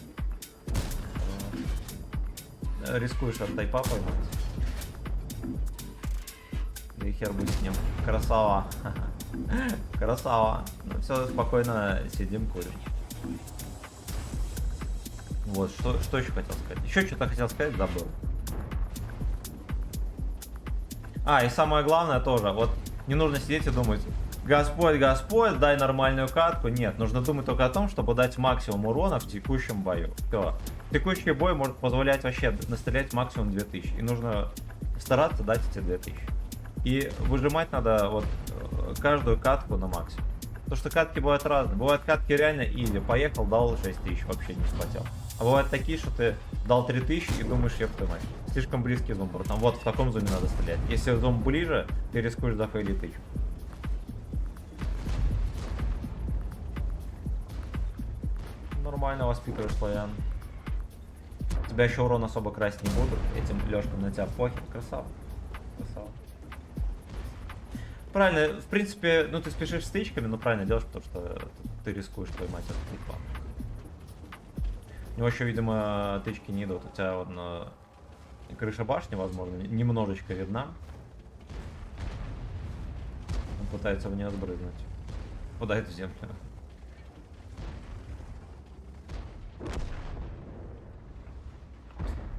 [SPEAKER 2] Рискуешь от тайпа поймать. Да и хер будет с ним. Красава. Красава. Ну все, спокойно сидим, курим. Вот, что еще хотел сказать? Еще что-то хотел сказать, забыл. И самое главное тоже, вот не нужно сидеть и думать: Господь, Господь, дай нормальную катку. Нет, нужно думать только о том, чтобы дать максимум урона в текущем бою. Все. Текущий бой может позволять вообще настрелять максимум 2000. И нужно стараться дать эти 2000. И выжимать надо вот каждую катку на максимум. Потому что катки бывают разные. Бывают катки реально изи. Поехал, дал 6000, вообще не спотел. А бывают такие, что ты дал 3000 и думаешь, ёб твою мать, слишком близкий зум. Там вот в таком зуме надо стрелять. Если зум ближе, ты рискуешь зафейлить тысячу. Нормально воспитываешь, славян. Тебя еще урон особо красть не будут. Этим лёжкам на тебя похер. Красава. Красава. Правильно, в принципе, ну ты спешишь с стычками, но правильно делаешь, потому что ты рискуешь, твою мать, от типа. У него еще, видимо, тычки не идут. У тебя вот на крыша башни, возможно, немножечко видна. Он пытается в нее сбрызнуть. Подает в землю.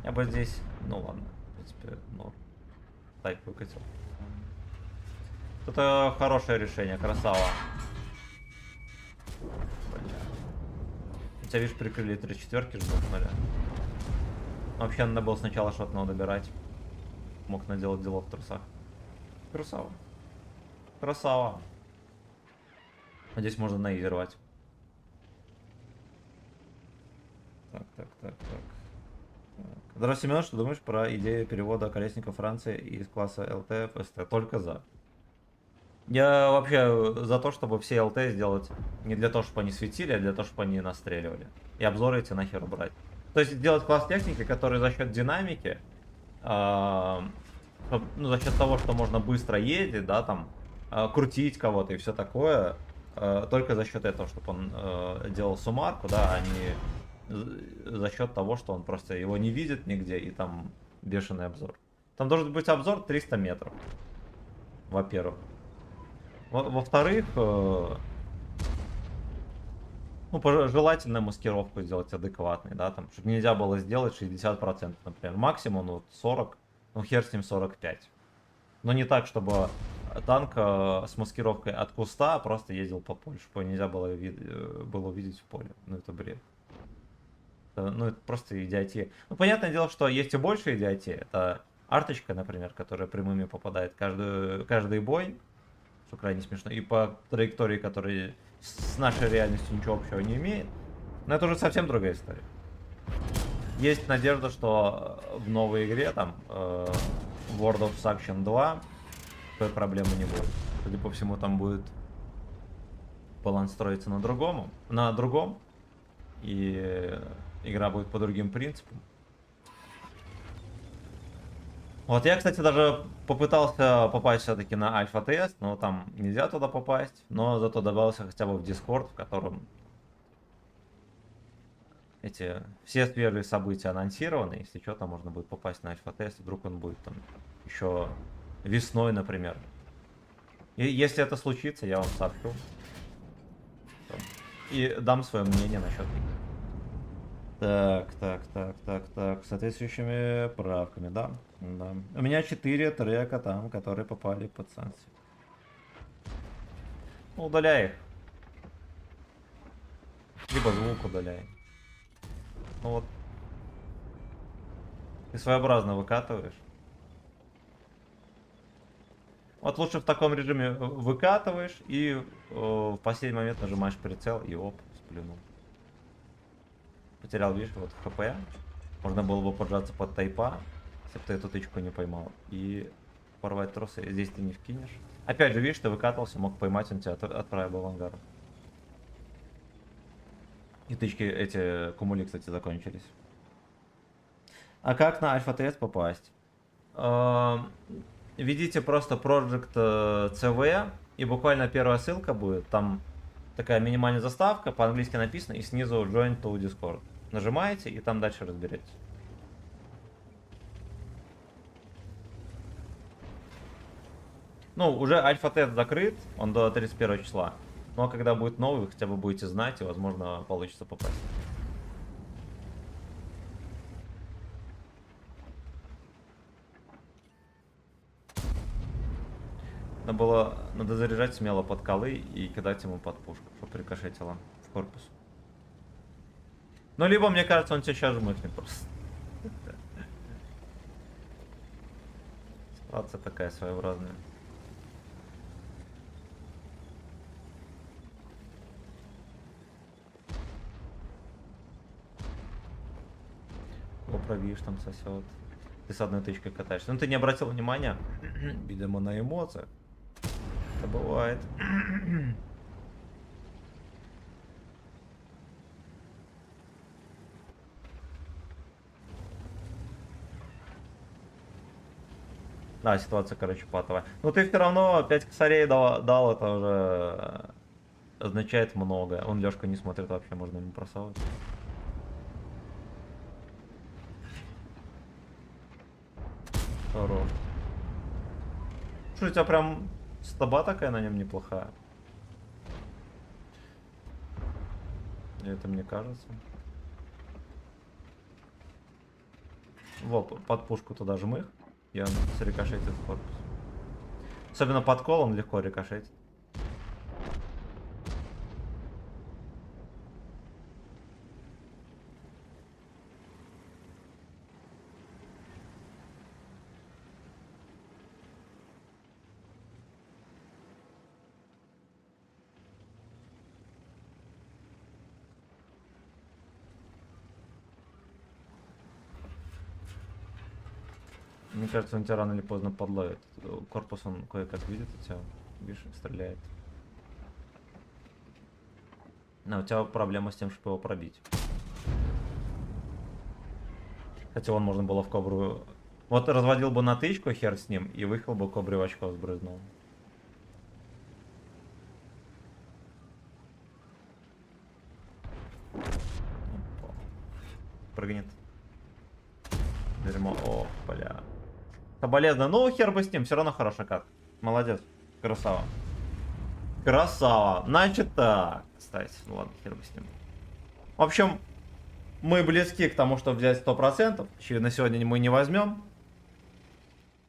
[SPEAKER 2] Я бы здесь... Ну ладно, в принципе, норм. Тайп выкатил. Это хорошее решение, красава. У тебя, видишь, прикрыли 3/4, жмакнули. Вообще надо было сначала шотного добирать. Мог наделать дело в трусах. Красава. Красава. Здесь можно на изи рвать. Так. Здравствуйте, Семен, что думаешь про идею перевода колесников Франции из класса ЛТ в СТ? Только за. Я вообще за то, чтобы все ЛТ сделать не для того, чтобы они светили, а для того, чтобы они настреливали. И обзоры эти нахер убрать. То есть сделать класс техники, который за счет динамики, ну, за счет того, что можно быстро ездить, да, там, крутить кого-то и все такое, только за счет этого, чтобы он делал суммарку, да, а не за счет того, что он просто его не видит нигде и там бешеный обзор. Там должен быть обзор 300 метров, во-первых. Во-вторых, ну, желательно маскировку сделать адекватной, да, там, чтобы нельзя было сделать 60%, например, максимум, ну, 40, ну, хер с ним 45. Но не так, чтобы танк с маскировкой от куста просто ездил по полю, чтобы его нельзя было увидеть в поле. Ну, это бред. Ну, это просто идиотия. Ну, понятное дело, что есть и больше идиотии. Это арточка, например, которая прямыми попадает каждый бой, что крайне смешно, и по траектории, которая с нашей реальностью ничего общего не имеет. Но это уже совсем другая история. Есть надежда, что в новой игре, там, World of Suction 2, такой проблемы не будет. Судя по всему, там будет баланс строиться на другом, и игра будет по другим принципам. Вот я, кстати, даже попытался попасть все-таки на альфа-тест, но там нельзя туда попасть, но зато добавился хотя бы в Discord, в котором эти все свежие события анонсированы. Если что, там можно будет попасть на альфа-тест, вдруг он будет там еще весной, например. И если это случится, я вам сообщу. И дам свое мнение насчет них. Так. Соответствующими правками, да. Да. У меня 4 трека там, которые попали под санкции. Ну, удаляй их. Либо звук удаляй. Ну вот. Ты своеобразно выкатываешь. Вот лучше в таком режиме выкатываешь и в последний момент нажимаешь прицел и оп, сплюнул. Потерял, видишь, вот хп. Можно было бы поджаться под тайпа, если бы ты эту тычку не поймал. И порвать тросы. Здесь ты не вкинешь. Опять же, видишь, ты выкатывался, мог поймать, он тебя отправил бы в ангар. И тычки эти кумули, кстати, закончились. А как на альфа-тест попасть? Введите просто Project CV, и буквально первая ссылка будет. Там такая минимальная заставка, по-английски написано, и снизу Join to Discord. Нажимаете, и там дальше разберетесь. Ну, уже альфа-тест закрыт, он до 31 числа. Ну, а когда будет новый, вы хотя бы будете знать, и, возможно, получится попасть. Надо заряжать смело под колы и кидать ему под пушку, чтобы рикошетило в корпус. Ну, либо, мне кажется, он тебя сейчас жмыхнет просто. Ситуация такая своеобразная. О, пробьешь там сосет. Ты с одной тычкой катаешься. Ну, ты не обратил внимания, видимо, на эмоциях. Это бывает. Да, ситуация, короче, патовая. Но ты все равно 5 косарей дал, это уже означает много. Он Лёшка не смотрит вообще, можно ему просовывать. Хорош. Что, у тебя прям стаба такая на нем неплохая? Это мне кажется. Вот, под пушку туда жмых, и он срикошетит в корпус. Особенно под кол он легко рикошетит. Мне кажется, он тебя рано или поздно подловит. Корпус он кое-как видит у тебя, видишь, стреляет. Но у тебя проблема с тем, чтобы его пробить. Хотя он можно было в кобру... Вот разводил бы на тычку, хер с ним, и выехал бы кобре в очко сбрызнул. Прыгнет. Дерьмо. О, бля. Соболезно. Ну, хер бы с ним, все равно хороший кат. Молодец. Красава. Красава. Значит так. Кстати, ну ладно, хер бы с ним. В общем, мы близки к тому, чтобы взять 100%. На сегодня мы не возьмем.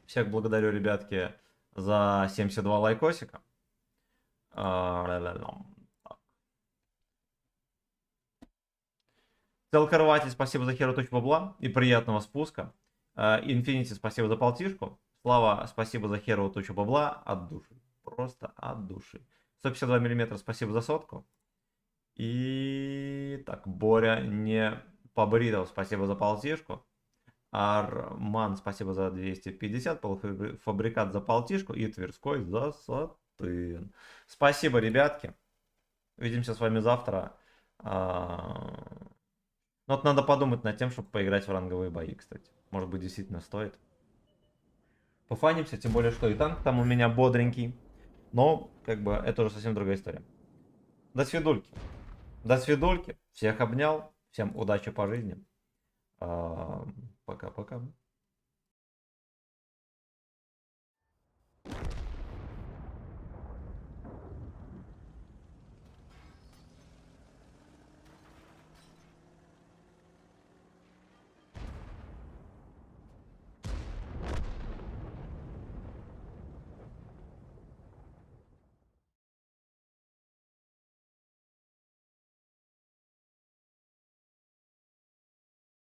[SPEAKER 2] Всех благодарю, ребятки, за 72 лайкосика. Целкарвати, спасибо за херу точку бабла и приятного спуска. Инфинити, спасибо за полтишку. Слава, спасибо за херу точку бабла от души. Просто от души. 152 миллиметра, спасибо за сотку. И так, Боря не побритов, спасибо за полтишку. Арман, спасибо за 250. Полуфабрикат за полтишку. И Тверской за сатын. Спасибо, ребятки. Увидимся с вами завтра. Вот надо подумать над тем, чтобы поиграть в ранговые бои, кстати. Может быть, действительно стоит. пофанимся, тем более, что и танк там у меня бодренький. Но, как бы, это уже совсем другая история. До свидульки. До свидульки. Всех обнял. Всем удачи по жизни. Пока-пока.